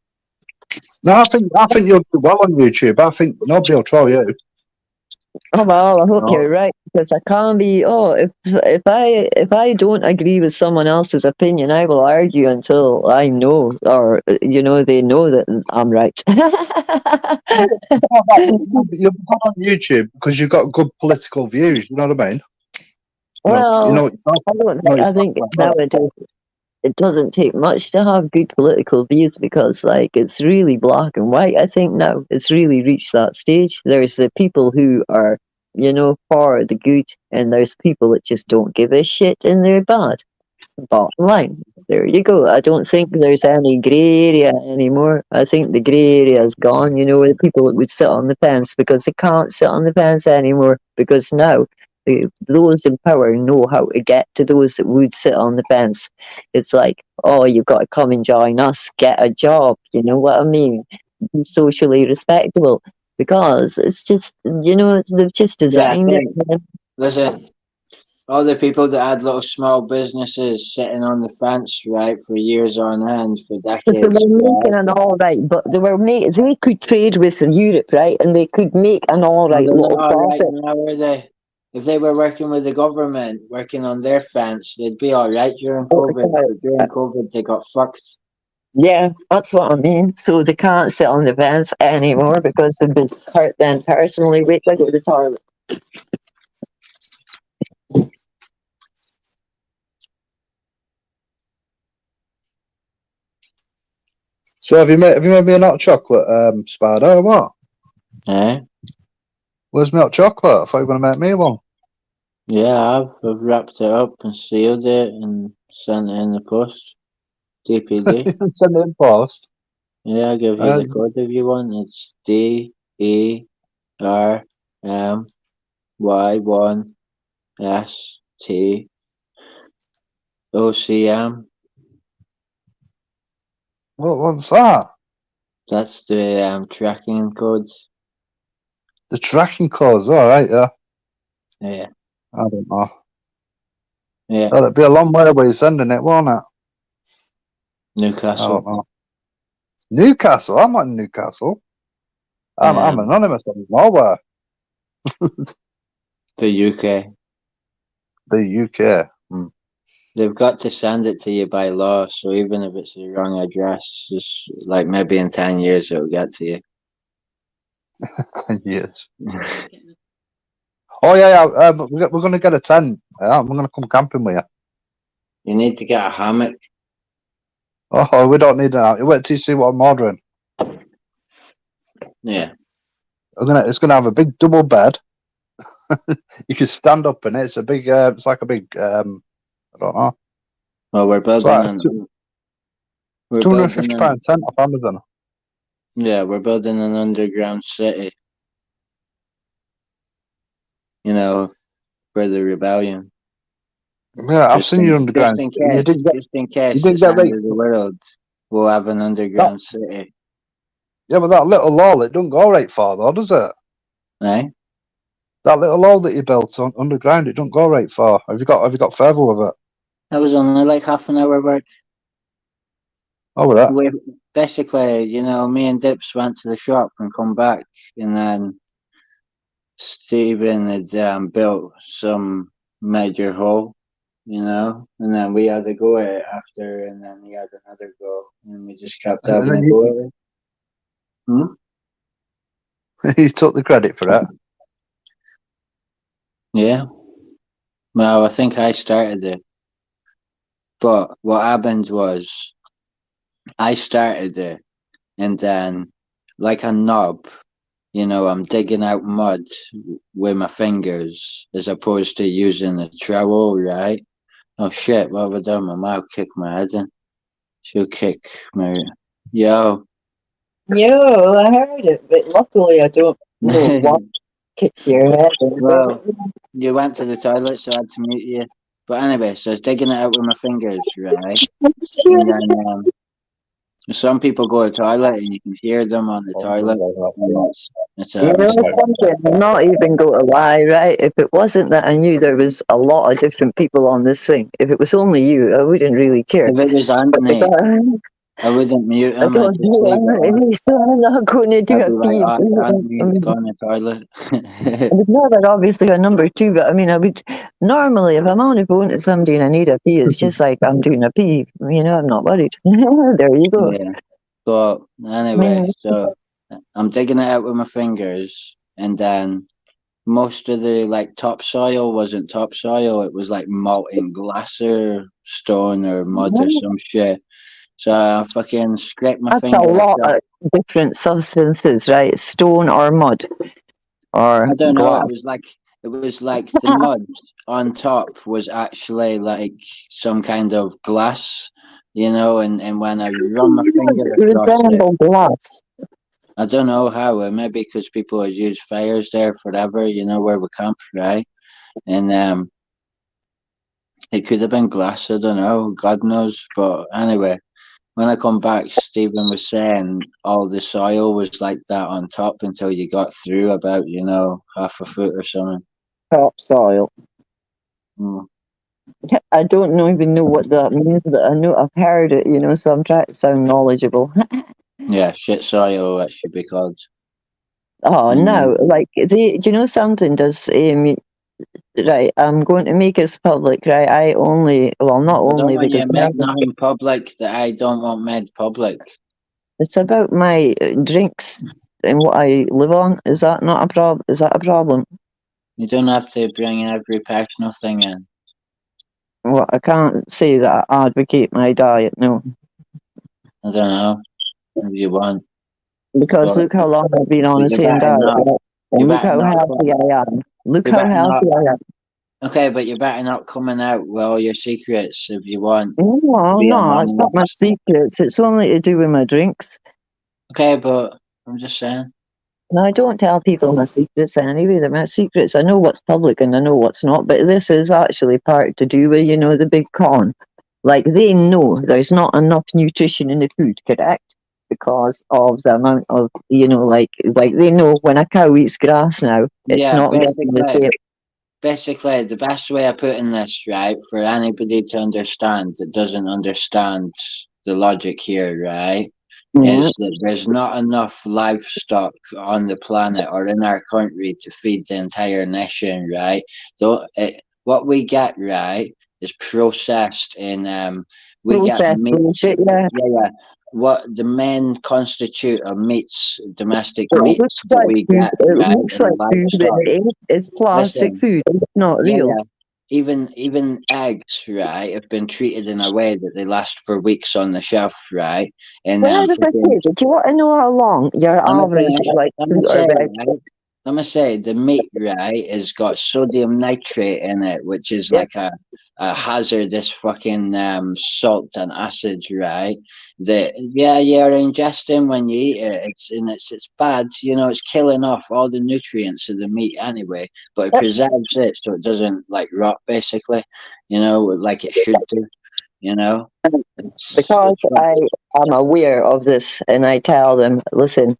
No, I think you'll do well on YouTube. I think nobody will troll you. Oh well, I hope you're right, because I can't be. Oh, if I don't agree with someone else's opinion, I will argue until I know, or they know that I'm right. You'll be on YouTube because you've got good political views. You know what I mean? Well, I think nowadays it doesn't take much to have good political views, because it's really black and white. I think now it's really reached that stage. There's the people who are, for the good, and there's people that just don't give a shit and they're bad. Bottom line. There you go. I don't think there's any grey area anymore. I think the grey area is gone. The people that would sit on the fence, because they can't sit on the fence anymore, because now those in power know how to get to those that would sit on the fence. It's like, oh, you've got to come and join us, get a job. You know what I mean? Be socially respectable. because it's just, they've just Yeah, I designed it. think. Listen, all the people that had little small businesses sitting on the fence, right, for years on end, for So decades, they're right? making an all right, but they could trade with Europe, right? And they could make an all Well, right they're not little all right profit. now, are they? If they were working with the government, working on their fence, they'd be all right during COVID. But during COVID, they got fucked. Yeah, that's what I mean. So they can't sit on the fence anymore because they've been hurt then personally. Wait, I go to the toilet. So have you made me a hot chocolate, Spider, or what? Eh? Where's my hot chocolate? I thought you were gonna make me one. Yeah, I've wrapped it up and sealed it and sent it in the post. DPD. Send it in post. Yeah, I'll give you the code if you want. It's DERRY1STOCM. What's that? That's the tracking codes. The tracking codes. All right, yeah. Yeah, I don't know. yeah. That'd be a long way away sending it, won't it? I Newcastle. don't know. Newcastle. I'm not in Newcastle. I'm anonymous. I'm nowhere. The UK. The UK. They've got to send it to you by law, so even if it's the wrong address, just like maybe in 10 years it'll get to you. 10 years. Oh yeah, yeah. We're gonna get a tent. Yeah, I'm gonna come camping with you. You need to get a hammock. Oh, we don't need that. Wait till you see what I'm ordering. Yeah. It's gonna have a big double bed. You can stand up in it. It's a big. It's like a big. I don't know. Well, we're It's building like an. a We're building £250 tent off Amazon. Yeah, we're building an underground city. You know, for the rebellion. Yeah, I've seen your underground. Just in You case didn't it's get end raped. of the world, we'll have an That, underground city. yeah, but that little hole, it doesn't go right far though, does it? Eh? That little hole that you built underground, it don't go right far. Have you got further with it? That was only like half an hour work. Oh, with that. Basically, me and Dips went to the shop and come back, and then Stephen had built some major hole, and then we had to go at it after, and then he had another go, and we just kept And having then a go at it. you took the credit for it. Yeah. Well, I think I started it. But what happened was I started it, and then, like a knob, I'm digging out mud with my fingers as opposed to using a trowel, right? Oh shit, what have I done? My mom kicked my head in. She'll kick my. Yo. Yo, I heard it, but luckily I don't know what kicked your head. Well, you went to the toilet, so I had to mute you. But anyway, so I was digging it out with my fingers, right? And then some people go to the toilet and you can hear them on the toilet. And it's You know something, I'm not even going to lie, right? If it wasn't that I knew there was a lot of different people on this thing, if it was only you, I wouldn't really care. If it was Anthony, I wouldn't mute I him. I'd don't just know, leave it on. so I'm not going to do I'd a be like, pee. oh, Anthony's gone to the toilet. I would know that obviously a number two, but I mean, I would normally, if I'm on the phone to somebody and I need a pee, it's just like I'm doing a pee. I'm not worried. There you go. Yeah. But anyway, so I'm digging it out with my fingers, and then most of the topsoil wasn't topsoil. It was like molten glass or stone or mud or some shit. So I fucking scraped my That's a finger lot across. of different substances, right? Stone or mud or I don't know. glass. It was like the mud on top was actually like some kind of glass, and when I run my finger It across it, resembled glass. I don't know how. Maybe because people have used fires there forever, where we camp, right? And it could have been glass. I don't know. God knows. But anyway, when I come back, Stephen was saying all the soil was like that on top until you got through about, half a foot or something. Topsoil. Mm. I don't even know what that means, but I know I've heard it, so I'm trying to sound knowledgeable. Yeah, shit soil, that should be called. Oh, Mm. no, like, do you know something? Right, I'm going to make this public, right? Not I don't only, want you because to make nothing public that I don't want made public. it's about my drinks and what I live on. Is that not a problem? Is that a problem? You don't have to bring every personal thing in. Well, I can't say that I advocate my diet, no. I don't know if you want, Because but, look how long I've been on but the you same better diet, not. right? You And look better how not. healthy I am. Look You how better not. healthy I am. Okay, but you better not coming out with all your secrets if you want to No, be no, it's not my anonymous. secrets. It's only to do with my drinks. Okay, but I'm just saying. No, I don't tell people my secrets anyway. They're my secrets. I know what's public and I know what's not, but this is actually part to do with, the big con. Like they know there's not enough nutrition in the food, correct? Because of the amount of, like they know when a cow eats grass now, it's Yeah, not getting the same. basically, the best way of putting this, right, for anybody to understand that doesn't understand the logic here, right, Mhm. is that there's not enough livestock on the planet or in our country to feed the entire nation, right? What we get, right, is processed in, we get Processed meats, bullshit, yeah. yeah. What the main constitute of meats, domestic It meats looks that like we food. get, It right, looks like in food, but livestock. it ain't. It's plastic Listen, food. It's not yeah, real. yeah. Even eggs, right, have been treated in a way that they last for weeks on the shelf, right? And Well, as I freaking, say, do you want to know how long your let me average, finish. like, Let me fruit or say, veg? right. Let me say the meat, right, has got sodium nitrate in it, which is Yeah. like a hazardous fucking salt and acid, right? That yeah, you're ingesting when you eat it. It's bad, it's killing off all the nutrients of the meat anyway, but it Yep. preserves it so it doesn't like rot basically, like it should do, you know. Because It's I am aware of this and I tell them, listen,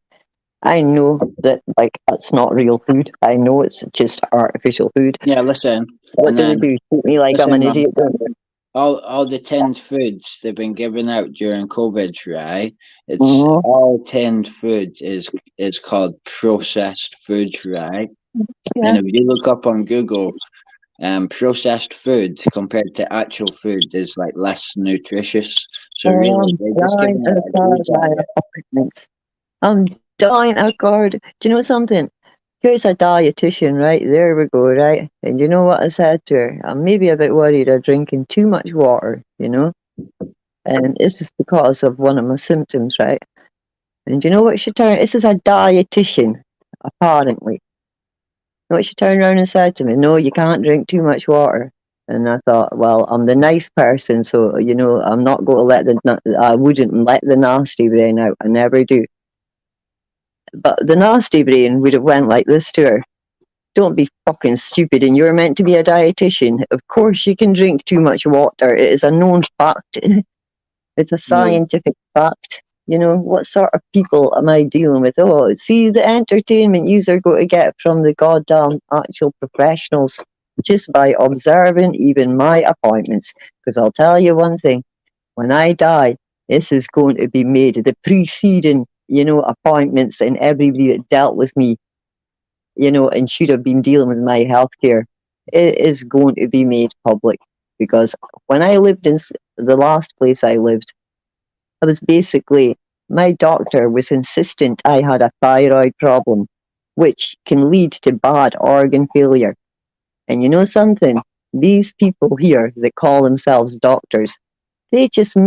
I know that, like, that's not real food. I know it's just artificial food. yeah, listen, What and do they then do? Treat me like I'm listen, an man. idiot? Don't they? All the tinned foods they've been giving out during COVID, right? It's Mhm. all tinned food is called processed food, right? And Yeah. if you look up on Google, processed food compared to actual food is like less nutritious. So Oh, really, I'm they're just dying giving of out a God, huge amount. appointments. I'm dying of God. Do you know something? Here's a dietitian, right? There we go, right? And you know what I said to her? I'm maybe a bit worried of drinking too much water, And this is because of one of my symptoms, right? And you know what she turned? This is a dietitian, apparently. What she turned around and said to me, no, you can't drink too much water. And I thought, well, I'm the nice person, so I'm not going to I wouldn't let the nasty brain out. I never do. But the nasty brain would have went like this to her. Don't be fucking stupid, and you're meant to be a dietitian. Of course you can drink too much water. It is a known fact. It's a Yeah, scientific fact. What sort of people am I dealing with? Oh, see the entertainment you're going to get from the goddamn actual professionals just by observing even my appointments. Because I'll tell you one thing, when I die, this is going to be made. The preceding, appointments and everybody that dealt with me, and should have been dealing with my healthcare, it is going to be made public. Because when I lived in the last place I lived, I was basically, my doctor was insistent I had a thyroid problem, which can lead to bad organ failure. And you know something? These people here that call themselves doctors, they just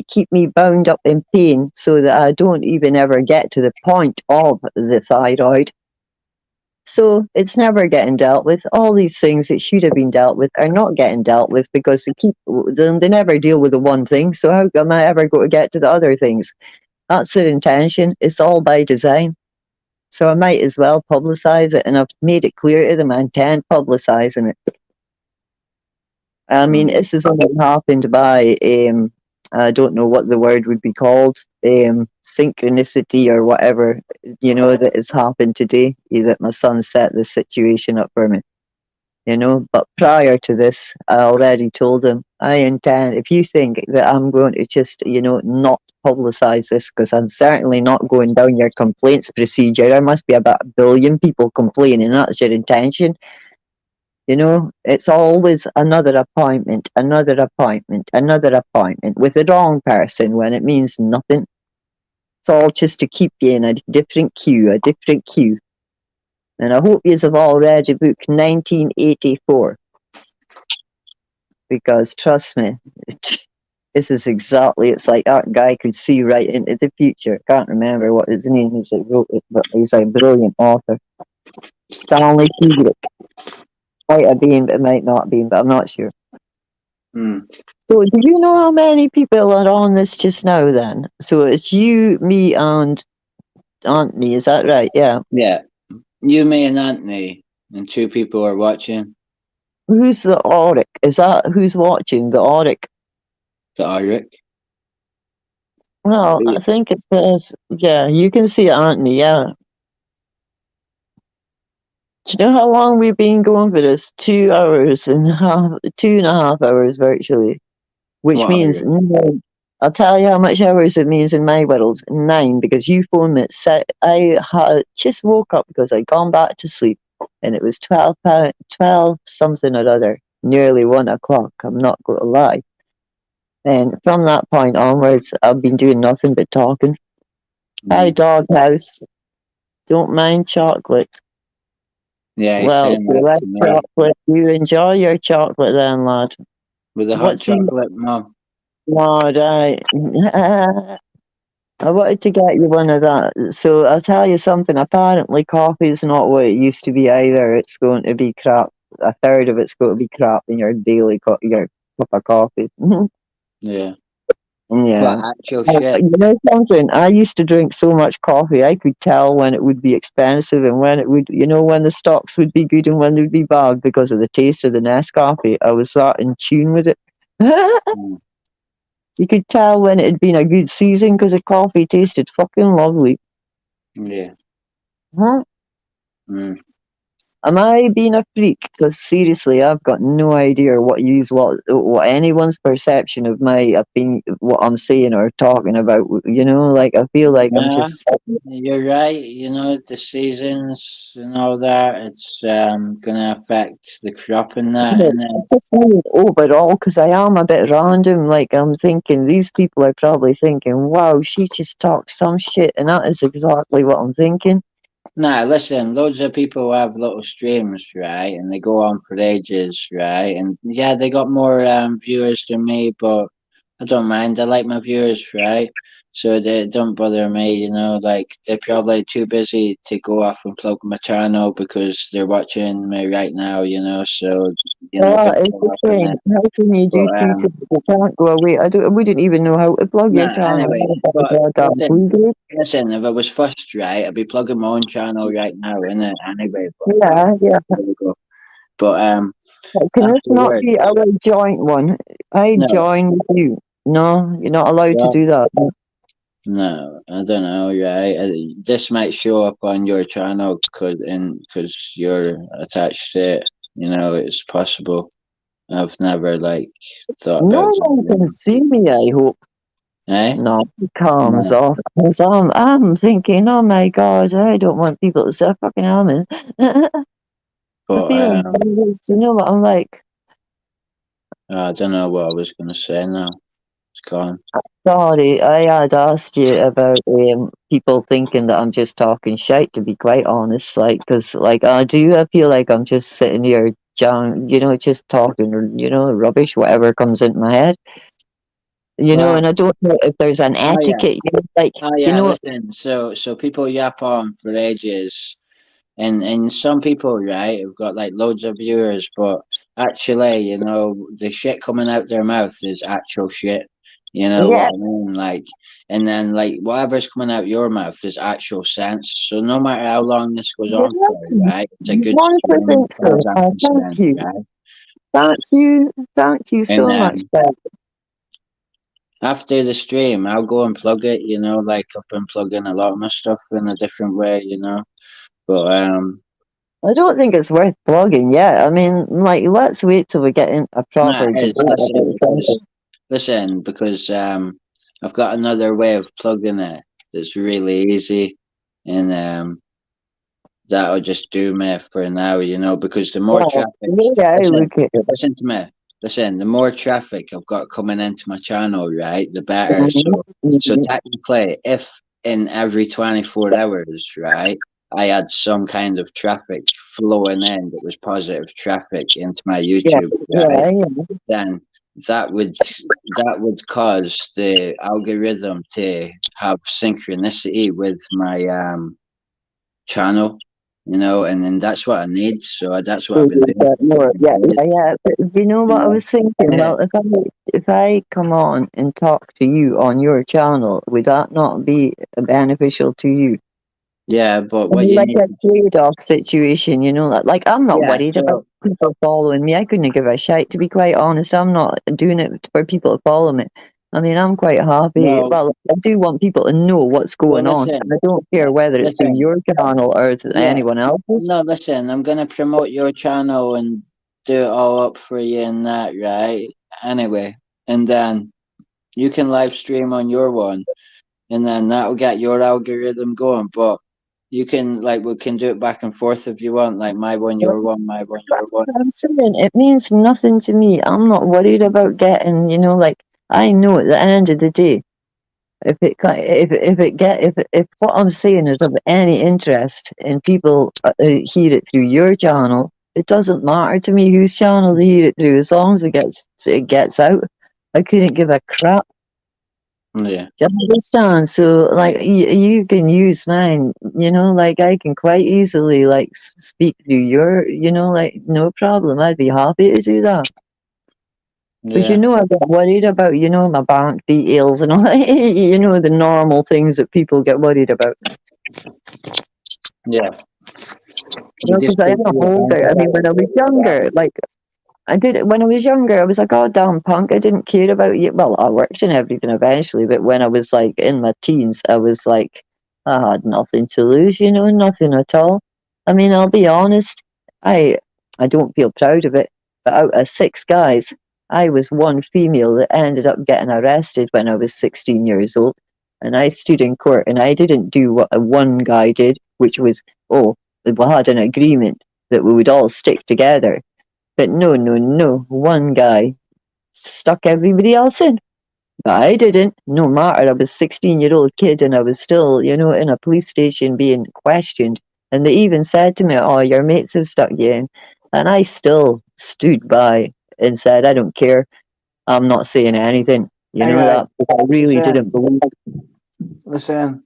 keep me bound up in pain so that I don't even ever get to the point of the thyroid. So it's never getting dealt with. All these things that should have been dealt with are not getting dealt with because they never deal with the one thing. So how am I ever going to get to the other things? That's their intention. It's all by design. So I might as well publicise it, and I've made it clear to them I intend publicising it. I mean, mm, this has only happened by I don't know what the word would be called, synchronicity or whatever, that has happened today, that my son set this situation up for me. But prior to this, I already told him, I intend, if you think that I'm going to just, not publicize this, because I'm certainly not going down your complaints procedure. There must be about 1 billion people complaining. That's your intention. It's always another appointment, another appointment, another appointment with the wrong person when it means nothing. It's all just to keep you in a different queue, a different queue. And I hope you have all read the book 1984, because trust me, this is exactly, it's like that guy could see right into the future. Can't remember what his name is that wrote it, but he's a brilliant author. Stanley Kubrick. Might have been, but it might not have been, but I'm not sure. Hmm. So do you know how many people are on this just now then? So it's you, me, and Anthony, is that right? Yeah. Yeah. You, me, and Anthony, and 2 people are watching. Who's the Auric? Is that who's watching? The Auric? The Auric. Well, I think it says, yeah, you can see Anthony, yeah. Do you know how long we've been going for this? 2 hours and a half, 2.5 hours virtually. Which What means, Auric? no, I'll tell you how much hours it means in my world. 9, because you phoned me at I had just woke up because I'd gone back to sleep, and it was 12 something or other, nearly 1 o'clock. I'm not going to lie. And from that point onwards, I've been doing nothing but talking. Hi, doghouse. Don't mind chocolate. Yeah, he's Well, if saying you that like to me. chocolate, you enjoy your chocolate then, lad. With the hot What's he? chocolate, Mum. All right. I wanted to get you one of that. So I'll tell you something. Apparently, coffee is not what it used to be either. It's going to be crap. A third of it's going to be crap in your daily your cup of coffee. Yeah. Yeah. What actual shit? You know something? I used to drink so much coffee, I could tell when it would be expensive and when it would, when the stocks would be good and when they would be bad because of the taste of the Nescafe. I was that in tune with it. Mm, You could tell when it had been a good season because the coffee tasted fucking lovely. yeah. Huh? Mm. Am I being a freak? Because seriously, I've got no idea what anyone's perception of my opinion, what I'm saying or talking about. Like I feel like I'm Yeah, just. you're right. The seasons and all that. It's gonna affect the crop and that, I and then just mean overall, because I am a bit random. Like I'm thinking, these people are probably thinking, "Wow, she just talked some shit," and that is exactly what I'm thinking. nah. Listen, loads of people have little streams, right, and they go on for ages, right, and yeah, they got more viewers than me, but I don't mind. I like my viewers, right. So they don't bother me, like they're probably too busy to go off and plug my channel because they're watching me right now, so Well, don't it's go the off on thing. it. How can you But do two things? You can't go away. I wouldn't even know how to plug your nah, channel. anyway, I've got a but goddamn clue. listen, if I was first, right, I'd be plugging my own channel right now, innit? Anyway, Yeah, yeah. there we go. But But can this not afterwards, be our joint one? I no, join with you. No, you're not allowed to well, do that. no, I don't know, right? This might show up on your channel because you're attached to it. It's possible. I've never thought No about one something, can see me, I hope. eh? No, it comes No, off. 'Cause I'm thinking, oh my God, I don't want people to say fucking Alan. I but feel embarrassed. You know what I'm like? I don't know what I was gonna say now. It's gone. Sorry, I had asked you about people thinking that I'm just talking shite, to be quite honest. Like, because, like, I feel like I'm just sitting here, just talking, or, rubbish, whatever comes into my head. Well, And I don't know if there's an oh yeah. etiquette, like, Oh yeah, listen. So people yap on for ages, and some people, right, have got loads of viewers, but actually, the shit coming out their mouth is actual shit. You know what yeah, I mean? And then whatever's coming out your mouth is actual sense. So no matter how long this goes yeah, on for, right, it's a you good want to stream think as far so. as I'm Thank concerned, you. right? Thank you And so much, Beth. After the stream, I'll go and plug it. Like I've been plugging a lot of my stuff in a different way. But I don't think it's worth blogging yet. I mean, like, let's wait till we get in a nah, proper it is. debate about something. Listen, because I've got another way of plugging it that's really easy, and that'll just do me for now. Because the more Well, traffic. the way I Listen, look at it, listen to me. Listen, the more traffic I've got coming into my channel, right, the better. mhm, So mhm, technically, if in every 24 hours, right, I had some kind of traffic flowing in that was positive traffic into my yeah, YouTube, right, yeah, yeah. then that would cause the algorithm to have synchronicity with my channel, and then that's what I need. So that's what So I've been you doing get for more, yeah, 5 days. yeah, yeah. But you know what I was thinking? Yeah, Well, if I come on and talk to you on your channel, would that not be beneficial to you? yeah, but I what mean, you like need a to, trade-off situation, like I'm not yeah, worried about so people following me. I couldn't give a shite, to be quite honest. I'm not doing it for people to follow me. I mean, I'm quite happy. no, Well, I do want people to know what's well, going on. And listen, I don't care whether it's through listen, your channel or through yeah, anyone else's. no, listen, I'm gonna promote your channel and do it all up for you and that, right? Anyway, and then you can live stream on your one, and then that'll get your algorithm going. But you can like we can do it back and forth if you want, like my one, your one, my one, your That's one. what I'm saying. It means nothing to me. I'm not worried about getting, like I know at the end of the day, if what I'm saying is of any interest and people hear it through your channel, it doesn't matter to me whose channel they hear it through, as long as it gets out. I couldn't give a crap. Yeah, Do you understand? So, like, you can use mine, like, I can quite easily, like, speak through like, no problem. I'd be happy to do that. Because, yeah, I get worried about, my bank details and all that, the normal things that people get worried about. yeah. You Because just I speak am to your bank older. I mean, about when I it. was younger, like, I did it when I was younger. I was a goddamn punk. I didn't care about you. Well, I worked and everything eventually, but when I was like in my teens, I was like, I had nothing to lose, nothing at all. I mean, I'll be honest, I I don't feel proud of it, but out of six guys, I was one female that ended up getting arrested when I was 16 years old. And I stood in court and I didn't do what a one guy did, which was, oh, we had an agreement that we would all stick together. But no, no, no. One guy stuck everybody else in. But I didn't. No matter. I was 16-year-old kid and I was still, in a police station being questioned. And they even said to me, oh, your mates have stuck you in. And I still stood by and said, I don't care. I'm not saying anything. You All know right, that? Because I really listen, didn't believe listen.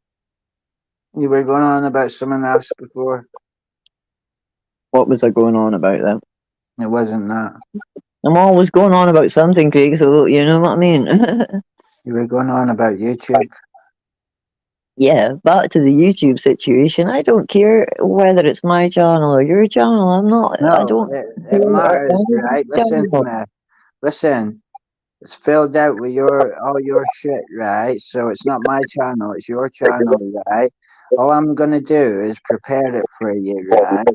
You were going on about someone else before. what was I going on about then. It wasn't that. I'm always going on about something, Craig, so you know what I mean? You were going on about YouTube. Yeah, back to the YouTube situation. I don't care whether it's my channel or your channel. I No, don't it care about matters, anybody's right? Listen to channel. me. Listen. It's filled out with all your shit, right? So it's not my channel, it's your channel, right? All I'm gonna do is prepare it for you, right?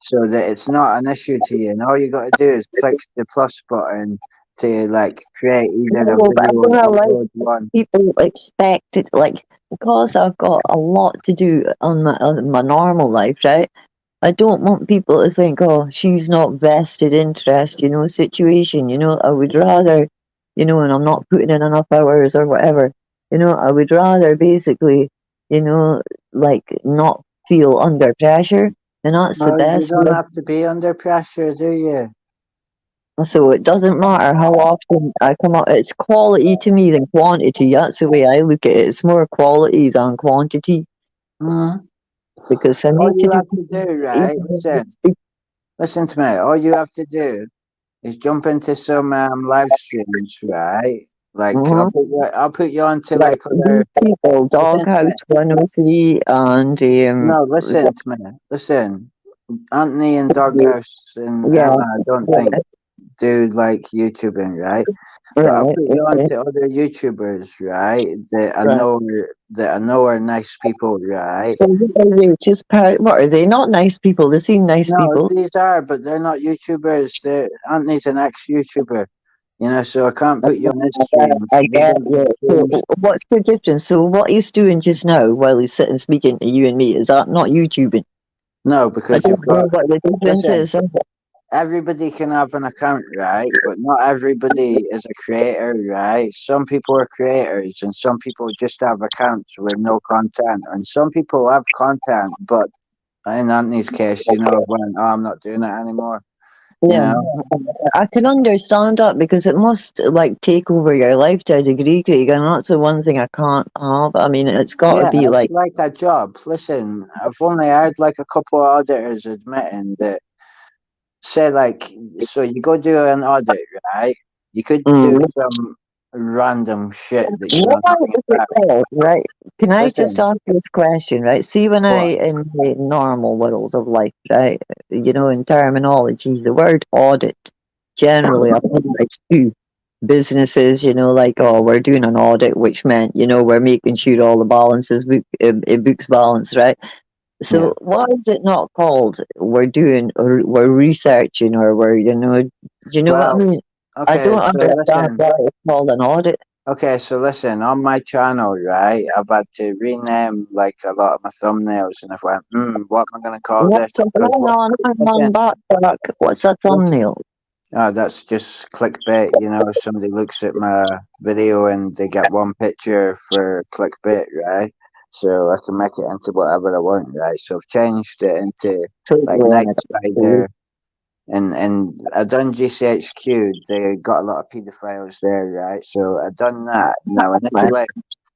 So that it's not an issue to you. And all you gotta do is click the plus button to like create either a No, but I video don't or know, like upload one. people expect it, like because I've got a lot to do on my normal life, right? I don't want people to think, oh, she's not vested interest, situation. I would rather, and I'm not putting in enough hours or whatever. I would rather basically, you know, like not feel under pressure. And that's the No, you best don't way. have to be under pressure, do you? So it doesn't matter how often I come up. It's quality to me than quantity. That's the way I look at it. It's more quality than quantity Hmm. because I All need to you do. have to do, right? Listen to me. All you have to do is jump into some live streams, right? Like Mhm. I'll put you onto Like like these other. people, Listen to me. Doghouse 103 and No, listen to me. Listen, Anthony and Doghouse and yeah, Emma. I don't think. do like YouTubing, right? But I'll Right, put you on okay, to other YouTubers, right? right. That I know are nice people, right? So what are they? Just what are they? Not nice people. They seem nice No, people. these are, but they're not YouTubers. They Anthony's an ex-YouTuber, so I can't put you on his stream. I They get don't do you. So streams. what's the difference? So what he's doing just now while he's sitting speaking to you and me, is that not YouTubing? No, I because don't you've know got what the difference listen. is. Everybody can have an account, right? But not everybody is a creator, right? Some people are creators, and some people just have accounts with no content, and some people have content, but in Anthony's case, when I'm not doing it anymore, you Yeah, know. I can understand that because it must like take over your life to a degree, Craig, and that's the one thing I can't have. I mean, it's got to Yeah, be it's like, like a job. Listen, I've only heard like a couple of auditors admitting that say like so you go do an audit, right? You could do mm, some random shit that you know what nothing is it about. called, right? Can I just Listen, ask this question, right? See, when I, what? in my normal world of life, right, in terminology, the word audit generally applies to businesses, like, oh, we're doing an audit, which meant, we're making sure all the balances, books balance, right? Yeah. So why is it not called we're doing or we're researching or we're, do you know what I Well, mean? I okay, don't so understand listen. why it's called an audit. On my channel, right, I've had to rename like a lot of my thumbnails and I've went, what am I gonna call this? What's a Because hang on, listen, backtrack. What's a listen. thumbnail? That's just clickbait, somebody looks at my video and they get one picture for clickbait, right? So I can make it into whatever I want, right? So I've changed it into like Totally Night on it. Spider and I done GCHQ. They got a lot of paedophiles there, right? So I done that. Now initially,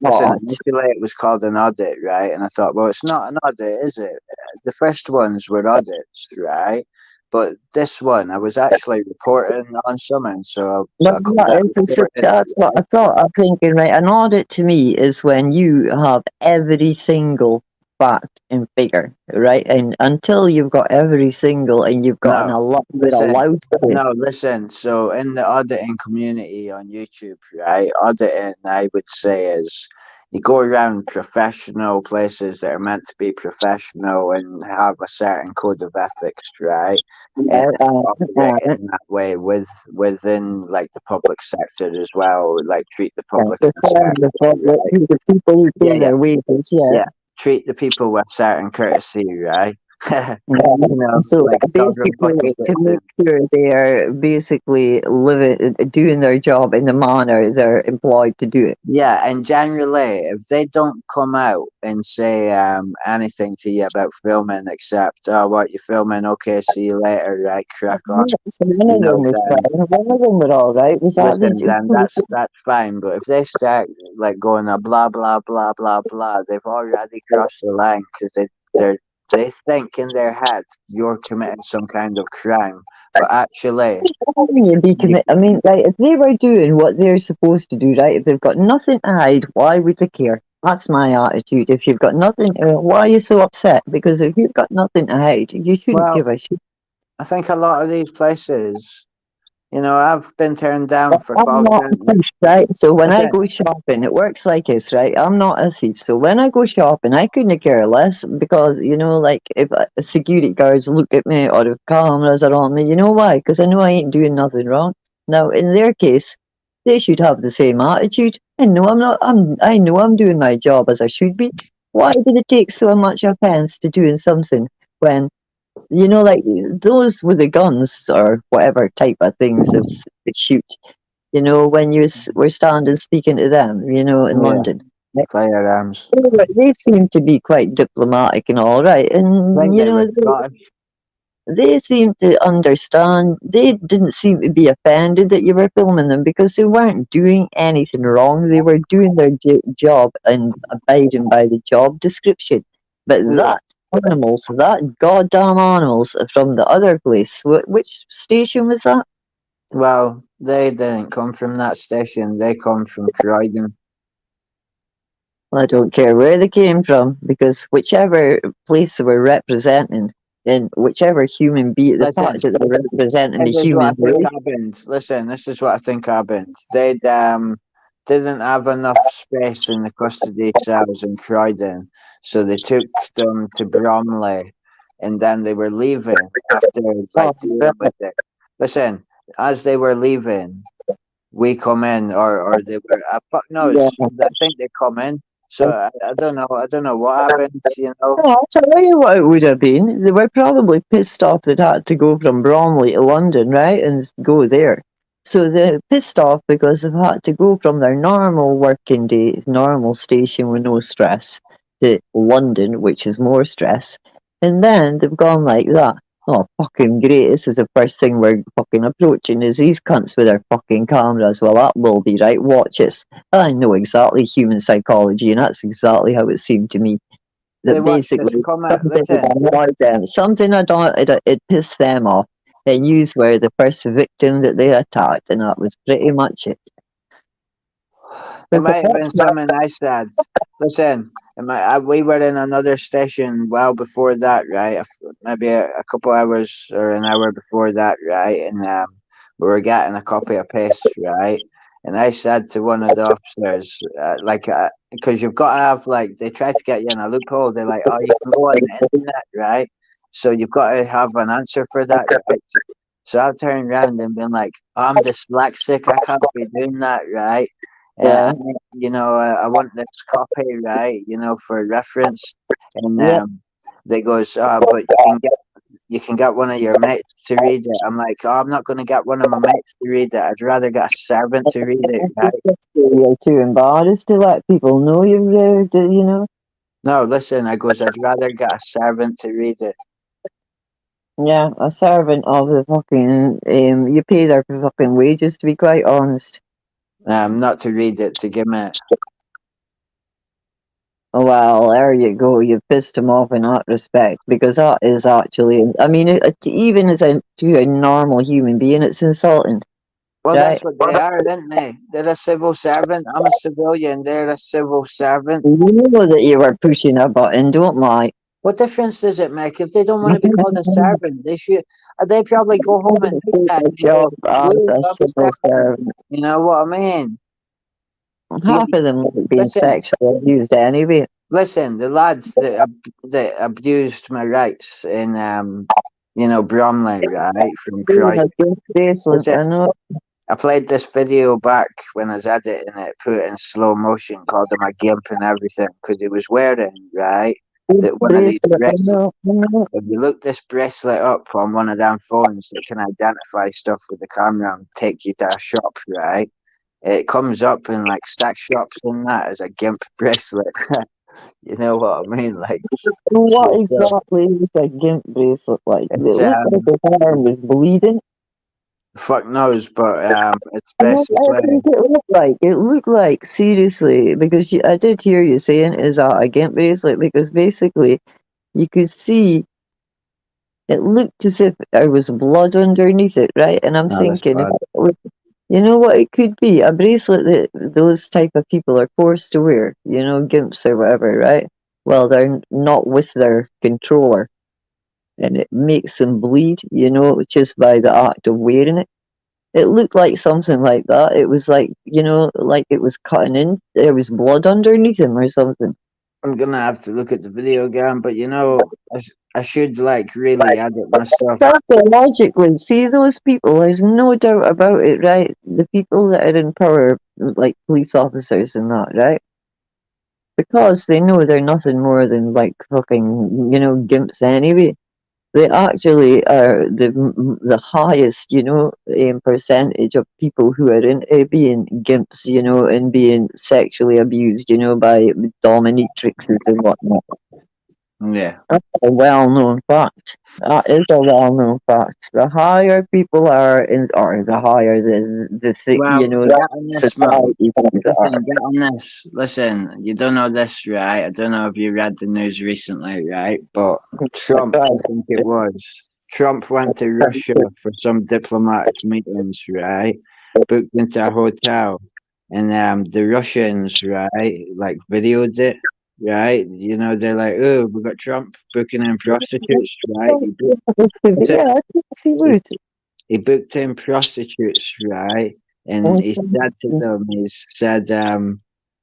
listen, God. initially it was called an audit, right? And I thought, well, it's not an audit, is it? The first ones were audits, right? But this one, I was actually reporting on something, so But I called that it is reporting. that's what I thought. I'm thinking, right? An audit to me is when you have every single fact and figure, right? And until you've got every single, and you've got No, you're listen, allowed to. no, listen. So in the auditing community on YouTube, right? Auditing, I would say, is you go around professional places that are meant to be professional and have a certain code of ethics, right? And operate Uh, in that way within like the public sector as well, like treat the public the in a certain way, right? the people who Yeah, pay yeah, their wages, yeah. yeah. Treat the people with certain courtesy, right? So Like sovereign basically, fucking to make citizens. sure they are basically living, doing their job in the manner they're employed to do it. Yeah, and generally, if they don't come out and say anything to you about filming, except what you're filming, okay, see you later, right, crack on, So none of them was then fine. None of them were all right. Was that listen, the? then that's fine. But if they start like going a blah blah blah blah blah, they've already crossed the line because they think in their head you're committing some kind of crime, but actually, you, I mean, right, if they were doing what they're supposed to do, right, if they've got nothing to hide, why would they care? That's my attitude. If you've got nothing, why are you so upset? Because if you've got nothing to hide, you shouldn't well, give a shit. I think a lot of these places, I've been turned down for I'm call not a center. thief, right? So when I Okay, go shopping, it works like this, right? I'm not a thief. So when I go shopping, I couldn't care less because, like if security guards look at me or if cameras are on me, you know why? Because I know I ain't doing nothing wrong. Now, in their case, they should have the same attitude. I know I'm doing my job as I should be. Why did it take so much offense to doing something when like those with the guns or whatever type of things that shoot, when were standing speaking to them, in yeah, London. Right? firearms. They seem to be quite diplomatic and all right. I And, think they were Scottish. they seem to understand. They didn't seem to be offended that you were filming them because they weren't doing anything wrong. They were doing their job and abiding by the job description. But Yeah. that goddamn animals from the other place, which station was that? Well, they didn't come from that station. They come from Croydon. I don't care where they came from because whichever place they were representing. And whichever human being, the Listen, fact that they're representing the this is what I human think race. happened. Listen, this is what I think happened. They didn't have enough space in the custody cells in Croydon, so they took them to Bromley, and then they were leaving after Oh, like dealing with it. Listen, as they were leaving, we come in, or they were. Fuck knows. yeah. I think they come in. So I don't know. I don't know what happened. You know. Oh, I'll tell you what it would have been. They were probably pissed off they'd had to go from Bromley to London, right, and go there. So they're pissed off because they've had to go from their normal working day, normal station with no stress, to London, which is more stress. And then they've gone like that. Oh, fucking great. This is the first thing we're fucking approaching is these cunts with their fucking cameras. Well, that will be right. Watch us. I know exactly human psychology, and that's exactly how it seemed to me They that watched us basically come out. something Listen, annoyed them, something it pissed them off, and you were the first victim that they attacked, and that was pretty much it. it might have been something I said. Listen, we were in another station well before that, right? Maybe a couple hours or an hour before that, right? And we were getting a copy of paste, right? And I said to one of the officers, because you've got to have like they try to get you in a loophole. They're like, oh, you can go on the internet, right? So you've got to have an answer for that, right? So I've turned around and been like, I'm dyslexic. I can't be doing that, right? Yeah, I want this copy, right? For reference. And yeah. they goes, but you can get one of your mates to read it. I'm like, oh, I'm not going to get one of my mates to read it. I'd rather get a servant to read it, right? You're too embarrassed to let people know you've read it, you know. No, listen, I goes, I'd rather get a servant to read it. Yeah, a servant of the fucking you pay their fucking wages to be quite honest. Not to read it, to give me. Oh, well, there you go. You pissed him off in that respect because that is actually, I mean, even as to a normal human being, it's insulting, Well, right? that's what they are, aren't they? They're a civil servant. I'm a civilian. They're a civil servant. You know that you were pushing a button, don't lie. What difference does it make if they don't want to be called a servant? They should. They probably go home at night Do time a and go, job as "Woo, a I'm a civil servant." servant. You know what I mean? You Half of them like being listen, sexually abused anyway. listen. The lads that abused my rights in Bromley, right, from Doing Croydon. a good bracelet, Listen, I know. I played this video back when I was editing it, put it in slow motion, called him a gimp and everything, because he was wearing, right, Good that one of these bracelet, I bracelets. know. I know. If you look this bracelet up on one of them phones that can identify stuff with the camera and take you to a shop, right? It comes up in like stack shops and that as a gimp bracelet. You know what I mean? Like, What so exactly is a gimp bracelet like? It it's looked like his arm was bleeding. fuck knows, but it's I know what I basically think it looked like. It looked like, seriously, because I did hear you saying is that a gimp bracelet, because basically you could see it looked as if there was blood underneath it, right? And I'm no, that's thinking, if bad. it was, you know what it could be? A bracelet that those type of people are forced to wear, you know, gimps or whatever, right? Well, they're not with their controller, and it makes them bleed, you know, just by the act of wearing it. It looked like something like that. It was like, you know, like it was cutting in. There was blood underneath him or something. I'm gonna have to look at the video again, but I should like really edit my stuff. Psychologically, see those people, there's no doubt about it, right? The people that are in power, like police officers and that, right? Because they know they're nothing more than like fucking, you know, gimps anyway. They actually are the highest, you know, percentage of people who are into being gimps, you know, and being sexually abused, you know, by dominatrixes and whatnot. Yeah. That's a well-known fact. That is a well-known fact. The higher people are, or the higher Well, you know, get on this, Mo. society things are. Listen, get on this. Listen, you don't know this, right? I don't know if you read the news recently, right? But Trump, I think it was, Trump went to Russia for some diplomatic meetings, right? Booked into a hotel. And the Russians, right, like videoed it, right? You know, they're like, oh, we got Trump booking in prostitutes, right? Yeah, I can see He, what he booked in prostitutes, right? And he said to them, he said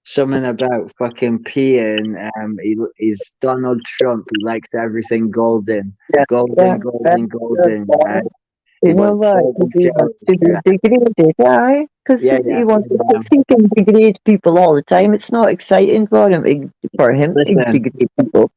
something about fucking peeing. He's Donald Trump. He likes everything golden, yeah, golden, yeah, golden, golden, right? yeah. He You know wants why? golden Because he showers, wants to be right? degraded, yeah. Because Yeah, yeah. he wants to, And, because he can degrade people all the time. It's not exciting for him to listen, degrade people.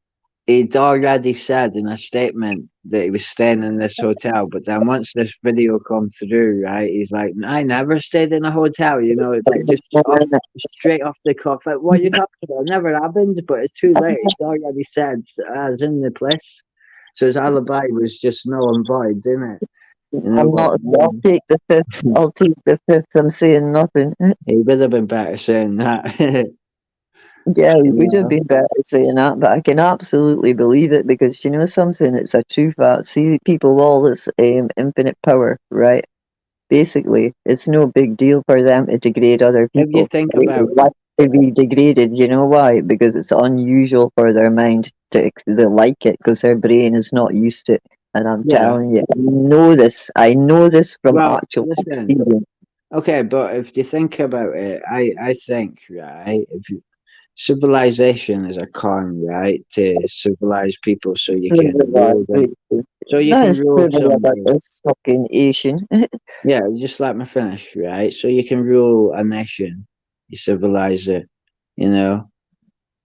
he'd already said in a statement that he was staying in this hotel, but then once this video come through, right, he's like, I never stayed in a hotel, you know, it's like just off straight off the cuff. Like, what you talking about? It never happened, but it's too late. It's already said I was in the place. So his alibi was just null and void, isn't it? You know I'm what not. I I'll mean? take the fifth. I'll take the fifth. I'm saying nothing. He would have been better saying that. Yeah, you we would have know? been better saying that, but I can absolutely believe it because you know something. It's a true fact. See, people with all this infinite power, right? Basically, it's no big deal for them to degrade other If you people. think Right? They about it, like to be degraded. You know why? Because it's unusual for their mind to like it because their brain is not used to it. And I'm yeah. telling you, I know this. I know this from Well, actual listen. experience. Okay, but if you think about it, I think, right, if you, civilization is a con, right, to civilize people so you can rule them, so It's you not can as rule trivial about somebody. this fucking Asian. Yeah, just let me finish, right? So you can rule a nation, you civilize it, you know.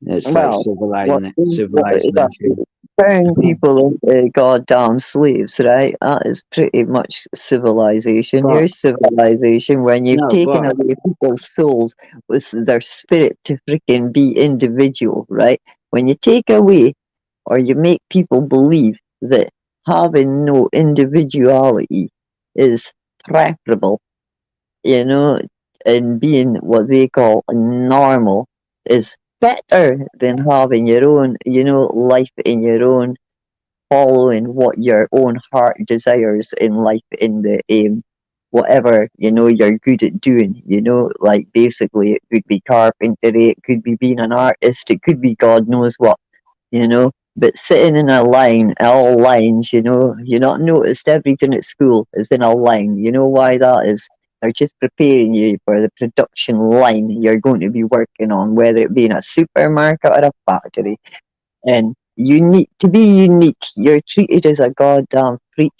It's like Well, what civilizing it, what civilized nation. turn people into goddamn slaves, right? That is pretty much civilization. But Your civilization when you've no, taken but away people's souls with their spirit to freaking be individual, right? When you take away or you make people believe that having no individuality is preferable, you know, and being what they call normal is better than having your own, life in your own, following what your own heart desires in life, in the whatever you're good at doing. Like basically, it could be carpentry, it could be being an artist, it could be God knows what you know. But sitting in a line, all lines, you're not noticed everything at school is in a line. You know why that is? They're just preparing you for the production line you're going to be working on, whether it be in a supermarket or a factory. And unique to be unique, you're treated as a goddamn freak.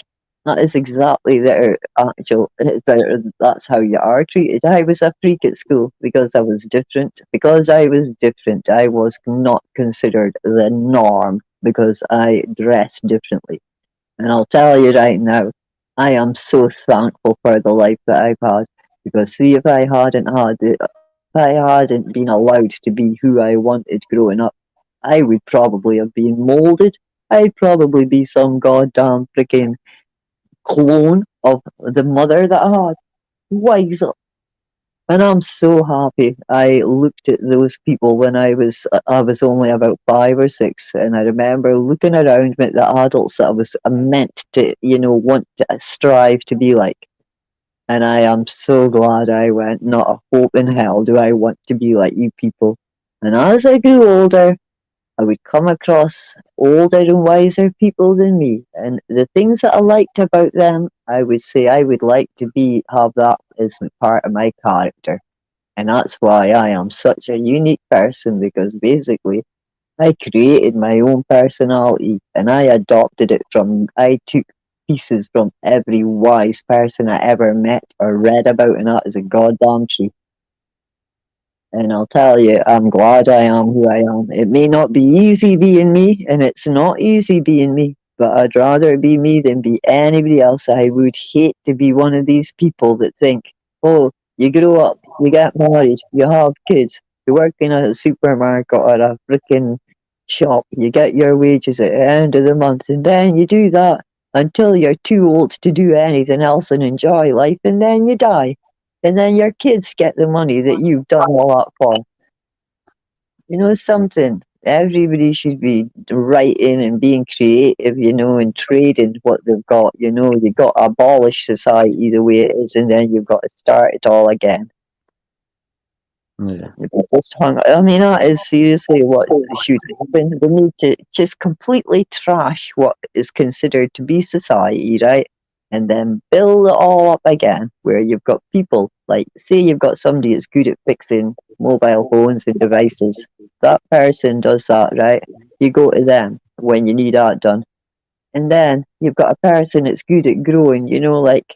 That is exactly their actual. That's how you are treated. I was a freak at school because I was different. Because I was different, I was not considered the norm because I dressed differently. And I'll tell you right now, I am so thankful for the life that I've had. Because see, if I hadn't been allowed to be who I wanted growing up, I would probably have been molded. I'd probably be some goddamn freaking clone of the mother that I had. Wise up. And I'm so happy. I looked at those people when I was only about 5 or 6, and I remember looking around at the adults that I was meant to, want to strive to be like. And I am so glad I went. Not a hope in hell do I want to be like you people. And as I grew older, I would come across older and wiser people than me, and the things that I liked about them, I would say I would like to have that as part of my character. And that's why I am such a unique person because basically I created my own personality and I took pieces from every wise person I ever met or read about, and that is a goddamn truth. And I'll tell you, I'm glad I am who I am. It may not be easy being me, and it's not easy being me, but I'd rather be me than be anybody else. I would hate to be one of these people that think, oh, you grow up, you get married, you have kids, you work in a supermarket or a freaking shop, you get your wages at the end of the month, and then you do that until you're too old to do anything else and enjoy life, and then you die. And then your kids get the money that you've done all that for. You know something? Everybody should be writing and being creative, and trading what they've got. You got to abolish society the way it is, and then you've got to start it all again. Yeah. Just hung. I mean, that is seriously what should happen. We need to just completely trash what is considered to be society, right? And then build it all up again, where you've got people like, say, you've got somebody that's good at fixing mobile phones and devices. That person does that, right? You go to them when you need that done. And then you've got a person that's good at growing, like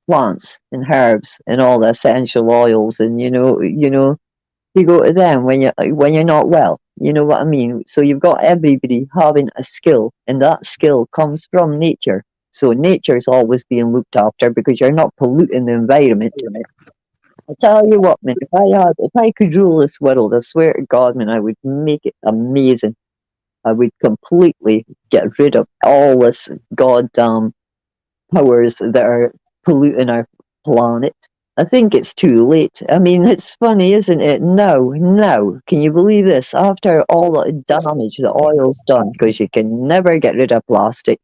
plants and herbs and all the essential oils, and you go to them when you're not well. You know what I mean? So you've got everybody having a skill, and that skill comes from nature. So nature's always being looked after because you're not polluting the environment. I tell you what, man, if I could rule this world, I swear to God, man, I would make it amazing. I would completely get rid of all this goddamn powers that are polluting our planet. I think it's too late. I mean, it's funny, isn't it? No. Can you believe this? After all the damage the oil's done, because you can never get rid of plastic,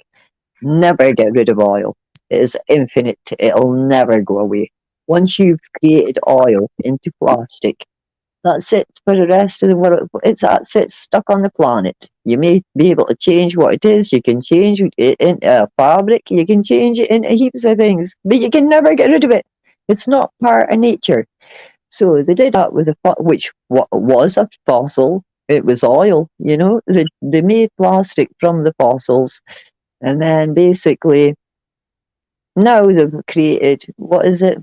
never get rid of oil. It is infinite. It'll never go away. Once you've created oil into plastic, that's it for the rest of the world. That's it, stuck on the planet. You may be able to change what it is. You can change it into a fabric. You can change it into heaps of things, but you can never get rid of it. It's not part of nature. So they did that with which what was a fossil. It was oil. They made plastic from the fossils, and then basically now they've created, what is it?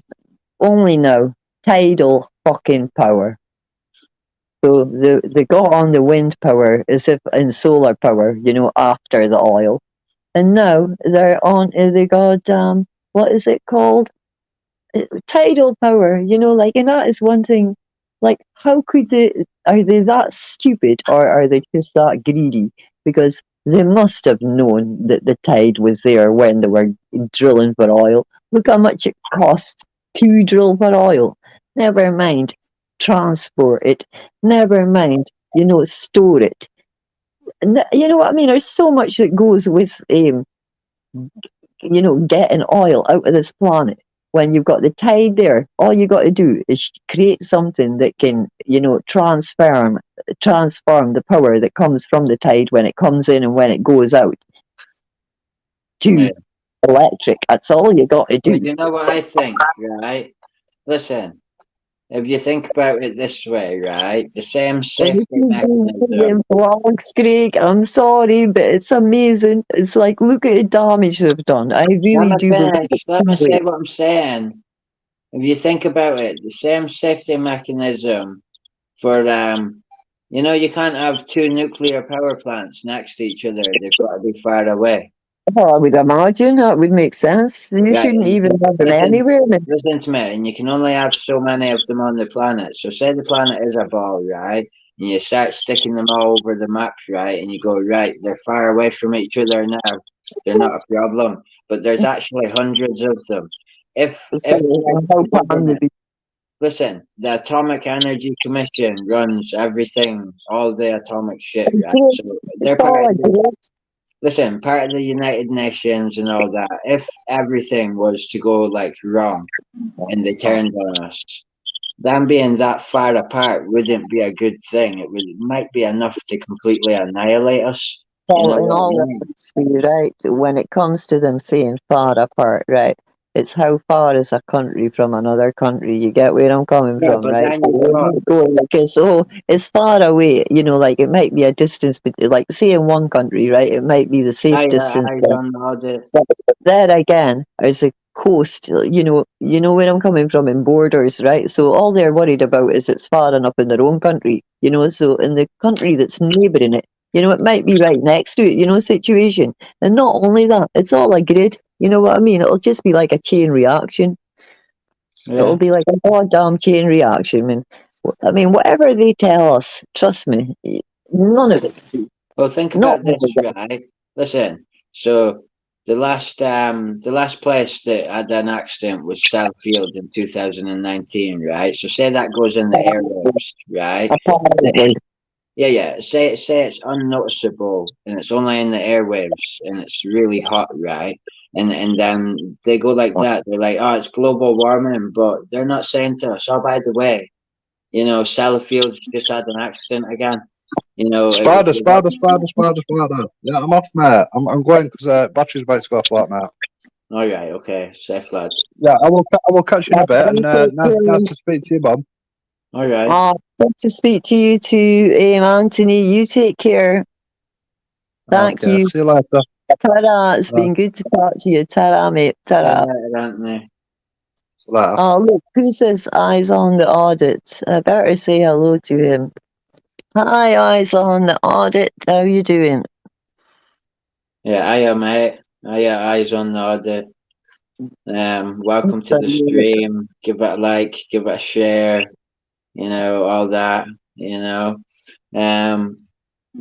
Only now, tidal fucking power. So they got on the wind power as if in solar power, after the oil. And now they're on the goddamn, what is it called? Tidal power, and that is one thing. Like, how could are they that stupid, or are they just that greedy? Because they must have known that the tide was there when they were drilling for oil. Look how much it costs to drill for oil. Never mind transport it. Never mind, store it. You know what I mean? There's so much that goes with getting oil out of this planet. When you've got the tide there, all you got to do is create something that can, transform the power that comes from the tide when it comes in and when it goes out to Yeah. electric. That's all you got to But do. you know what I think, right? Listen, if you think about it this way, right? The same And this safety is being put mechanism. in vlogs, Craig. I'm sorry, but it's amazing. It's like, look at the damage they've done. I Let really me do believe finish. it's Let me great. say what I'm saying. If you think about it, the same safety mechanism for you can't have two nuclear power plants next to each other. They've got to be far away. Well, I would imagine that would make sense. You Right, shouldn't and even have them listen, anywhere. Man. listen to me, and you can only have so many of them on the planet. So say the planet is a ball, right? And you start sticking them all over the map, right? And you go, right, they're far away from each other now. They're not a problem. But there's actually hundreds of them. If So, the how can they government be? listen, the Atomic Energy Commission runs everything, all the atomic shit, right? So It's they're part all of a the joke. part of the United Nations and all that. If everything was to go like wrong and they turned on us, them being that far apart wouldn't be a good thing. It might be enough to completely annihilate us. You Well, know in what I all mean? honesty, right, when it comes to them saying far apart, right, it's how far is a country from another country. You get where I'm coming Yeah, from, but right? then So you've they got might go like this, oh, it's far away, like it might be a distance, but like say in one country, right, it might be the safe distance. eyes on all the But there again, there's a coast, you know where I'm coming from in borders, right? So all they're worried about is it's far enough in their own country, so in the country that's neighbouring it, it might be right next to it, situation. And not only that, it's all a grid. You know what I mean? It'll just be like a chain reaction. It'll yeah. be like a goddamn chain reaction. I mean, whatever they tell us, trust me, none of it. Well, think Not about one this, of it. right? Listen, so the last place that had an accident was Southfield in 2019, right? So say that goes in the airwaves, right? Apparently. Yeah, yeah. Say it's unnoticeable and it's only in the airwaves and it's really hot, right? And then they go like that. They're like, oh, it's global warming, but they're not saying to us, oh, by the way, You know, Sellafield's just had an accident again. You know, it was Spider, spider, spider, spider, spider. Yeah, I'm off, mate. I'm going because battery's about to go flat, mate. all right. Okay, safe lad. Yeah, I will catch you in a bit, and nice to speak to you, Bob. All right. Good to speak to you too, Anthony. You take care. Thank Okay, you. see you later. Ta-da. It's been good to talk to you. Ta-da, mate. See you Ta-da. later, Anthony. See you later. Oh, look, who's this Eyes on the Audit? I better say hello to him. Hi, Eyes on the Audit. How you doing? Yeah, hiya, mate. Hiya, eyes on the audit. Welcome to the stream. Give it a like, give it a share. You know, all that. You know.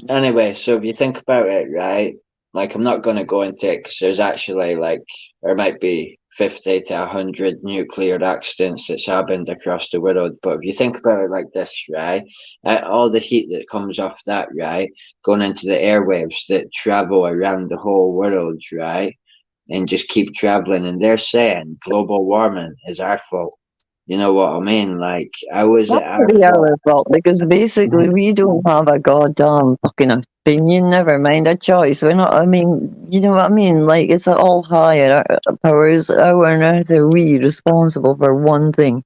Anyway, so if you think about it, right? Like, I'm not going to go into it because there's actually like there might be 50 to 100 nuclear accidents that's happened across the world. But if you think about it like this, right? All the heat that comes off that, right, going into the airwaves that travel around the whole world, right, and just keep traveling, and they're saying global warming is our fault. You know what I mean? Like, how is it our Probably fault? our fault because basically we don't have a goddamn fucking opinion, never mind a choice. We're not, I mean, you know what I mean? Like, it's all higher powers. How on earth are we responsible for one thing?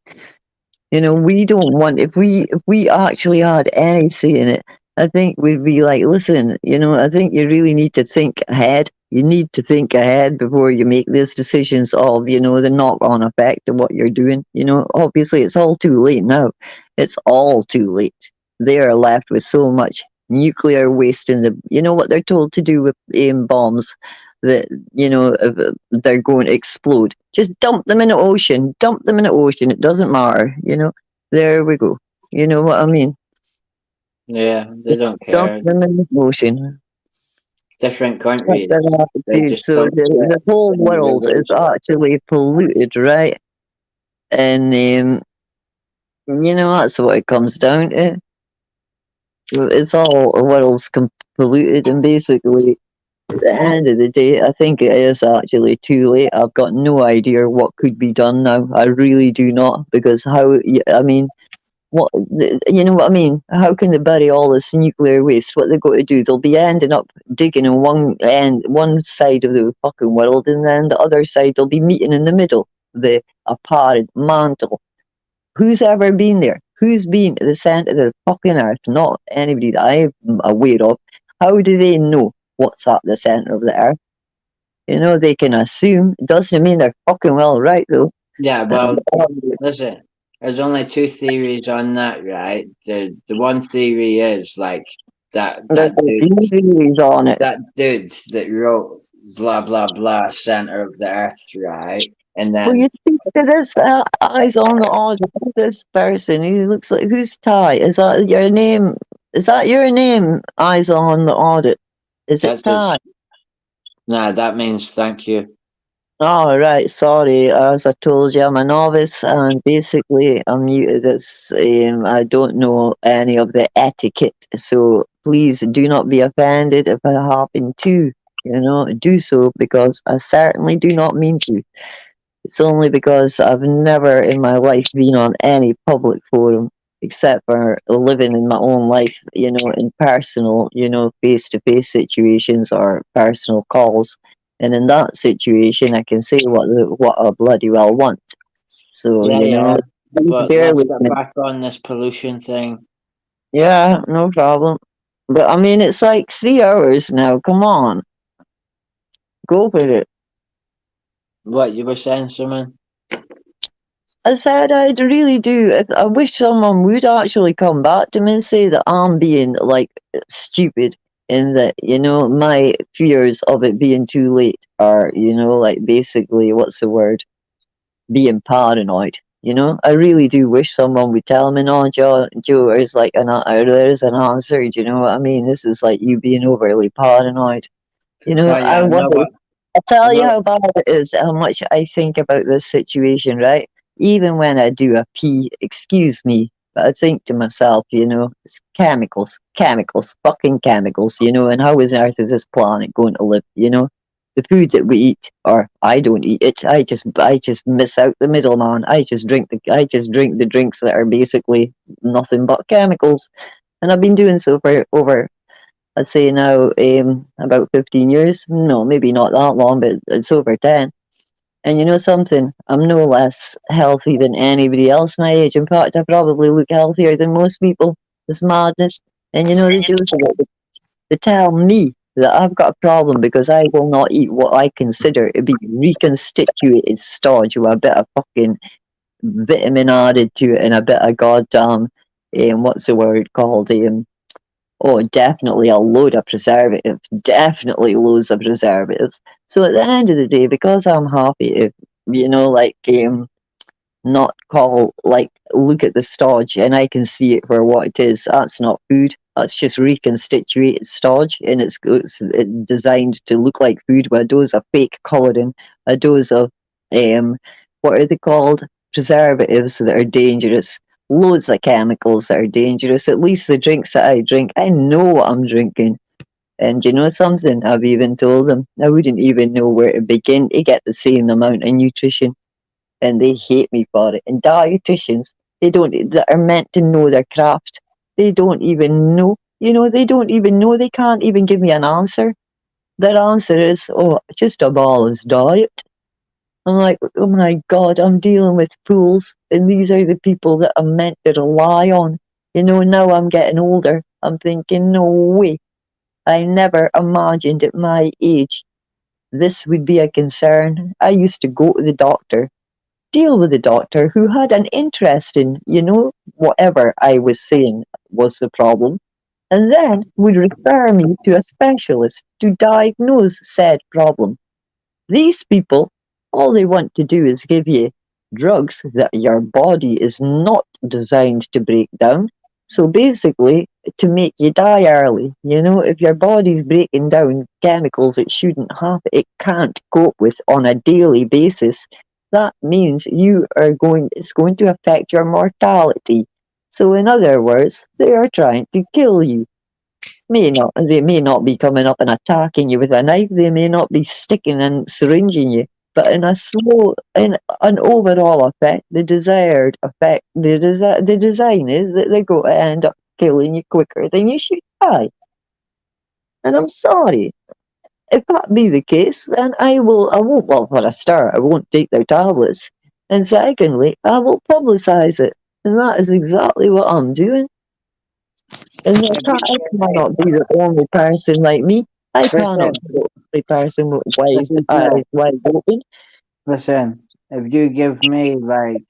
You know, we don't want if we actually had any say in it, I think we'd be like, listen, you know, I think you really need to think ahead. You need to think ahead before you make these decisions of, you know, the knock on effect of what you're doing. You know, obviously it's all too late now. It's all too late. They are left with so much nuclear waste in the you know what they're told to do with bombs that you know they're going to explode. Just dump them in the ocean. Dump them in the ocean. It doesn't matter. You know. There we go. You know what I mean? Yeah, they don't Dump care. them in the ocean. Different That's countries, their they attitude. just So dump it the whole in the world is rivers. actually polluted, right? And you know that's what it comes down to. It's all the world's polluted, and basically at the end of the day, I think it is actually too late. I've got no idea what could be done now. I really do not, because I mean, you know what I mean? How can they bury all this nuclear waste? What they're going to do? They'll be ending up digging in one side of the fucking world, and then the other side they'll be meeting in the middle, the apparent mantle. Who's ever been there? Who's been at the centre of the fucking earth? Not anybody that I'm aware of. How do they know what's at the centre of the earth? You know, they can assume. It doesn't mean they're fucking well right, though. Yeah, well, listen, there's only two theories on that, right? The one theory is like There's a few theories on it. that dude that wrote blah blah blah center of the earth, right? And Well, then you speak to this eyes on the order. This person, he looks like who's Ty? Is that your name? Is that your name? Eyes on the audit. Is it that's Ty? just nah, that means thank you. Oh, right. Sorry. As I told you, I'm a novice, and basically, I'm new to this. I don't know any of the etiquette, so please do not be offended if I happen to, you know, do so, because I certainly do not mean to. It's only because I've never in my life been on any public forum except for living in my own life, you know, in personal, you know, face to face situations or personal calls. And in that situation, I can say what I bloody well want. So, Yeah, you know, yeah. please But bear let's with get me. back on this pollution thing. Yeah, no problem. But I mean, it's like 3 hours now. Come on, go for it. What you were saying, someone? I said I really do. I wish someone would actually come back to me and say that I'm being like stupid and that, you know, my fears of it being too late are, you know, like basically, what's the word? Being paranoid. You know, I really do wish someone would tell me, no, Joe, there's like there's an answer. Do you know what I mean? This is like you being overly paranoid. You know, Oh yeah, I I know wonder. what I'll I tell you know. how bad it is, how much I think about this situation, right? Even when I do a pee, excuse me, but I think to myself, you know, it's chemicals, fucking chemicals, you know, and how on earth is this planet going to live, you know? the food that we eat, or I don't eat it. I just miss out the middleman. I just drink the drinks that are basically nothing but chemicals, and I've been doing so for over, I'd say now, about 15 years. No, maybe not that long, but it's over 10. And you know something? I'm no less healthy than anybody else my age. In fact, I probably look healthier than most people. It's madness. And you know the joke about it? They tell me that I've got a problem because I will not eat what I consider to be reconstituted starch with a bit of fucking vitamin added to it and a bit of goddamn, what's the word called? Oh, definitely a load of preservatives. Definitely loads of preservatives. So at the end of the day, because I'm happy to, like, not call, like, look at the stodge and I can see it for what it is. That's not food. That's just reconstituted stodge, and it's designed to look like food with a dose of fake colouring, a dose of um, what are they called? Preservatives that are dangerous. Loads of chemicals that are dangerous. At least the drinks that I drink, I know what I'm drinking. And you know something? I've even told them I wouldn't even know where to begin to get the same amount of nutrition, and they hate me for it. And dietitians, that are meant to know their craft, they don't even know. They don't even know. They can't even give me an answer. Their answer is, "Oh, just a balanced diet." I'm like, oh my God, I'm dealing with fools, and these are the people that I'm meant to rely on. Now I'm getting older. I'm thinking, no way. I never imagined at my age this would be a concern. I used to go to the doctor, deal with a doctor who had an interest in, whatever I was saying was the problem, and then would refer me to a specialist to diagnose said problem. These people, all they want to do is give you drugs that your body is not designed to break down. So basically, to make you die early. If your body's breaking down chemicals it shouldn't have, it can't cope with on a daily basis, that means it's going to affect your mortality. So in other words, they are trying to kill you. They may not be coming up and attacking you with a knife. They may not be sticking and syringing you, but in an overall effect, the desired effect, the design is that they're going to end up killing you quicker than you should die. And I'm sorry. If that be the case, then I won't, well, for a start, I won't take their tablets. And secondly, I will publicize it. And that is exactly what I'm doing. And I cannot be the only person like me. I cannot Listen, be the only person with listen, eyes wide open. listen. If you give me like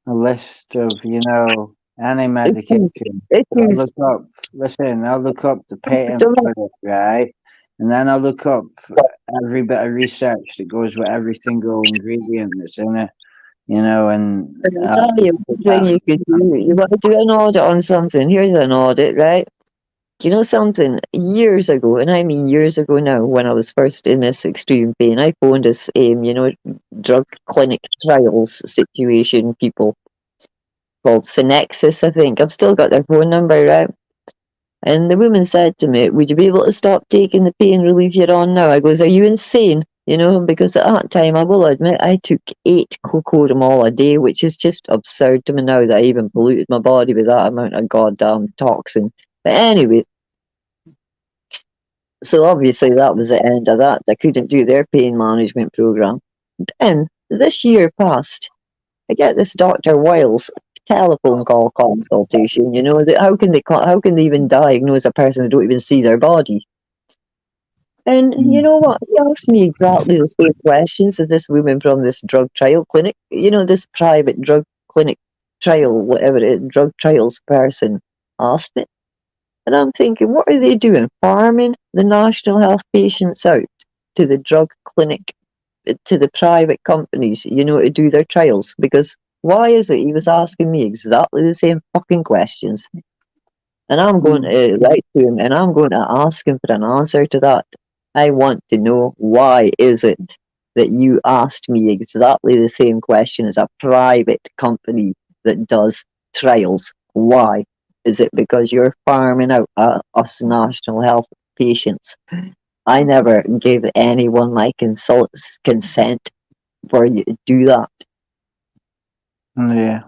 a list of, any It is, medication, it I'll is, look up. Listen, I'll look up the patent for it, right? And then I'll look up every bit of research that goes with every single ingredient that's in it, and I'll tell you one thing you could do. You want to do an audit on something. Here's an audit, right? Do you know something? Years ago, and I mean years ago now, when I was first in this extreme pain, I phoned this, drug clinic trials situation people called Synexis, I think. I've still got their phone number, right? And the woman said to me, would you be able to stop taking the pain relief you're on now? I goes, are you insane? Because at that time, I will admit, I took 8 cocodamol a day, which is just absurd to me now that I even polluted my body with that amount of goddamn toxin. But anyway, so obviously that was the end of that. I couldn't do their pain management program. Then this year passed. I get this Dr. Wiles telephone call consultation. How can they even diagnose a person who don't even see their body? And you know what? He asked me exactly the same questions as this woman from this drug trial clinic. This private drug clinic trial, whatever it is, drug trials person asked me. And I'm thinking, what are they doing? Farming the national health patients out to the drug clinic, to the private companies, to do their trials? Because why is it he was asking me exactly the same fucking questions? And I'm going to write to him and I'm going to ask him for an answer to that. I want to know, why is it that you asked me exactly the same question as a private company that does trials? Why? Is it because you're farming out us national health patients? I never gave anyone my consent for you to do that. Yeah.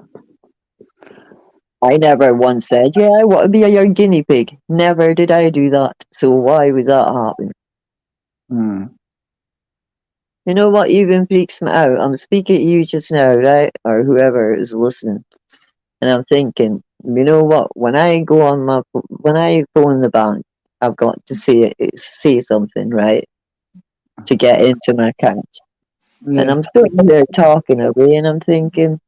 I never once said, yeah, I want to be your guinea pig. Never did I do that. So why would that happen? Hmm. You know what even freaks me out? I'm speaking to you just now, right? Or whoever is listening. And I'm thinking, you know what? When I phone the bank, I've got to say something, right? To get into my account. And Yeah. I'm sitting there talking away and I'm thinking,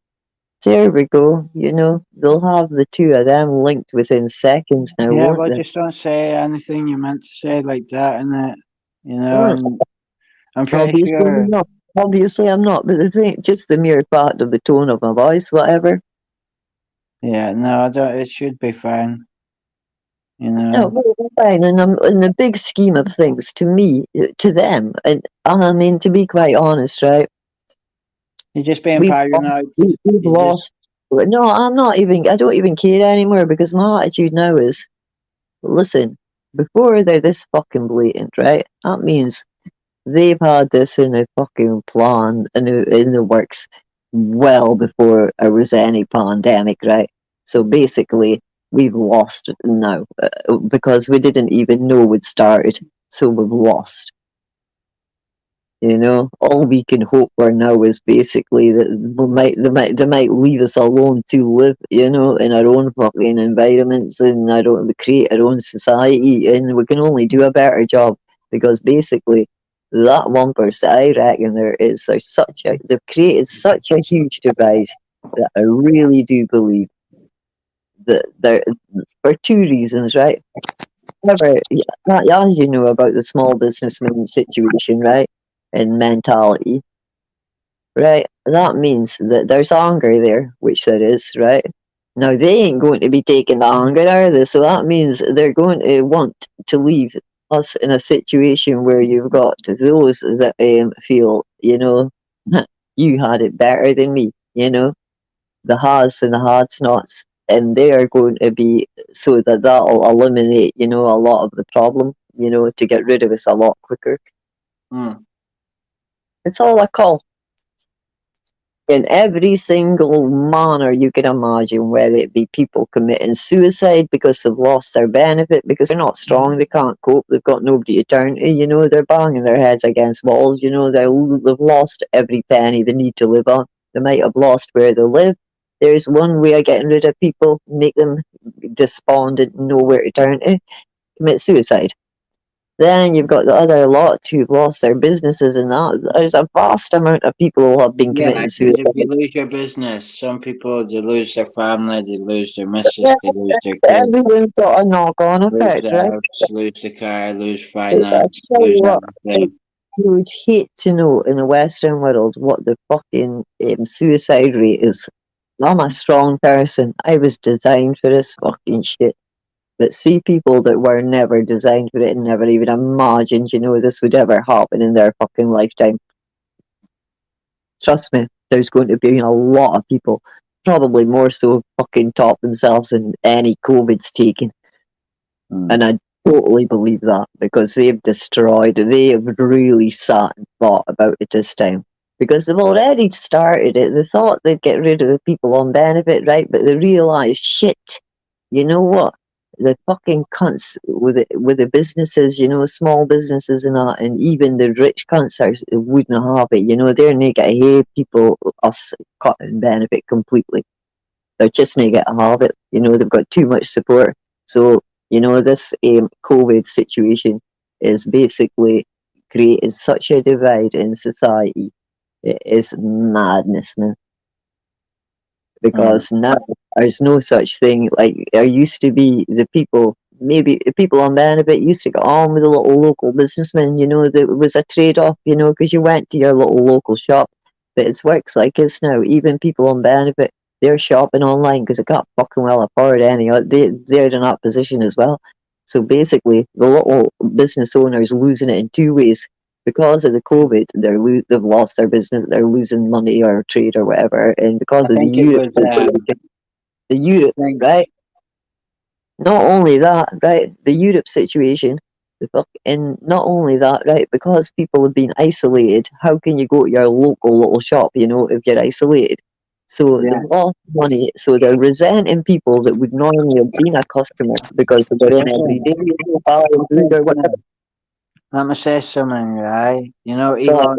there we go. You know, they'll have the two of them linked within seconds now, Yeah, won't well, they? just don't say anything you meant to say like that, and that, Mm, I'm pretty obviously I'm sure. not. Obviously I'm not. But the thing, just the mere fact of the tone of my voice, whatever. Yeah, no, I don't. It should be fine. You No, know, well, fine. And in the big scheme of things, to me, to them, and I mean, to be quite honest, right? you're just being We've lost. paranoid. We've You just, lost. No, I'm not even. I don't even care anymore because my attitude now is, listen, before they're this fucking blatant, right? That means they've had this in a fucking plan in the works well before there was any pandemic, right? So basically, we've lost it now because we didn't even know we'd started. So we've lost. You know, all we can hope for now is basically that they might leave us alone to live, you know, in our own fucking environments and we create our own society, and we can only do a better job because basically that 1%, I reckon they've created such a huge divide that I really do believe that there for two reasons, right? However, as you know about the small businessman situation, right, and mentality, right? That means that there's anger there, which there is, right? Now they ain't going to be taking the anger, are they? So that means they're going to want to leave us in a situation where you've got those that feel, you know, you had it better than me, you know, the has and the had's nots, and they are going to be so that that'll eliminate, you know, a lot of the problem, you know, to get rid of us a lot quicker. mm, It's all a call. In every single manner you can imagine, whether it be people committing suicide because they've lost their benefit, because they're not strong, they can't cope, they've got nobody to turn to, you know, they're banging their heads against walls, you know, they've lost every penny they need to live on. They might have lost where they live. There's one way of getting rid of people, make them despondent, know where to turn to, commit suicide. Then you've got the other lot who've lost their businesses, and that there's a vast amount of people who have been yeah, committing because if you suicide. lose your business, some people they lose their family, they lose their missus, Yeah, they lose their kids, everyone's got a knock-on lose effect, the right? house, lose the car, lose I finance, tell you lose what, I everything. would hate to know in the Western world what the fucking suicide rate is. I'm a strong person. I was designed for this fucking shit. But see people that were never designed for it and never even imagined, you know, this would ever happen in their fucking lifetime. Trust me, there's going to be a lot of people, probably more so fucking top themselves than any COVID's taken. And Mm. I totally believe that because they have really sat and thought about it this time. Because they've already started it. They thought they'd get rid of the people on benefit, right? But they realised, shit, you know what? The fucking cunts with the businesses, you know, small businesses and that, and even the rich cunts wouldn't have it. You know, they're nigga, hey, people, us cutting benefit completely. They're just not get a habit. You know, they've got too much support. So, you know, this COVID situation is basically created such a divide in society. It is madness, man. Mm. Because now there's no such thing like there used to be. The people, maybe the people on benefit used to go on with the little local businessmen, you know, there was a trade-off, you know, because you went to your little local shop. But it works like this now. Even people on benefit, they're shopping online because they can't fucking well afford any. They're in that position as well. So basically the little business owners losing it in two ways. Because of the COVID, they've lost their business, they're losing money or trade or whatever, and I because of the think it Europe was. situation, the I Europe, think right? Not only that, right? The Europe situation. And not only that, right, because people have been isolated, how can you go to your local little shop, if you're isolated? So Yeah. they've lost money, so they're resenting people that would normally have been a customer because they're in every day, buying food or whatever. Let me say something, right? So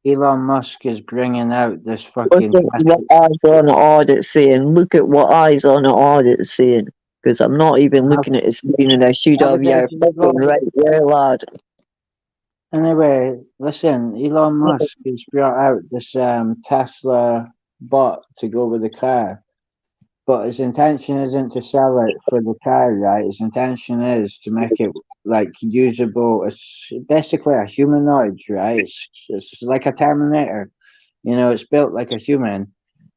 Elon Musk is bringing out this look fucking at what plastic. eyes on the audit's saying. Look at what eyes on the audit's saying. Because I'm not even How, looking at the screen and I should how have did your you fucking go? right there, lad. Anyway, listen, Elon Musk has brought out this Tesla bot to go with the car. But his intention isn't to sell it for the car, right? His intention is to make it like usable. It's basically a humanoid, right? It's like a Terminator. It's built like a human.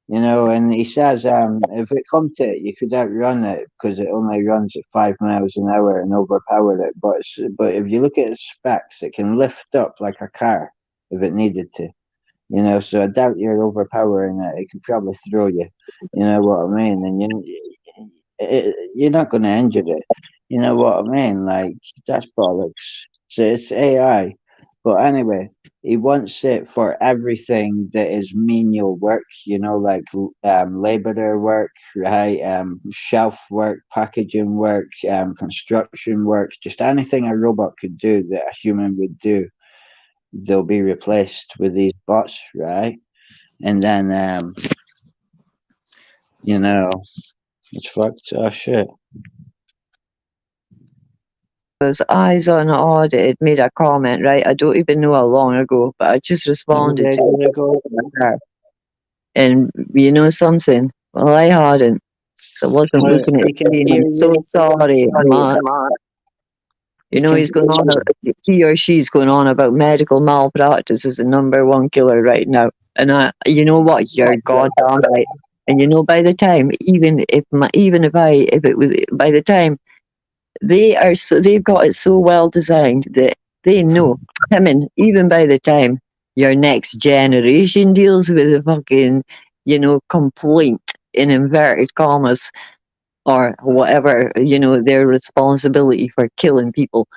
And he says, if it comes to it, you could outrun it because it only runs at 5 miles an hour and overpower it. But if you look at its specs, it can lift up like a car if it needed to. So I doubt you're overpowering it. It could probably throw you. You know what I mean? And you're not going to injure it. You know what I mean? Like, that's bollocks. So it's AI. But anyway, he wants it for everything that is menial work, like laborer work, right? Shelf work, packaging work, construction work, just anything a robot could do that a human would do, they'll be replaced with these bots, right? And then, you know, it's fucked. Oh shit! Those eyes on the audit had made a comment, right? I don't even know how long ago, but I just What did responded they to do? They go. it. And you know something? Well, I hadn't. So I wasn't Well, looking at he the can screen. hear I'm so you. sorry, Matt. He can He's going hear on, you. he or she's going on about medical malpractice is the number one killer right now. And you know what? You're goddamn right. And by the time, even if it was by the time they've got it so well designed that they know. I mean, even by the time your next generation deals with a fucking, complaint in inverted commas or whatever, their responsibility for killing people,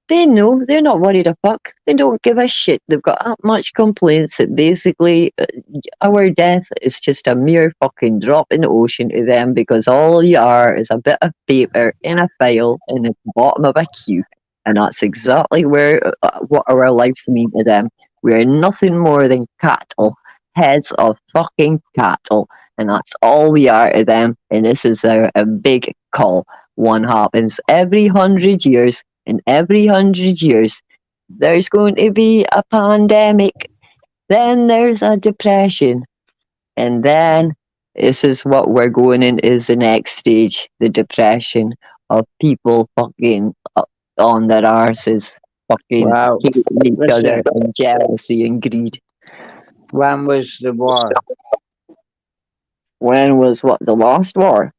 they know they're not worried a fuck. They don't give a shit. They've got that much complaints that basically our death is just a mere fucking drop in the ocean to them because all you are is a bit of paper in a file in the bottom of a queue. And that's exactly what our lives mean to them. We're nothing more than cattle, heads of fucking cattle. And that's all we are to them. And this is a big call. One happens every 100 years. In every 100 years, there's going to be a pandemic. Then there's a depression. And then this is what we're going in is the next stage, the depression of people fucking on their arses, fucking Wow. hating each other Listen, and jealousy and greed. when was the war? When was the last war?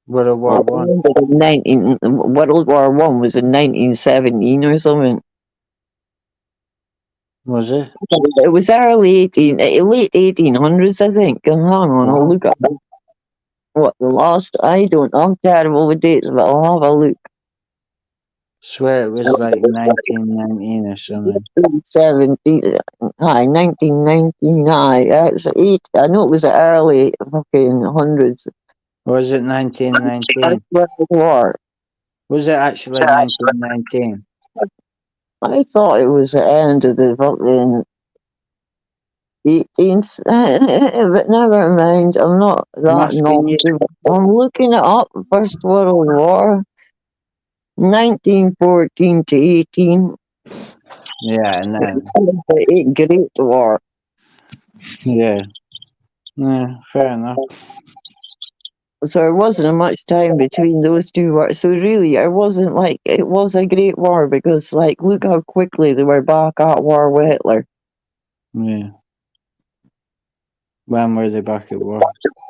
World War Well, One. 19, World War One was in 1917 or something. Was it? It was late 1800s, I think. And hang on, I'll Wow. look up what the last. I don't. I'm terrible with dates, but I'll have a look. Swear it was like 1919 or something. 17, 1999. That's eight. I know it was the early fucking hundreds. Or was it First 1919? World War. Was it actually 1919? I thought it was the end of the fucking 18th. But never mind. I'm not I'm that asking you. knowledgeable. I'm looking it up. First World War. 1914 to 18. Yeah, and then. The Great War. Yeah. Yeah, fair enough. So there wasn't much time between those two wars. So really, it wasn't like it was a Great War because, like, look how quickly they were back at war with Hitler. Yeah. When were they back at war?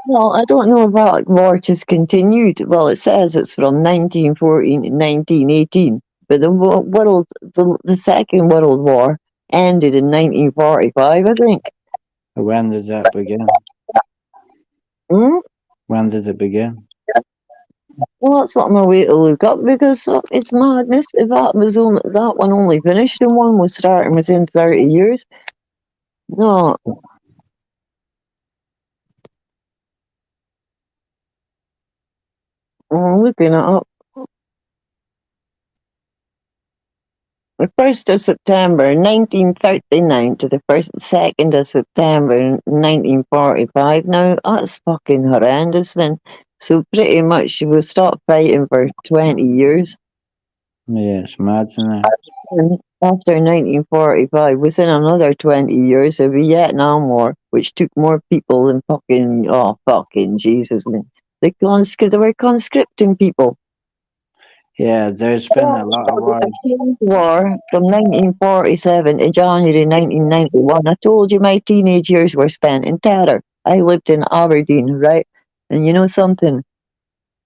Well, I don't know if that war just continued. Well, it says it's from 1914 to 1918, but the Second World War ended in 1945, I think. When did that begin? Hmm? When did it begin? Well, that's what I'm away to look up because it's madness. If that was only that one only finished and one was starting within 30 years. No, I'm looking it up. The 1st of September 1939 to the 2nd of September 1945. Now, that's fucking horrendous, man. So pretty much we'll stop fighting for 20 years. Yeah, it's mad, isn't it? And after 1945, within another 20 years, the Vietnam War, which took more people than fucking, oh, fucking Jesus, man. They were conscripting people. Yeah, there's been a lot of The wars. King's War from 1947 to January 1991. I told you my teenage years were spent in terror. I lived in Aberdeen, right? And you know something?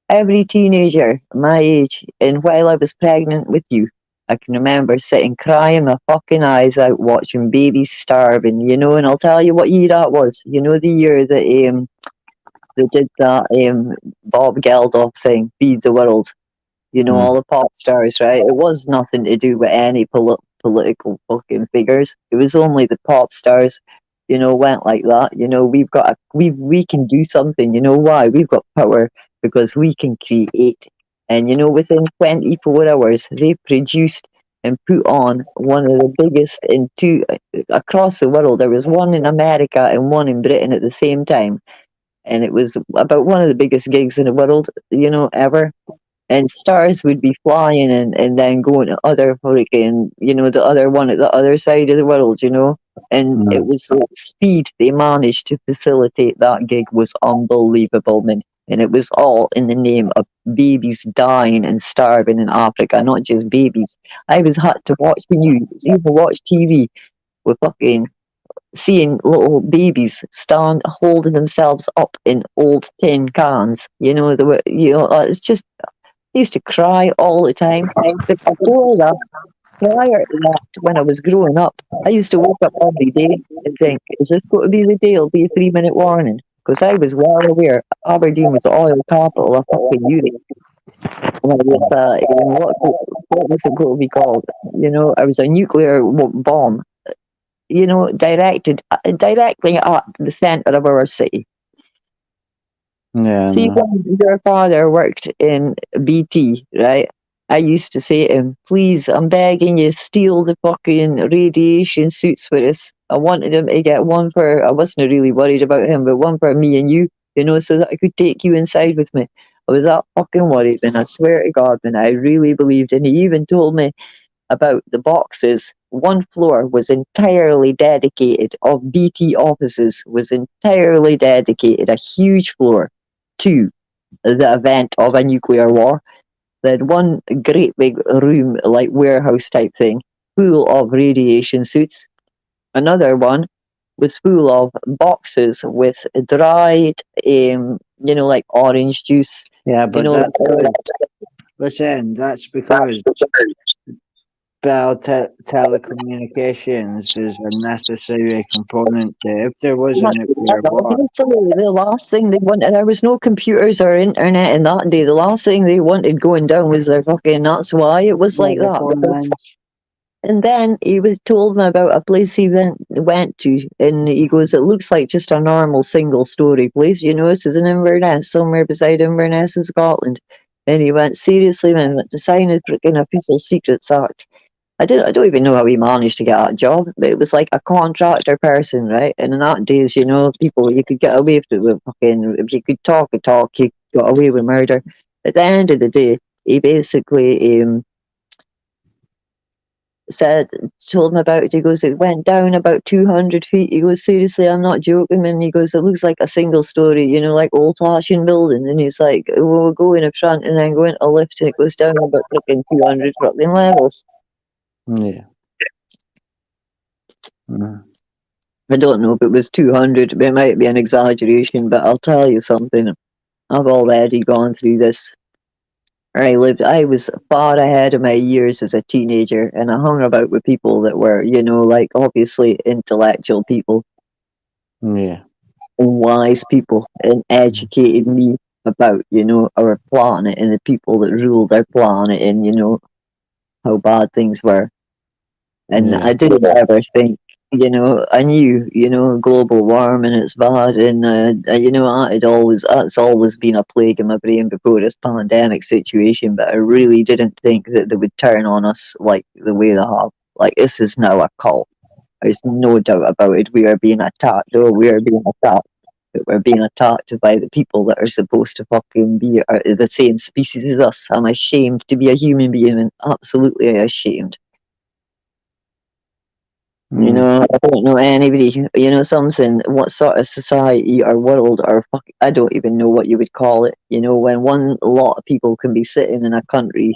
Every teenager my age, and while I was pregnant with you, I can remember sitting crying my fucking eyes out watching babies starving, you know, and I'll tell you what year that was. You know the year that they did that Bob Geldof thing, Feed the World. You know, Mm. all the pop stars, right? It was nothing to do with any political fucking figures. It was only the pop stars, you know, went like that. You know, we can do something. You know why? We've got power because we can create. And you know, within 24 hours, they produced and put on one of the biggest in two across the world. There was one in America and one in Britain at the same time, and it was about one of the biggest gigs in the world, you know, ever. And stars would be flying and then going to other freaking, you know, the other one at the other side of the world, you know. And it Mm. was the speed they managed to facilitate that gig was unbelievable, man. And it was all in the name of babies dying and starving in Africa, not just babies. I was had to watch the news, even watch TV with fucking seeing little babies stand holding themselves up in old tin cans. You know, it's just I used to cry all the time. But before that, prior to that, when I was growing up, I used to wake up every day and think, is this going to be the day? It'll be a 3-minute warning. Because I was well aware Aberdeen was the oil capital of fucking Europe. And I was, what was it going to be called? You know, I was a nuclear bomb, you know, directed directly at the centre of our city. Yeah, See, no. when your father worked in BT, right? I used to say to him, please, I'm begging you, steal the fucking radiation suits for us. I wanted him to get one for, I wasn't really worried about him, but one for me and you know, so that I could take you inside with me. I was that fucking worried, and I swear to God, man, I really believed. And he even told me about the boxes. One floor was entirely dedicated, of BT offices, was entirely dedicated, a huge floor, to the event of a nuclear war. They had one great big room, like warehouse type thing, full of radiation suits. Another one was full of boxes with dried, you know, like orange juice, Yeah, you but know, that's good. Listen, that's because telecommunications is a necessary component if there was a nuclear war. Literally, the last thing they wanted, there was no computers or internet in that day. The last thing they wanted going down was their fucking. That's why it was Yeah, like the that. phone lines. And then he was told me about a place he went to, and he goes, "It looks like just a normal single story place. You know, this is in Inverness, somewhere beside Inverness in Scotland." And he went, "Seriously, man, to sign a freaking official Secrets Act." I don't even know how he managed to get that job, but it was like a contractor person, right? And in that days, you know, people you could get away with fucking if you could talk a talk, you got away with murder. At the end of the day, he basically said told him about it. He goes, it went down about 200 feet. He goes, seriously, I'm not joking. And he goes, it looks like a single story, you know, like old fashioned building. And he's like, we'll go in a front and then go into a lift, and it goes down about fucking 200 fucking levels. Yeah. Mm. I don't know if it was 200. It might be an exaggeration, but I'll tell you something. I've already gone through this. I was far ahead of my years as a teenager, and I hung about with people that were, you know, like obviously intellectual people Yeah. and wise people and educated me. about, our planet and the people that ruled our planet and, how bad things were. And Yeah. I didn't ever think, I knew, global warming is bad, and that's always been a plague in my brain before this pandemic situation. But I really didn't think that they would turn on us like the way they have. Like this is now a cult. There's no doubt about it. We are being attacked. Oh, we are being attacked. But we're being attacked by the people that are supposed to fucking be the same species as us. I'm ashamed to be a human being, and absolutely ashamed. Mm. I don't know anybody, something, what sort of society or world or I don't even know what you would call it, when one lot of people can be sitting in a country,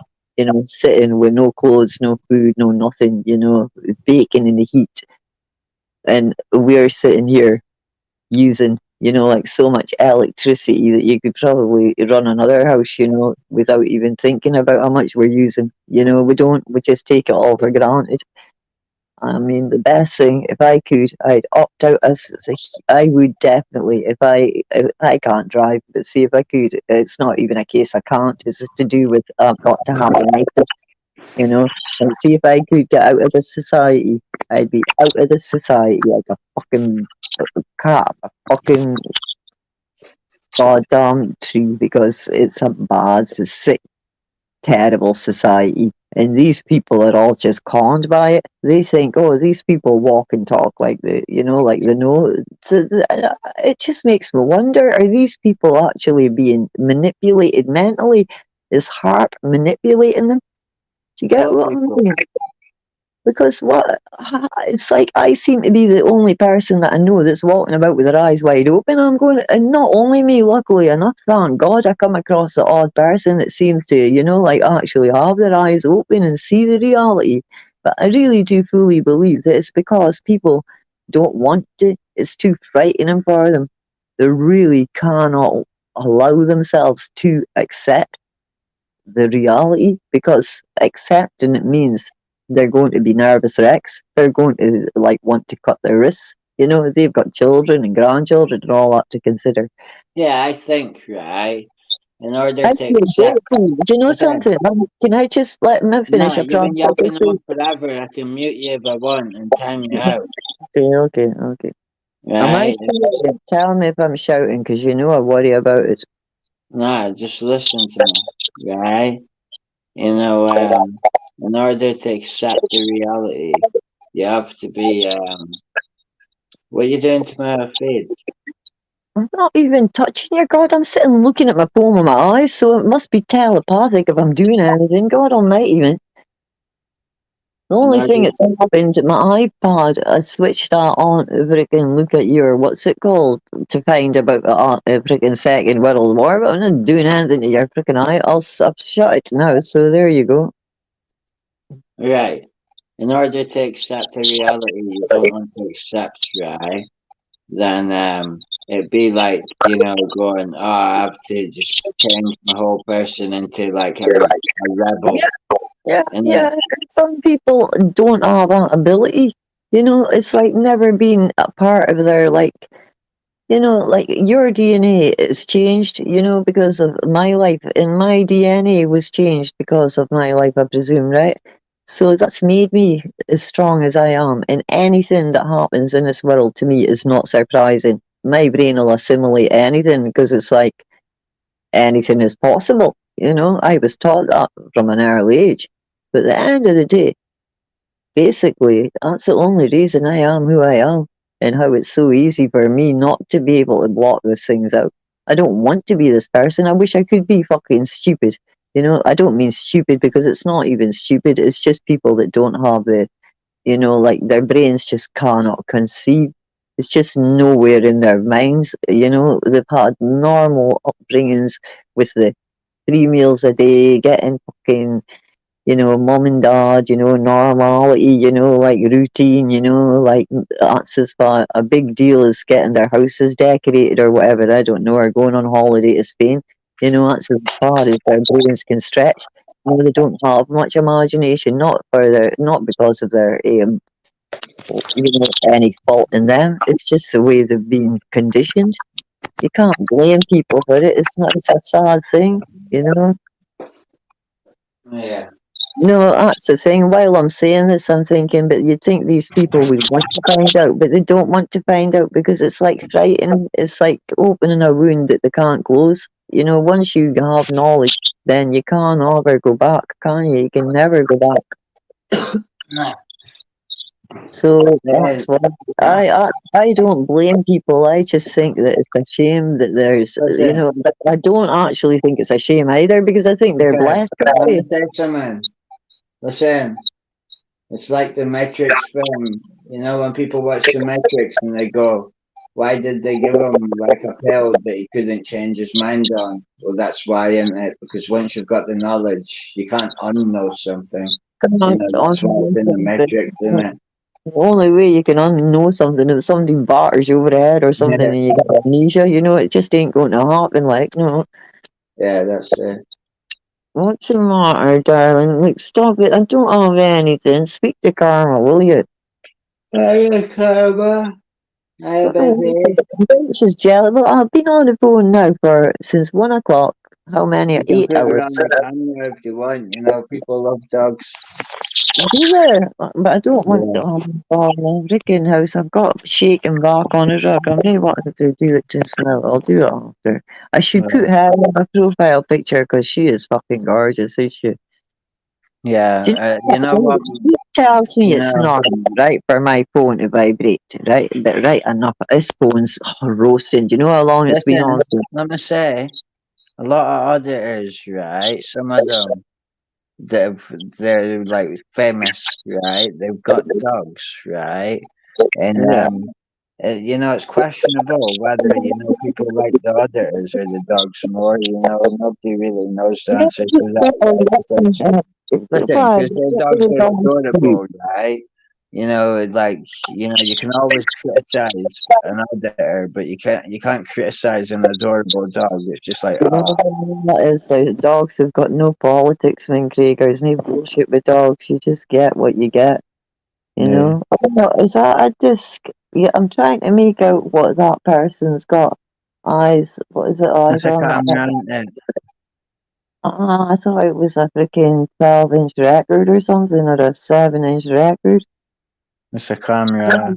sitting with no clothes, no food, no nothing, baking in the heat. And we're sitting here using, like so much electricity that you could probably run another house, without even thinking about how much we're using. We just take it all for granted. I mean, the best thing, if I could, I'd opt out I would definitely, if I can't drive, but see if I could, it's not even a case I can't, it's to do with, I've got to have a and see if I could get out of this society, I'd be out of this society like a fucking cat, a fucking goddamn tree, because it's a bad, it's a sick, terrible society. And these people are all just conned by it. They think, oh, these people walk and talk like like they know. It just makes me wonder: are these people actually being manipulated mentally? Is HARP manipulating them? Do you get What what I'm people? saying? Because it's like I seem to be the only person that I know that's walking about with their eyes wide open. I'm going, and not only me, luckily enough, thank God, I come across the odd person that seems to, like actually have their eyes open and see the reality. But I really do fully believe that it's because people don't want to. It's too frightening for them. They really cannot allow themselves to accept the reality, because accepting it means they're going to be nervous wrecks. They're going to like want to cut their wrists. They've got children and grandchildren and all that to consider. Yeah, I think, right, in order I to feel accept. guilty. Do you know Okay. something? Can I just let me finish? Nah, I you've promise. been I'll yapping just say, on forever. I can mute you if I want and time you out. okay, okay, okay. Am I Right? shouting? Tell me if I'm shouting, because I worry about it. Nah, just listen to me. Right? In order to accept the reality, you have to be, what are you doing to my feed? I'm not even touching your God. I'm sitting looking at my phone with my eyes, so it must be telepathic if I'm doing anything. God Almighty, man. The In only thing order, that's happened, my iPad, I switched that on to freaking look at your, what's it called, to find about the freaking Second World War, but I'm not doing anything to your freaking eye. I've shut it now, so there you go. right? In order to accept a reality you don't want to accept, right? Then it'd be like, going, oh, I have to just change my whole person into like a rebel. Yeah, And yeah. Some people don't have that ability. It's like never been a part of their, like, like your DNA is changed, because of my life, and my DNA was changed because of my life, I presume, right? So that's made me as strong as I am, and anything that happens in this world to me is not surprising. My brain will assimilate anything because it's like anything is possible. I was taught that from an early age. But at the end of the day, basically, that's the only reason I am who I am, and how it's so easy for me not to be able to block these things out. I don't want to be this person. I wish I could be fucking stupid. I don't mean stupid because it's not even stupid. It's just people that don't have like their brains just cannot conceive. It's just nowhere in their minds. They've had normal upbringings with the 3 meals a day, getting fucking mom and dad, normality, like routine, like that's as far a big deal as getting their houses decorated or whatever, I don't know, or going on holiday to Spain. That's as far as their brains can stretch. They don't have much imagination, not because of their any fault in them. It's just the way they've been conditioned. You can't blame people for it. It's not. It's a sad thing, you know. Yeah. No, that's the thing. While I'm saying this, I'm thinking, but you'd think these people would want to find out, but they don't want to find out because it's like frightening. It's like opening a wound that they can't close. You know, once you have knowledge, then you can't ever go back, can you? You can never go back. No. So It that's is. why I don't blame people. I just think that it's a shame that there's, you Listen. know, but I don't actually think it's a shame either because I think they're Okay. blessed. Let me Right? say something. Listen. It's like the Matrix film. You know, when people watch the Matrix and they go, why did they give him like a pill that he couldn't change his mind on? Well, that's why, isn't it? Because once you've got the knowledge, you can't unknow something. You know, that's why it's in the Matrix, isn't it? The only way you can unknow something if somebody batters you over the head or something Yeah, and you get amnesia, you know, it just ain't going to happen. Like, no, yeah, that's it. what's the matter, darling? Like, stop it. I don't have anything. Speak to Karma, will you? Hiya, Karma. Hiya, baby. She's jealous. Well, I've been on the phone now for since 1 o'clock. How many? You can 8 hours. put it on the camera if you want. You know, people love dogs. Yeah, but I don't want Yeah, to my freaking house. I've got shaking back on the rug. I'm not wanting to do it just now. I'll do it after. I should put her in my profile picture because she is fucking gorgeous, isn't she? Do you know what? She tells me You it's know, not right for my phone to vibrate, right? But right enough, this phone's roasting. Do you know how long it's been on? listen, let me say, a lot of auditors, right? Some of them, they're like famous, right? They've got dogs, right? And Yeah. you know, it's questionable whether you know people like the auditors or the dogs more. You know, nobody really knows the answer to that, right? Because listen, Why? because their dogs are adorable, right? You know, like you know, you can always criticize an auditor, but you can't criticize an adorable dog. It's just like, You know oh, what that is? Like, dogs have got no politics, man, Craig. There's no bullshit with dogs. You just get what you get, you yeah, know? I don't know, is that a disc? Yeah, I'm trying to make out what that person's got. Eyes, what is it, eyes that's a on? camera, isn't it? I thought it was a freaking 12-inch record or something, or a 7-inch record. It's a camera.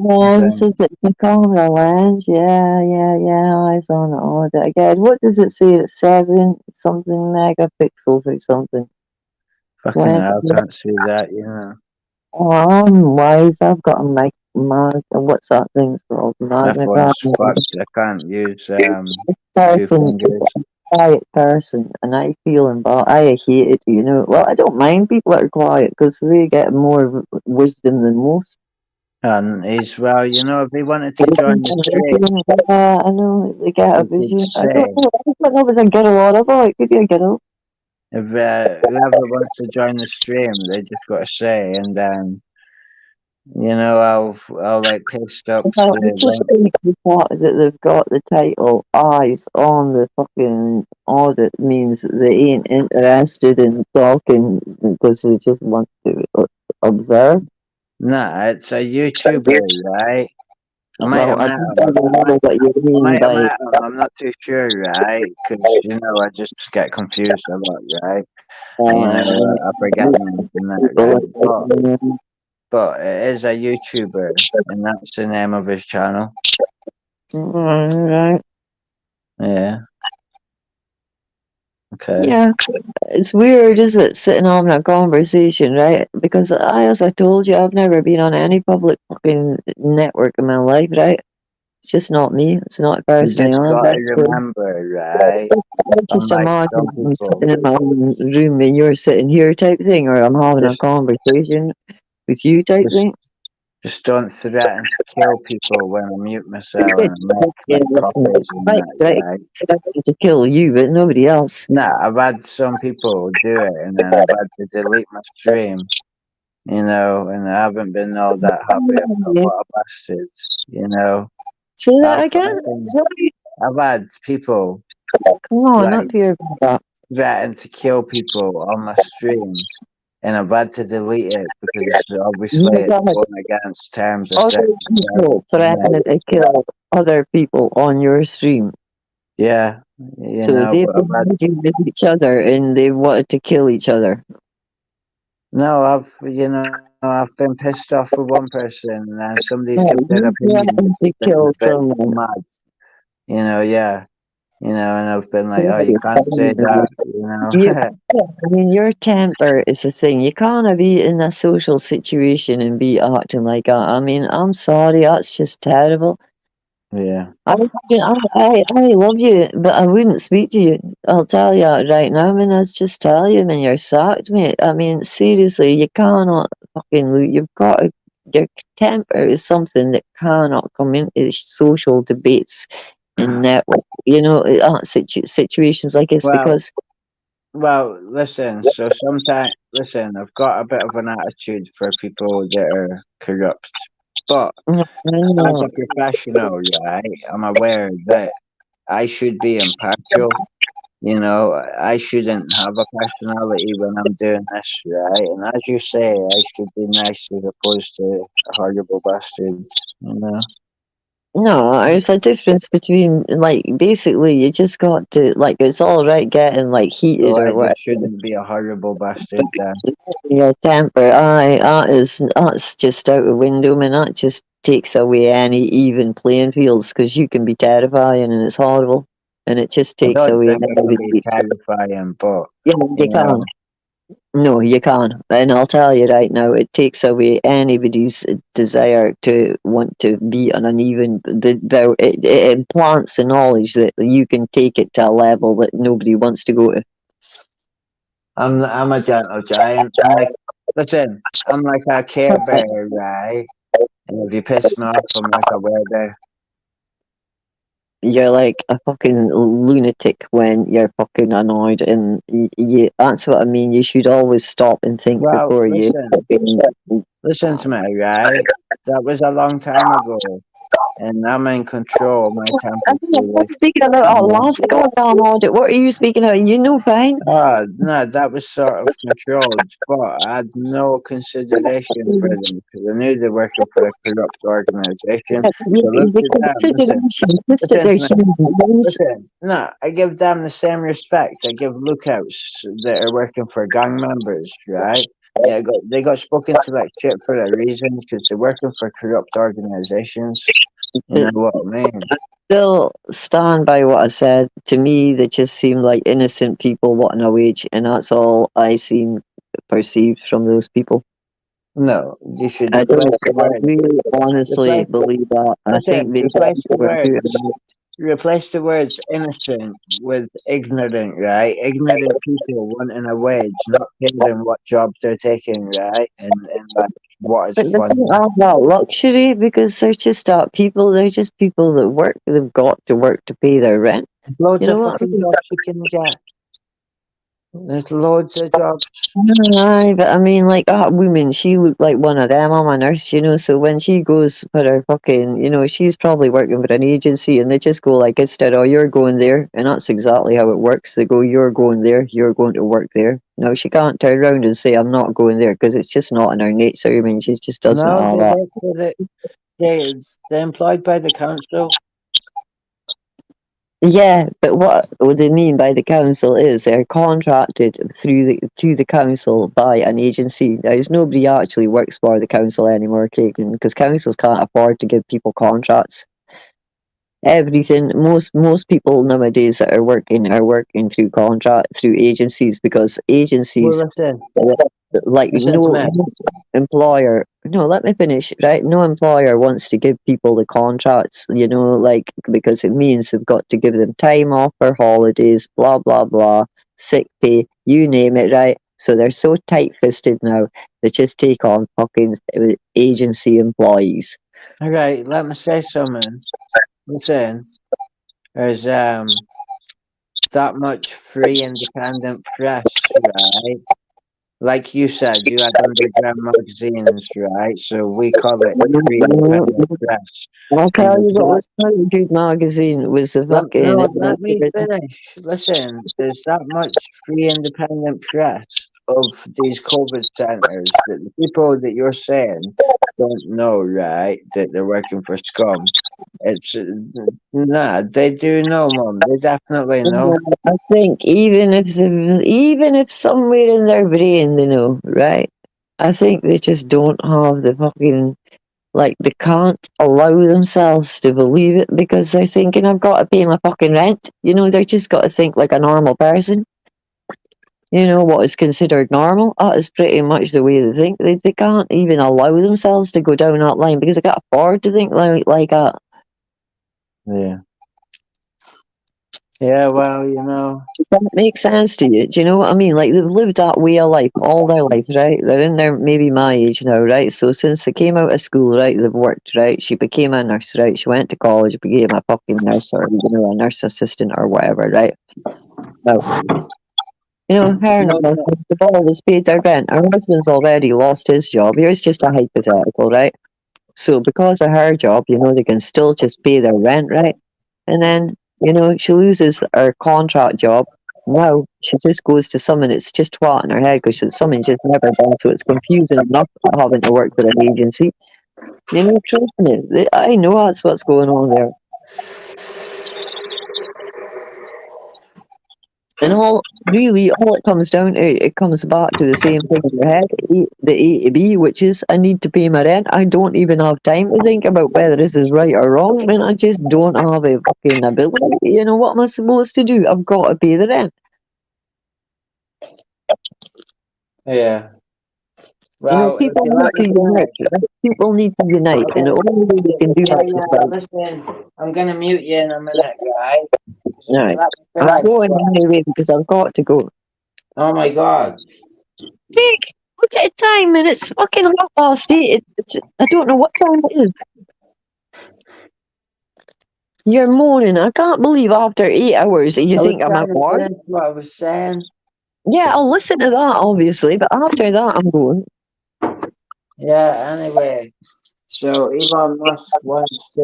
Oh, this is the camera lens. Yeah, yeah, yeah. Eyes on it. Oh, that again. What does it say? It's 7 something megapixels or something. Fucking When, hell, I can't see that, you know. oh, I'm wise. I've got a what's that thing called? That Magnifying. one's fucked. I can't use two Person, fingers. quiet person, and I feel embarrassed. I hate it, you know. Well, I don't mind people that are quiet because they get more wisdom than most. And he's, well, you know, if he wanted to join the stream, Yeah, I know they get a he could vision. I don't say, know. I don't know if it's a girl or a boy. It could be a girl. if whoever wants to join the stream, they just got to say, and then, you know, I'll like paste up Well, I the just link. think the fact that they've got the title "Eyes on the fucking audit" means that they ain't interested in talking because they just want to observe. Nah, it's a YouTuber, right? I might Well, have I met don't him. know what you I mean might have by met him. I'm not too sure, right? Because you know, I just get confused a lot, right? You know, I forget names and that, right? But it is a YouTuber, and that's the name of his channel. right. Yeah. Okay. Yeah, it's weird, is it, sitting having a conversation, right? Because as I told you, I've never been on any public fucking network in my life, right? It's just not me. It's not a You person just I am. got to remember, right? Just Unlike imagine some I'm people, sitting in my own room and you're sitting here type thing, or I'm having a just conversation with you type just thing. just don't threaten to kill people when I mute myself and I make Yeah, like listen, copies and right, that, right. right? Threatening to kill you, but nobody else. Nah, I've had some people do it, and then I've had to delete my stream, you know, and I haven't been all that happy. I thought, Yeah. what a bastard, you know. Say that I've again? fucking, Sorry. I've had people Come on, like up here with that. threaten to kill people on my stream, and I've had to delete it because You obviously it's got going against terms of other certain people threatening to kill other people on your stream. yeah, So they've but I've been had fighting with each other and they wanted to kill each other. no, I've been pissed off with one person and then somebody's give Right, their you opinion threatened which to I think is kill a bit someone. mad. Yeah, and I've been like, oh, you can't say that, You, I mean, your temper is the thing. You can't be in a social situation and be acting like that. I mean, I'm sorry, that's just terrible. Yeah. I love you, but I wouldn't speak to you. I'll tell you that right now. I mean, I just tell you, man, you're sacked, mate. I mean, seriously, you cannot fucking lose. You've got to, your temper is something that cannot come into social debates and network. Situations like this Well, because listen. So sometimes, listen, I've got a bit of an attitude for people that are corrupt, but I as a know. professional, right, I'm aware that I should be impartial. I shouldn't have a personality when I'm doing this, right? And as you say, I should be nice as opposed to horrible bastards. No, there's a difference between like basically you just got to like it's all right getting like heated So or I whatever. just shouldn't be a horrible bastard then. Your temper, aye, that's just out the window, man. That just takes away any even playing fields because you can be terrifying and it's horrible, and it just I takes don't away think I can be everybody. terrifying, but Yeah, you you can. know, No, you can't. And I'll tell you right now, it takes away anybody's desire to want to be on an even. It implants the knowledge that you can take it to a level that nobody wants to go to. I'm a gentle giant. Listen, I'm like a Care Bear, right? And if you piss me off, I'm like a weirdo. You're like a fucking lunatic when you're fucking annoyed, and that's what I mean. You should always stop and think Well, before you listen, fucking. listen to me, right? That was a long time ago, and I'm in control of my temper I'm fully. not speaking about You our know. last goddamn audit. What are you speaking about? You know, fine. No, that was sort of controlled, but I had no consideration for them because I knew they're working for a corrupt organisation. So look The at them. Listen, consideration, just that listen they're to me. human beings. Listen, no, I give them the same respect I give lookouts that are working for gang members, right? Yeah, they got spoken to like shit for a reason because they're working for corrupt organisations. You know what I mean? Still stand by what I said. To me, they just seem like innocent people wanting a wage, and that's all I seem perceived from those people. No, you should I don't. replace the I word. really, honestly Replace the, believe that. I think listen, they replace the were doing words. Replace the words innocent with ignorant, right? Ignorant people wanting a wage, not caring what jobs they're taking, right? And like what is But they funny. don't have that luxury because they're just people. They're just people that work. They've got to work to pay their rent. You Loads know of what I fucking mean? jobs you can get. There's loads of jobs. Aye, but I mean, like that woman, she looked like one of them. I'm a nurse, so when she goes for her fucking, she's probably working for an agency, and they just go like, instead, oh, you're going there, and that's exactly how it works. They go, you're going there, you're going to work there. No, she can't turn around and say, I'm not going there, because it's just not in her nature. I mean, she just doesn't No, have they that. work for they're employed by the council. Yeah, but what they mean by the council is they're contracted to the council by an agency. Now, there's nobody actually works for the council anymore, Craig, because councils can't afford to give people contracts. Everything, most people nowadays that are working through contract through agencies because Well, agencies like listen to no me. employer, no, let me finish, right? No employer wants to give people the contracts, like because it means they've got to give them time off for holidays, blah blah blah, sick pay, you name it, right? So they're so tight fisted now, they just take on fucking agency employees. All right, let me say something. Listen, there's that much free independent press, right? Like you said, you had underground magazines, right? So we call it free independent press. I'll And tell you there's what that. was quite a good magazine was the fucking No, let me finish. Listen, there's that much free independent press, of these COVID centres that the people that you're saying don't know, right? That they're working for scum. It's nah, they do know, mum. They definitely know. I think even if somewhere in their brain they know, right? I think they just don't have the fucking like they can't allow themselves to believe it because they're thinking I've got to pay my fucking rent. You know, they're just got to think like a normal person. You know what is considered normal? That is pretty much the way they think. They can't even allow themselves to go down that line because they can't afford to think like that. Yeah. Yeah. Well, you know. Does that make sense to you? Do you know what I mean? Like they've lived that way of life all their life, right? They're in their maybe my age now, right? So since they came out of school, right, they've worked, right? She became a nurse, right? She went to college, became a fucking nurse or a nurse assistant or whatever, right? So her and her No, no. husband, they've always paid their rent. Her husband's already lost his job. Here's just a hypothetical, right? So because of her job, they can still just pay their rent, right? And then, she loses her contract job. Now she just goes to someone that's just twat in her head because it's something she's never done. So it's confusing enough having to work with an agency. Trust me, I know that's what's going on there. And all it comes down to, it comes back to the same thing in your head, the A to B, which is I need to pay my rent. I don't even have time to think about whether this is right or wrong. I mean, I just don't have a fucking ability. What am I supposed to do? I've got to pay the rent. Yeah. Well, if People you need let me to unite. finish. Right? People need to unite, Okay. and the only way we can do Yeah, that is yeah. by Listen, I'm gonna mute you in a minute, right? So if you right. let me I'm finish. going anyway because I've got to go. Oh my God. Nick, look at the time, and it's fucking 8:30. I don't know what time it is. You're moaning. I can't believe after 8 hours that you I was think I'm trying at to work. finish what I was saying. Yeah, I'll listen to that, obviously, but after that, I'm going. Yeah, anyway. So Elon Musk wants to,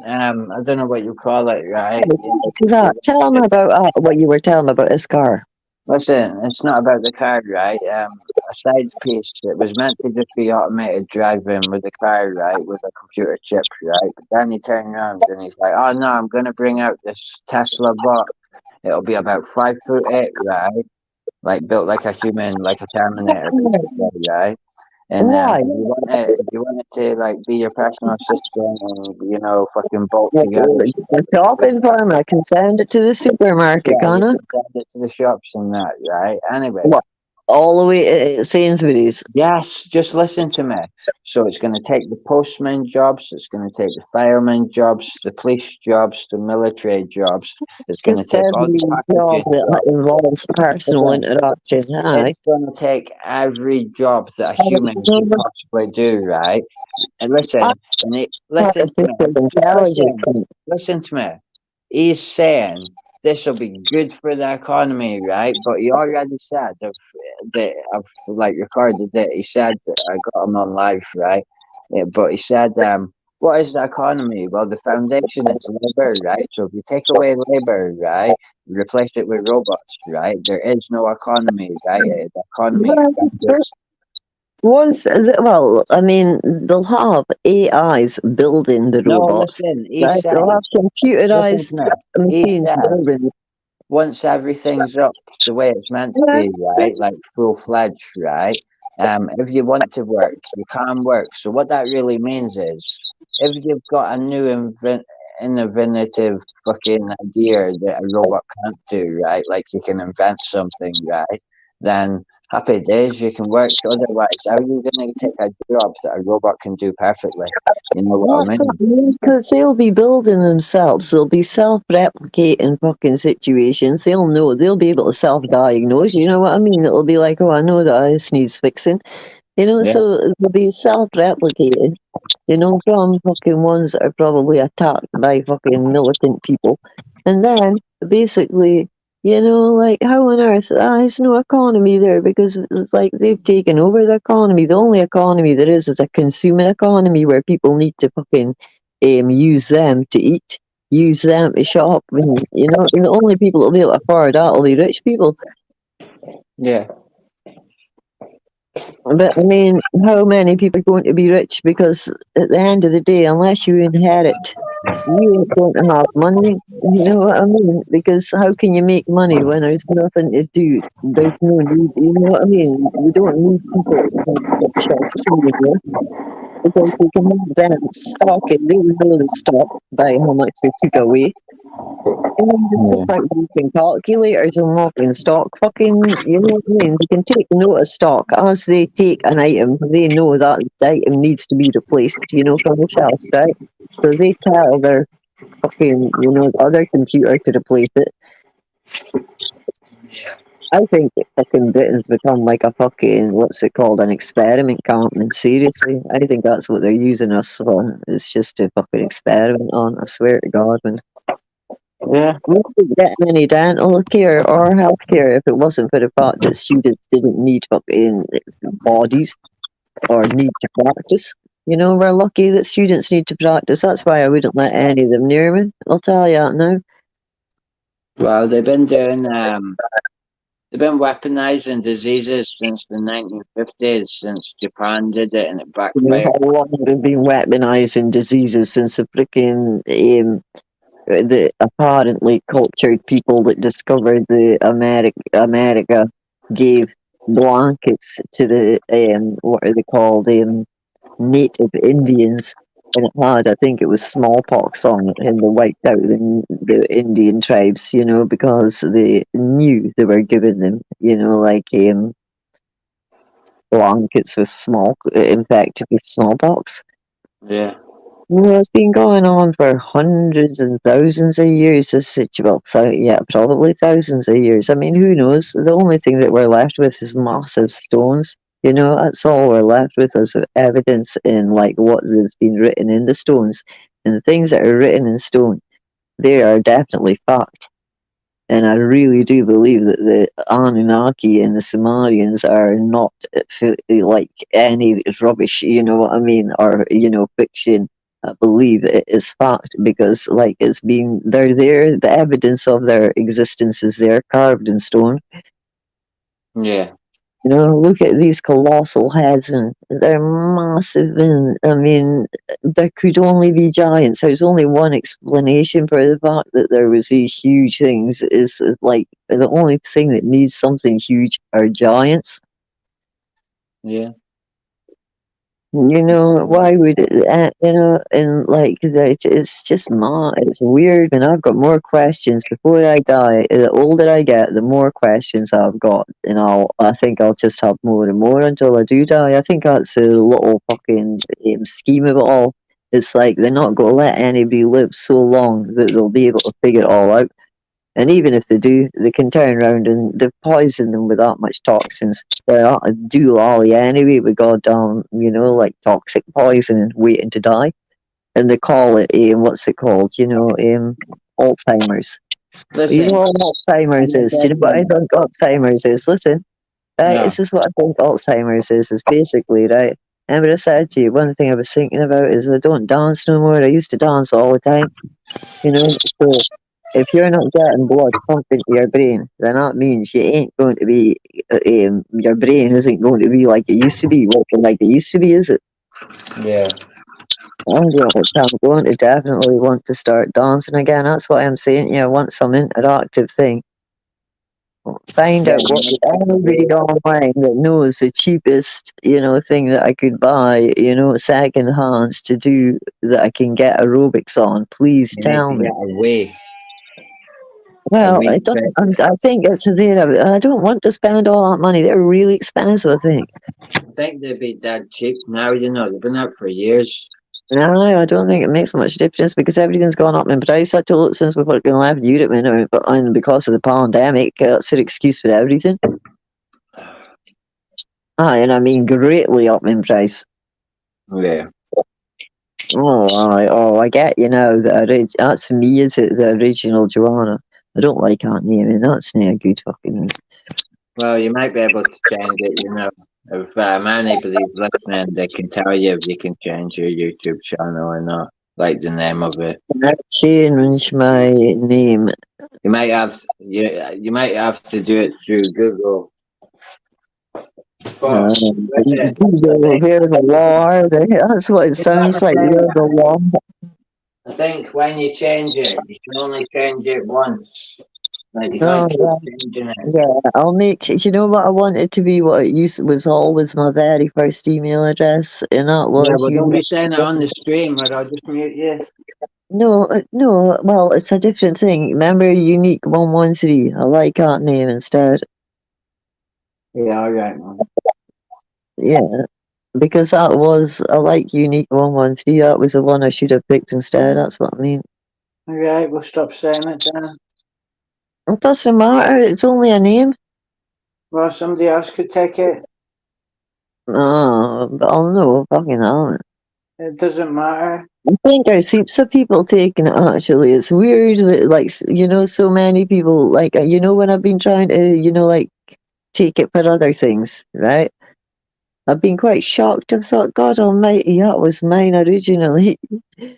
and I don't know what you call it, right? To that. Tell me about what you were telling me about his car. Listen, it's not about the car, right? A side piece. It was meant to just be automated driving with the car, right, with a computer chip, right? But then he turned around and he's like, "Oh no, I'm gonna bring out this Tesla bot. It'll be about 5'8", right? Like built like a human, like a Terminator, basically, right? And Why? if you want it to like be your personal assistant and fucking bolt together, The shopping for him, I can send it to the supermarket, yeah, you can I? can send it to the shops and that, right? Anyway, What? All the way to Sainsbury's. yes, just listen to me. So it's going to take the postman jobs, it's going to take the fireman jobs, the police jobs, the military jobs. It's going to Just take all every the job packages that jobs. involves personal Listen, interaction. Aye. it's going to take every job that a human can possibly do, right? And listen, listen to me. Artificial Just intelligence. listen to me. He's saying this will be good for the economy, right? But he already said, I've like recorded it. He said that I got him on live, right? Yeah, but he said, what is the economy? Well, the foundation is labor, right? So if you take away labor, right, replace it with robots, right? There is no economy, right? The economy expands. Well, I mean, they'll have AIs building the No, robots, listen, he right? said, They'll have listen computerized to me. He machines said, building. once everything's up the way it's meant to Yeah. be, right? Like full fledged, right? If you want to work, you can work. So what that really means is, if you've got a new innovative fucking idea that a robot can't do, right? Like you can invent something, right? Then happy days, you can work. Otherwise, how are you going to take a job that a robot can do perfectly? You know what I That's what mean? I mean, because they'll be building themselves. They'll be self-replicating fucking situations. They'll know. They'll be able to self-diagnose. You know what I mean? It'll be like, oh, I know that this needs fixing. Yeah, So they'll be self-replicating. From fucking ones that are probably attacked by fucking militant people. And then basically, like how on earth, there's no economy there because it's like they've taken over the economy. The only economy there is a consumer economy where people need to fucking use them to eat, use them to shop. And the only people that'll be able to afford that will be rich people. yeah. But I mean, how many people are going to be rich? Because at the end of the day, unless you inherit, you ain't going to have money. You know what I mean? Because how can you make money when there's nothing to do? There's no need. You know what I mean? We don't need people to take shots anymore because we can have them stock and they know the stock by how much they took away. And it's Yeah. just like using calculators and locking stock. Fucking, you know what I mean? They can take note of stock as they take an item. They know that the item needs to be replaced, you know, from the shelves, right? So they tell their fucking, you know, other computer to replace it. Yeah. I think that fucking Britain's become like a fucking, what's it called, an experiment camp. And seriously, I think that's what they're using us for. It's just to fucking experiment on. I swear to God, man. Yeah. We wouldn't get any dental care or health care if it wasn't for the fact that students didn't need fucking bodies or need to practice. You know, we're lucky that students need to practice. That's why I wouldn't let any of them near me. I'll tell you that now. Well, they've been weaponizing diseases since the 1950s, since Japan did it and it You know, backfired. how long we've been weaponizing diseases since the freaking the apparently cultured people that discovered the America gave blankets to the what are they called, native Indians, and it had, I think it was smallpox on it, and they wiped out the Indian tribes, you know, because they knew they were giving them, you know, like blankets with infected with smallpox. Yeah. Well, it's been going on for hundreds and thousands of years. This situation, well, yeah, probably thousands of years. I mean, who knows? The only thing that we're left with is massive stones. You know, that's all we're left with is evidence in like what has been written in the stones, and the things that are written in stone, they are definitely fact. And I really do believe that the Anunnaki and the Sumerians are not like any rubbish, you know what I mean, or, you know, fiction. I believe it is fact because, like, they're there, the evidence of their existence is there, carved in stone. Yeah. You know, look at these colossal heads, and they're massive. And I mean, there could only be giants. There's only one explanation for the fact that there was these huge things. Is like the only thing that needs something huge are giants. Yeah. You know, why would it, you know, and like, it's just it's weird, and I've got more questions before I die. The older I get, the more questions I've got, and I think I'll just have more and more until I do die. I think that's a little fucking scheme of it all. It's like they're not going to let anybody live so long that they'll be able to figure it all out. And even if they do, they can turn around and they poison them with that much toxins. They're not a do lolly anyway with goddamn, you know, like toxic poison and waiting to die. And they call it, what's it called? You know, Alzheimer's. You Listen, know what Alzheimer's I'm a is? Do you dead know what I man. think Alzheimer's is? Listen, right, No. this is what I think Alzheimer's is basically, right? Remember I said to you, one thing I was thinking about is I don't dance no more. I used to dance all the time, you know, so if you're not getting blood pumped into your brain, then that means you ain't going to be, your brain isn't going to be like it used to be, working like it used to be, is it? Yeah. I'm going to definitely want to start dancing again. That's what I'm saying. Yeah, I want some interactive thing. Find Yeah. out what anybody online that knows the cheapest, you know, thing that I could buy, you know, second hands to do that I can get aerobics on. Please You need tell to me. get away. Well, Away it doesn't. trip. I think it's there. I don't want to spend all that money. They're really expensive. I think. I think they'd be dead cheap now, you know, they've been out for years. No, I don't think it makes much difference because everything's gone up in price. I told it since we fucking left Europe, and because of the pandemic, that's an excuse for everything. And I mean greatly up in price. Yeah. I get you now. That's me, is it? The original Joanna. I don't like that name, and that's not a good fucking name. Well, you might be able to change it, you know. If anybody's listening, they can tell you if you can change your YouTube channel or not, like the name of it. I change my name. You might have to do it through Google. But listen, I think They're the law, are they? That's what it is that sounds the like. thing? You're the law. I think when you change it, you can only change it once. Like you Oh, can't keep yeah. changing it. Yeah, I'll make. You know what I want it to be? What it used was always my very first email address, and that Yeah, was but don't be unique. saying it on the stream, or I'll just mute you. No, no. Well, it's a different thing. Remember, unique 113. I like that name instead. Yeah, all right, man. Yeah, because that was I like unique 113. That was the one I should have picked instead. That's what I mean. All right, we'll stop saying it then. It doesn't matter. It's only a name. Well, somebody else could take it. Oh, but I'll know. Fucking hell. It doesn't matter. I think there's heaps of people taking it actually. It's weird that like so many people like when I've been trying to like take it for other things, right? I've been quite shocked. I've thought, God Almighty, that was mine originally. You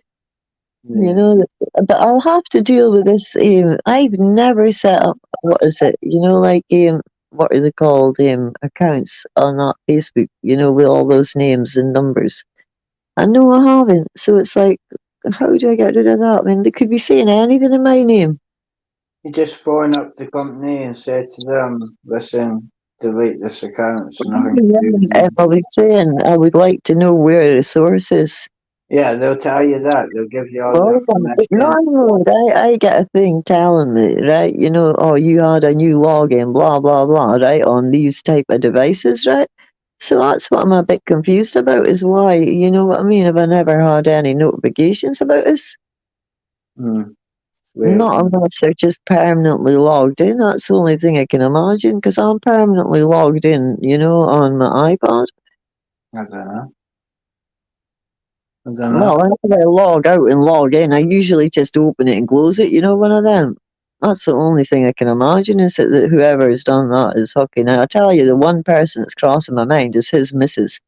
Yeah. know, but I'll have to deal with this. I've never set up what is it? What are they called? Accounts on that Facebook. With all those names and numbers. I know I haven't. So it's like, how do I get rid of that? I mean, they could be saying anything in my name. You just phone up the company and say to them, listen, delete this account. It's nothing to Yeah, do with and me. I was saying I would like to know where the source is. Yeah, they'll tell you that. They'll give you all the Well, information. no, I get a thing telling me, right? Oh, you had a new login, blah blah blah, right, on these type of devices, right? So that's what I'm a bit confused about. Is why, you know what I mean? Have I never had any notifications about this? It's weird. Not unless they're just permanently logged in. That's the only thing I can imagine. Because I'm permanently logged in, on my iPad. I don't know. I don't know. Well, whenever I log out and log in, I usually just open it and close it, one of them. That's the only thing I can imagine is that whoever has done that is fucking. I tell you, the one person that's crossing my mind is his missus.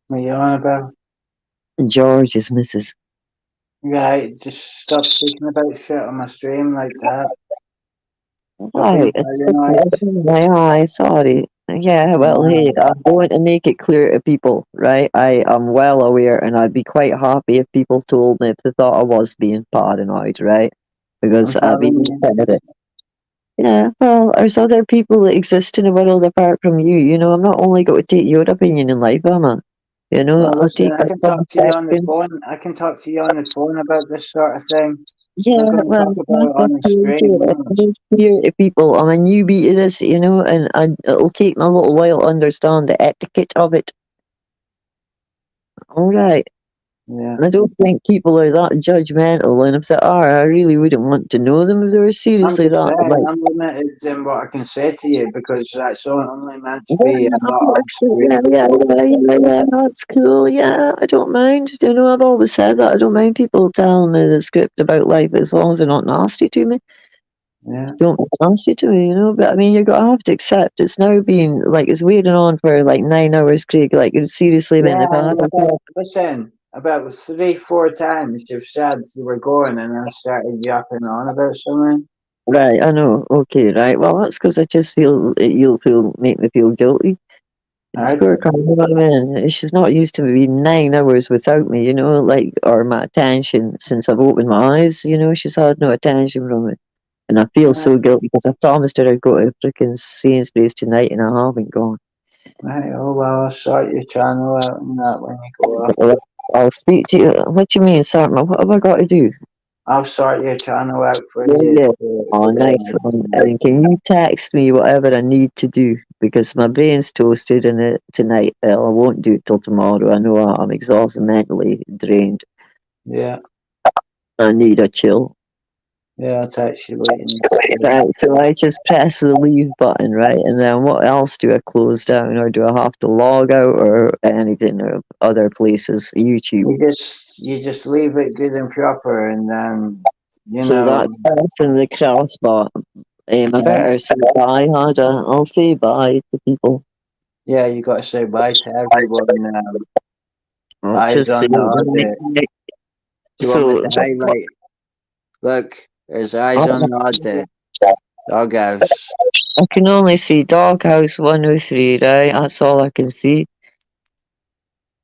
What are you on about? George's missus. Right, just stop speaking about shit on my stream like that. Stop being Right, it's paranoid. my eye, sorry. Yeah, well, hey, I'm going to make it clear to people, right? I am well aware, and I'd be quite happy if people told me if they thought I was being paranoid, right? I'm Because I've telling been you. said it. Yeah, well, there's other people that exist in the world apart from you. I'm not only going to take your opinion in life, am I? Well, I'll listen, take I a can talk to you on the conversation. phone. I can talk to you on the phone about this sort of thing. I'm Yeah, not going to well, talk about it that's on the clear stream. to it. No. It's clear to people. I'm a newbie to this, and it'll take me a little while to understand the etiquette of it. All right. Yeah. I don't think people are that judgmental, and if they are, I really wouldn't want to know them if they were I'm seriously just that. saying, Like, I'm limited in what I can say to you because that's only meant to yeah, be a not on yeah, stream. yeah, that's cool. Yeah, I don't mind. I've always said that. I don't mind people telling me the script about life as long as they're not nasty to me. Yeah. Don't be nasty to me, But I mean, you're gonna have to accept it's now been like it's waiting on for like 9 hours, Craig. Like, seriously, man, Yeah, if I had and a about, listen, about 3, 4 times you've said you were going and I started yapping on about something. right, I know. Okay, right. Well, that's because I just feel make me feel guilty. It's I poor don't know. Carla, man. She's not used to be 9 hours without me, like or my attention since I've opened my eyes. She's had no attention from me, and I feel Right, so guilty because I promised her I'd go to frickin' Sainsbury's tonight, and I haven't gone. right, oh well, I'll sort your channel out and that when you go off. Well, I'll speak to you. What do you mean, Sarma? What have I got to do? I'll sort your channel out for Yeah, you yeah. to Oh, go nice on. one. And can you text me whatever I need to do? Because my brain's toasted and tonight. I won't do it till tomorrow. I know I'm exhausted, mentally drained. Yeah, I need a chill. yeah, I'll text you what you need to do. Right, so I just press the leave button, right? And then what else do I close down, or do I have to log out, or anything, or other places? YouTube. You just leave it good and proper and then you So know, that's pressing the crossbar. I right? better say bye, Hada. I'll say bye to people. Yeah, you gotta say bye to everyone. I'll Eyes just say on the audit. bye. Do you want me So, to highlight? Look, there's eyes I'll, on the audit. Doghouse. I can only see Doghouse 103, right? That's all I can see.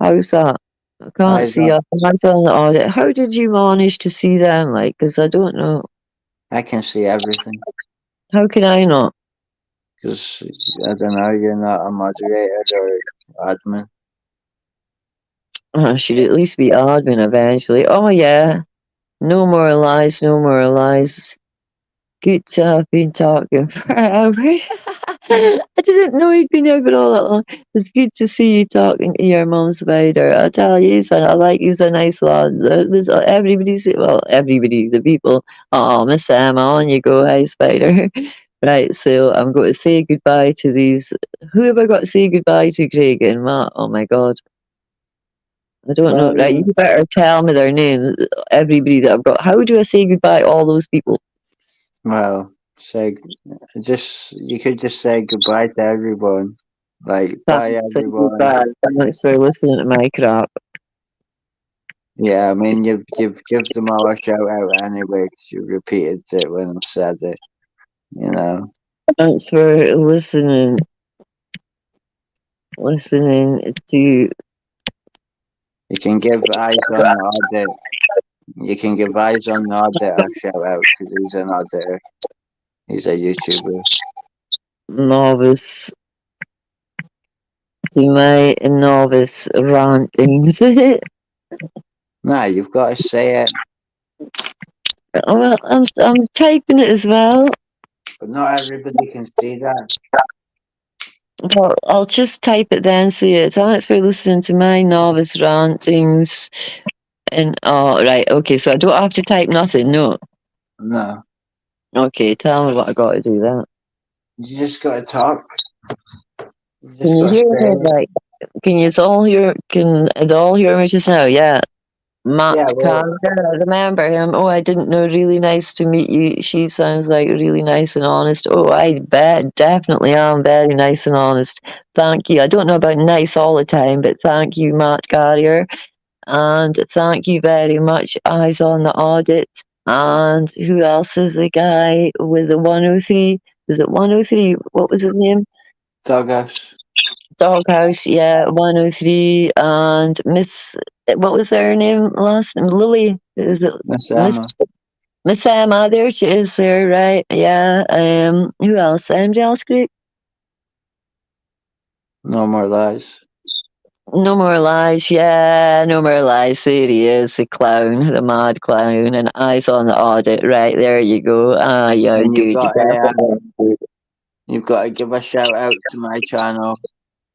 How's that? I can't Eyes see on. eyes on the audit. How did you manage to see them? Like, because I don't know. I can see everything. How can I not? Because, I don't know, you're not a moderator or admin. I should at least be admin eventually. Oh, yeah. No more lies, no more lies. Good to have been talking for hours. I didn't know he'd been here for all that long. It's good to see you talking to your mum, Spider. I tell you, son, I like he's a nice lad. Everybody's, well, everybody, the people. Oh, Miss Emma, on you go. Hi, Spider. Right, so I'm going to say goodbye to these. Who have I got to say goodbye to, Craig and Matt? Oh my God. I don't know. Right, you better tell me their names. Everybody that I've got. How do I say goodbye to all those people? Well, say, you could just say goodbye to everyone. Like, bye Thanks for everyone. goodbye. Thanks for listening to my crap. Yeah, I mean, you've give them all a shout out anyway, 'cause you repeated it when I said it, you know. Thanks for listening to. You can give Eyes on the Audit. You can give Eyes on the Audit a shout out, because he's an auditor. He's a YouTuber. Novice to my novice rantings. Nah, you've got to say it, Well, I'm typing it as well. but not everybody can see that. Well, I'll just type it then. See it. Thanks for listening to my novice rantings. And oh, right, okay. So I don't have to type nothing. No. No, Okay, tell me what I got to do then. you just got to talk. You Can just you got to hear say me? it. Like, can you all hear? Can it all hear me just now? Yeah. Matt Yeah, well, Carter, I remember him. Oh, I didn't know. Really nice to meet you. She sounds like really nice and honest. Oh, I bet definitely am very nice and honest. Thank you. I don't know about nice all the time, but thank you, Matt Carrier. And thank you very much, Eyes on the Audit. And who else is the guy with the 103? Is it 103? What was his name? Doghouse. Doghouse, yeah, 103. And Miss, what was her name last name? Lily. Is it Miss Miss Emma. Miss Emma? There she is there, right? Yeah. Who else? Anybody else great? No more lies. No more lies, yeah, no more lies. There he is, the clown, the mad clown, and eyes on the audit. Right there you go. Ah, you're And good. You definitely good. you've got to give a shout out to my channel.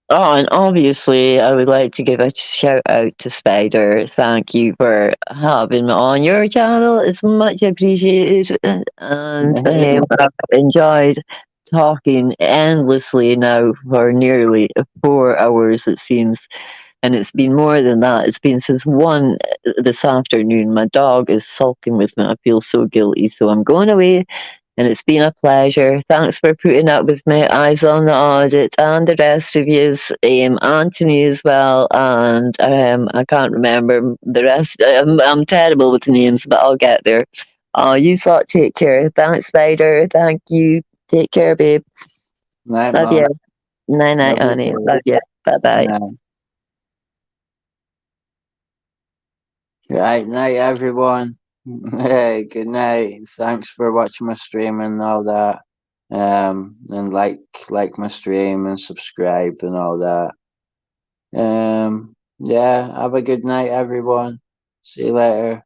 Oh, and obviously, I would like to give a shout out to Spider. Thank you for having me on your channel. It's much appreciated, and I've enjoyed talking endlessly now for nearly 4 hours, it seems. And it's been more than that. It's been since 1 this afternoon. My dog is sulking with me. I feel so guilty. So I'm going away, and it's been a pleasure. Thanks for putting up with me, Eyes on the Audit, and the rest of yous, Anthony as well, and I can't remember the rest. I'm terrible with names, but I'll get there. You lot take care. Thanks, Spider. Thank you. Take care, babe. Night, Love you. Mom. Night, night, Love you honey. too. Love you. Bye bye. Night. Right, night, everyone. Hey, good night. Thanks for watching my stream and all that. And like my stream and subscribe and all that. Yeah, have a good night, everyone. See you later.